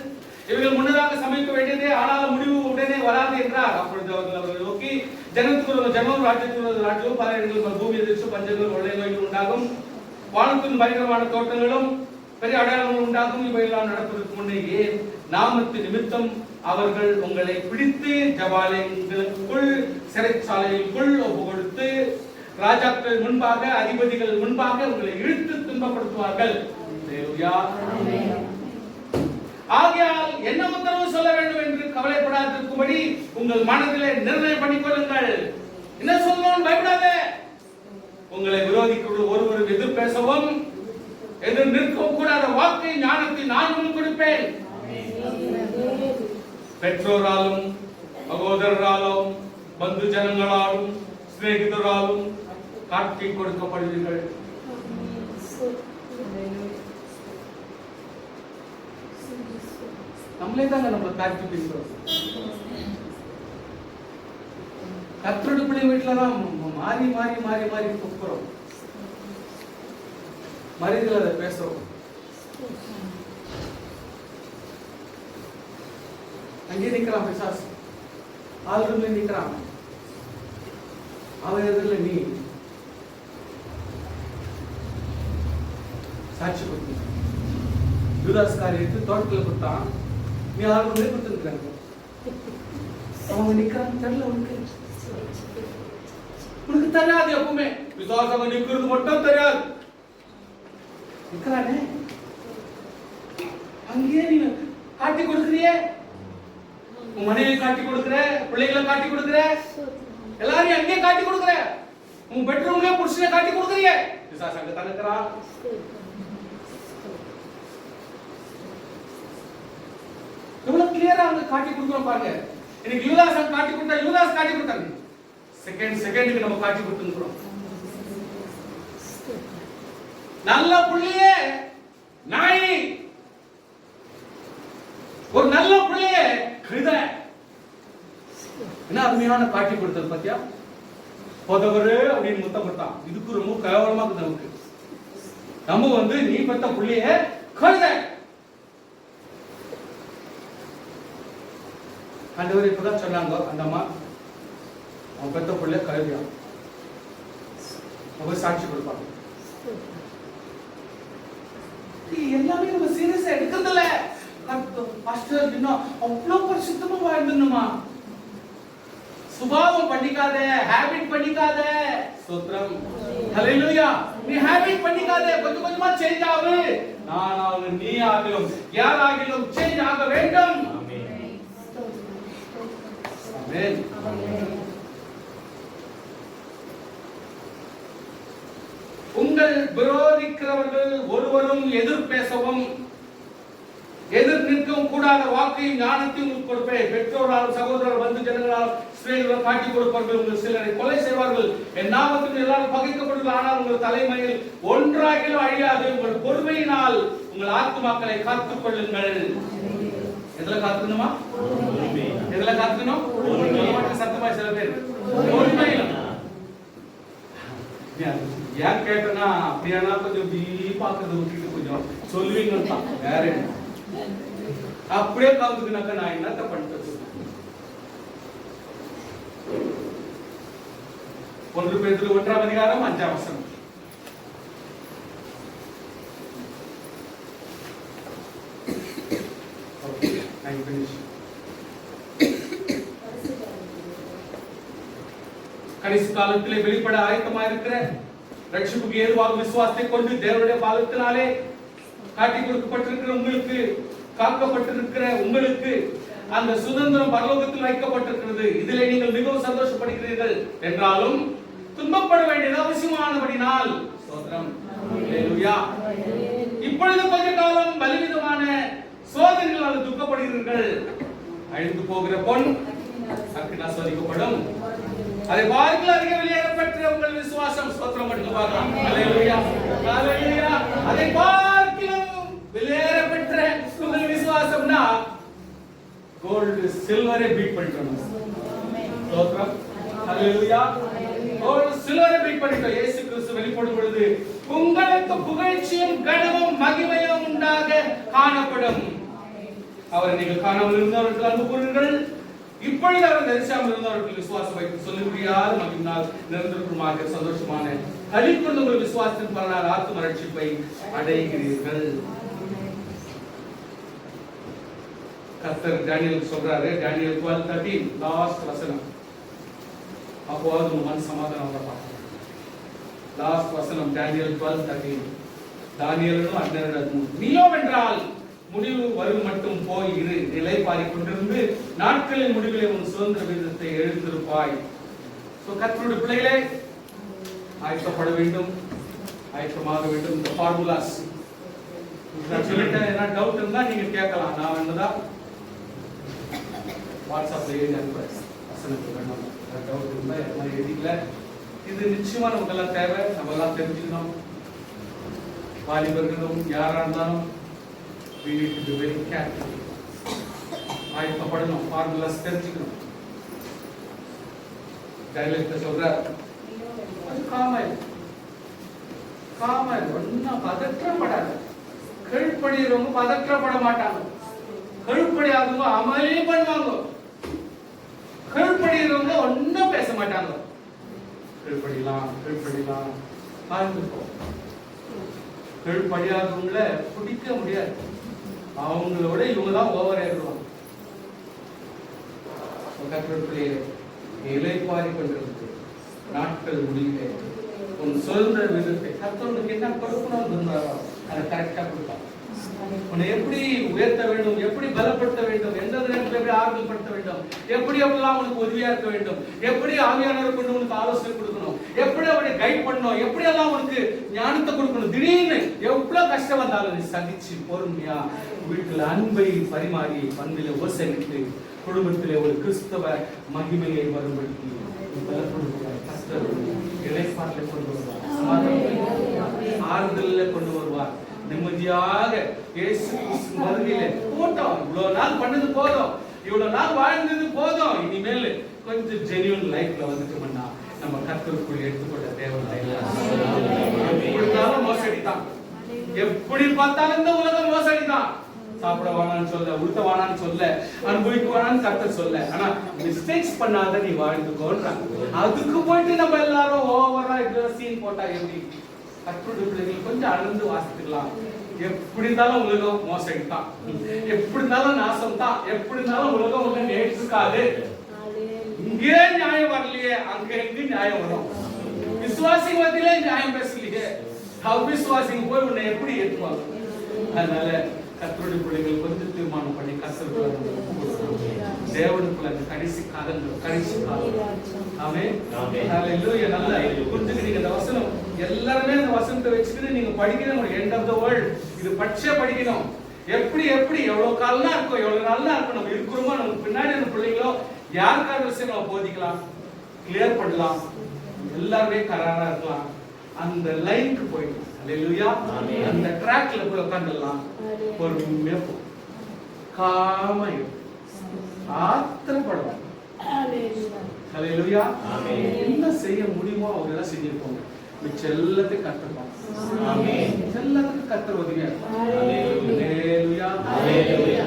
இவர்கள் முன்னதாக சமைக்க வேண்டியதே, ஆனாலும் முடிவு உடனே வராது என்றார். அப்பொழுது அவர்கள் நோக்கி, ஜனத்துக்குள்ள ஜனமும் ராஜ்யத்துக்குள்ள ராஜ்யமும் பல இடங்களில் பூமி எதிர்த்து பஞ்சங்கள் கொள்ளை நோய்கள் உண்டாகும், வானத்தின் பயங்கரமான தோட்டங்களும் பெரிய அடையாளங்கள் உண்டாகும். இவையெல்லாம் நடப்பதற்கு முன்னே நாமத்து நிமித்தம் அவர்கள் உங்களை பிடித்து ஜபாலயங்களுக்குள் சிறைச்சாலைகளுக்குள் ஒப்பு கொடுத்து ராஜாக்கள் முன்பாக அதிபதிகள் முன்பாக உங்களை இழுத்து துன்பப்படுத்துவார்கள். ஆகையால் என்ன உத்தரவு சொல்ல வேண்டும் என்று கவலைப்படாதிருக்கும்படி உங்கள் மனதிலே நிர்ணயம் பண்ணிக்கொள்ளுங்கள். என்ன சொல்லணும்? பயப்படாதே. உங்களை விரோதிக்க ஒருவரும் எதிர் பேசவும் எதிர் நிற்கவும் கூடாத வாக்கை ஞானத்தை நான் உங்களுக்கு கொடுப்பேன். பெற்றோராலும் சகோதரராலும் பந்து ஜனங்களாலும் சிநேகிதராலும் காட்டி கொடுக்கப்படுவீர்கள். நம்மளே தாங்க நம்மளை காட்டி பேசுறோம். கத்தருடைய பிள்ளை வீட்டுல தான் மாறி மாறி மாறி மாறி கூப்பிடுறோம், மரியாதை அதை பேசுறோம். அங்கே நிக்கிறான் பிசாசு, ஆளுநர்ல நிக்கிறான். அவன் எதிரில் நீ சாட்சி கொடுத்த யூதாஸ் காரியத்தை தோட்டத்தில் கொடுத்தான், நீ ஆளுநரே கொடுத்துருக்கிறாங்க. அவங்க நிக்கிறான், தெரியல உனக்கு, உனக்கு தெரியாது. எப்பவுமே விசுவாசம் நிக்கிறது மட்டும் தெரியாது. நிக்கிறானே, அங்கேயே நீ காட்டி கொடுக்குறியே, உன் மனைவியை காட்டி கொடுக்குற, பிள்ளைகளை காட்டி கொடுக்குற, எல்லாரையும் அங்கே காட்டி கொடுக்குற, உன் பெட்ரூம்ல புருஷனை காட்டி கொடுக்குறியே. பிசாசு அங்க தனக்குறான். எவ்வளவு கிளியரா அங்க காட்டி கொடுக்குறோம் பாருங்க. இன்னைக்கு யூதாஸ் காட்டி கொடுத்தா, யூதாஸ் காட்டி கொடுத்தாங்க, செகண்டுக்கு நம்ம காட்டி கொடுத்துக்கிறோம். நல்ல புள்ளியே நாய், ஒரு நல்ல புள்ளியே கிருத. என்ன அருமையான காட்டி கொடுத்தது பத்தியா? போதவரு அப்படின்னு முத்தம் கொடுத்தான். இதுக்கு ரொம்ப கேவலமா இருக்குது நமக்கு. நம்ம நீ பெத்த புள்ளியே கழுத. ஆண்டவர் இப்பதான் சொன்னாங்க, அந்த அம்மா அவன் பெத்த புள்ள கழுதியா, அவங்க சாட்சி கொடுப்பாங்க. எல்லாமே நம்ம சீரியஸா எடுக்கிறதில்ல. பாஸ்டர் இன்னும் அவ்வளவு பரிசுத்தமா வாழ்ந்துமா, சுபாவம் பண்ணிக்காத, ஹேபிட் பண்ணிக்காத. ஸ்தோத்திரம், ஹல்லேலூயா. நீ ஹேபிட் பண்ணிக்காத, கொஞ்சம் கொஞ்சமா சேஞ்ச் ஆகு. நான் ஆகும், நீ ஆகும், யார் ஆகிலும் சேஞ்ச் ஆக வேண்டும். ஆமென். உங்கள் விரோதிக்கிறவர்கள் ஒருவரும் எதிர் பேசவும் எதிர் நிற்கவும் கூடாத வாக்கையும் ஞானத்தையும் உங்களுக்கு கொடுப்பேன். பெற்றோரால் சகோதரர் வந்து ஜனங்களால் சிறையில் காட்டி கொடுப்பார்கள். உங்கள் சிலரை கொலை செய்வார்கள். என் நாமத்துக்கு எல்லாரும் பகைக்கப்படுவார்கள். ஆனால் உங்கள் தலைமையில் ஒன்றாகிலும் அழியாது. உங்கள் பொறுமையினால் உங்கள் ஆத்துமாக்களை காத்துக் கொள்ளுங்கள். எதுல காத்துக்கணுமா? எதுல காத்துக்கணும்? சத்தமா சில பேர் பொறுமையில. ஏன் கேட்டனா, அப்படியானா கொஞ்சம் பாக்குறது விட்டுட்டு கொஞ்சம் சொல்லுவீங்க. வேற என்ன அப்படியே காத்துக்குனாக்க நான் என்னத்த பண்றது? 1 பேதுரு 1ஆம் அதிகாரம் 5ஆம் வசனம். கடைசி காலத்திலே வெளிப்பட ஆயத்தமா இருக்கிற ரட்சிப்புக்கு ஏதுவாக விசுவாசத்தை கொண்டு தேவனுடைய பாலத்தினாலே காட்டி கொடுக்கப்பட்டிருக்கிற உங்களுக்கு, காக்கப்பட்டிருக்கிற உங்களுக்கு அந்த சுதந்திரம் பரலோகத்தில் வைக்கப்பட்டிருக்கிறது. இதிலே நீங்கள் மிகவும் சந்தோஷப்படுகிறீர்கள். என்றாலும் துன்பப்பட வேண்டியது அவசியமானபடினால் ஸ்தோத்திரம், ஹல்லேலூயா. இப்பொழுது கொஞ்ச காலம் பலவிதமான சோதனைகளால் துக்கப்படுகிறீர்கள். அழிந்து போகிற பொன் அக்கினியால் சோதிக்கப்படும். அதை பார்க்கல அதிக வெளியேறப்பட்ட உங்கள் விசுவாசம். ஸ்தோத்திரம் மட்டும் பார்க்கலாம். ஹல்லேலூயா, ஹல்லேலூயா. அதை பார்க்கலாம் வெளியேறப்பட்ட உங்கள் விசுவாசம்னா கோல்டு சில்வரை பீட் பண்ணிட்டோம். ஸ்தோத்திரம். ஸ்தோத்திரம். ஹalleluya. ஒரு சிலரை வெயிட் பண்ணிட்டோம். இயேசு கிறிஸ்து வெளிப்படும் பொழுது உங்களுக்கு புகழ்ச்சியும் கனமும் மகிமையும் உண்டாக காணப்படும். அவரை நீங்கள் காணாமல் இருந்தவர்கள் அன்பு கூறுங்கள். இப்பொழுது அவர் தரிசாமல் இருந்தவர்கள் விசுவாசம் வைத்து சொல்லும்படியால் மகிழ்நாள் நிரந்தரமாக சந்தோஷமான களிப்புடன் உங்கள் விசுவாசத்தின் பலனால் ஆத்தும ரட்சிப்பை அடைகிறீர்கள். கர்த்தர் தானியேல் சொல்றாரு, தானியேல் 12:13 லாஸ்ட் வசனம். அப்போது உங்க மன சமாதானம் பார்க்கலாம். லாஸ்ட் வசனம் தானியேல் 12:13. தானியேலும் அந்நேரம் நீயோ வென்றால் முடிவு வரும் மட்டும் போய் இரு, நிலை பாரிக்கொண்டிருந்து நாட்களின் முடிவிலே உன் சுதந்திர விதத்தை எழுந்திருப்பாய். கர்த்தருடைய பிள்ளைகளே ஆயத்தப்பட வேண்டும், ஆயத்தமாக வேண்டும். இந்த ஃபார்முலாஸ் நான் சொல்லிட்டேன். என்ன டவுட் இருந்தா நீங்க கேட்கலாம். நான் வேண்டதா வாட்ஸ்அப்ல எழுதி அனுப்புறேன். வசனத்துக்கு வேணும் டவுட் இருந்தா எல்லாம் எழுதிக்கல. இது நிச்சயமா நமக்கு எல்லாம் தேவை. நம்ம எல்லாம் தெரிஞ்சுக்கணும். வாலிபர்களும் யாரா இருந்தாலும் we need to be very careful. ஆயத்தப்படணும், ஃபார்முலாஸ் தெரிஞ்சுக்கணும். டைலர் சொல்றார், அது காமாய் ஒன்னும் பதற்றப்படாது. கழுப்படிறவங்க பதற்றப்பட மாட்டாங்க. கழுப்படியாதவங்க அமலே பண்ணுவாங்க. கழுப்படிறவங்க ஒன்னும் பேச மாட்டாங்க. கழுப்படிலாம் பார்த்துப்போம். கழுப்படியாதவங்கள பிடிக்க முடியாது. அவங்களோட இவங்க தான் ஓவர் ஆயிடுவாங்க. இலைப்பாரி கொண்டிருக்கு நாட்கள் முடியல. உன் சுதந்திர விதத்தை கர்த்தருக்கு என்ன கொடுக்கணும் அதை கரெக்டா கொடுப்பாங்க. உன்னை எப்படி உயர்த்த வேண்டும், எப்படி பலப்படுத்த வேண்டும், எந்த நேரத்தில் எப்படி ஆறுதல் படுத்த வேண்டும், எப்படி எப்படிலாம் உனக்கு உதவியா இருக்க வேண்டும், எப்படி ஆவியானவர் கொண்டு உனக்கு ஆலோசனை கொடுக்கணும், எப்படி அவனை கைட் பண்ணணும், எப்படி எல்லாம் உனக்கு ஞானத்தை கொடுக்கணும். திடீர்னு எவ்வளவு கஷ்டம் வந்தாலும் நீ சகிச்சு பொறுமையா வீட்டில் அன்பை பரிமாறி பண்பில உபசரித்து குடும்பத்திலே ஒரு கிறிஸ்தவ மகிமையை வரும்படுத்தி இளைப்பாறுதலை கொண்டு வருவார், ஆறுதலை கொண்டு வருவார். நிம்மதியாக இயேசு வருகையிலே போட்டோம். இவ்வளவு நாள் பண்ணது போதும், இவ்வளவு நாள் வாழ்ந்தது போதும், இனிமேல் கொஞ்சம் ஜெனியூன் லைஃப்ல வந்துட்டோம்னா நம்ம கர்த்தருக்குள் எடுத்துக்கொண்ட தேவன் மோசடி தான். எப்படி பார்த்தாலும் இந்த உலகம் மோசடி தான். சாப்பிட வேணான்னு சொல்ல, உடுத்த வேணான்னு சொல்ல, அனுபவிக்க வேணான்னு கர்த்தர் சொல்ல. ஆனா மிஸ்டேக்ஸ் பண்ணாத நீ வாழ்ந்துக்கோன்றாங்க. அதுக்கு போயிட்டு நம்ம எல்லாரும் ஓவரா சீன் போட்டா எப்படி? கர்த்தருடைய பிள்ளைகள் கொஞ்சம் அளந்து வாசித்துக்கலாம். எப்படி இருந்தாலும் உலகம் மோசடி தான், எப்படி இருந்தாலும் நாசம் தான், எப்படி இருந்தாலும் உலகம் உள்ள நேற்றுக்காது. இங்கே நியாயம் வரலையே, அங்க எங்க நியாயம் வரும்? விசுவாசி மத்தியிலே நியாயம் பேசலையே, அவிசுவாசிங்க போய் உன்னை எப்படி ஏற்றுவாங்க? அதனால கர்த்தருடைய பிள்ளைகள் கொஞ்சம் தீர்மானம் பண்ணி கர்த்தருக்குள்ள தேவனுக்குள்ள அந்த கடைசி காலங்கள், கடைசி காலம். ஆமென். ஹalleluya. நல்லா புரிஞ்சுக்கிட்டீங்க இந்த வசனம். எல்லாரும் இந்த வசனத்தை வச்சுக்கிட்டு நீங்க படிக்கணும். எண்ட் ஆஃப் தி வேர்ல்ட் இது பச்சை படிக்கணும். எப்படி எவ்வளவு காலமா இருக்கும், எவ்வளவு நல்லா இருக்கும், நம்ம இருக்கிறோமோ, நமக்கு பின்னாடி அந்த பிள்ளைங்களோ யாருக்கான விஷயங்களை போதிக்கலாம், கிளியர் பண்ணலாம், எல்லாருமே கராரா இருக்கலாம். அந்த லைனுக்கு போயிடும். ஹalleluya. அந்த ட்ராக்ல போய் உட்கார்ந்துடலாம். பொறுமையா போ, காமா இருக்கும், ஆத்திரப்படலாம். ஹalleluya. என்ன செய்ய முடியுமோ அவங்க எல்லாம் செஞ்சிருப்பாங்க. மிச்ச எல்லாத்தையும் கத்துப்பாங்க. எல்லாத்துக்கும் கர்த்தர் உதவியா இருப்பாங்க. ஹalleluya.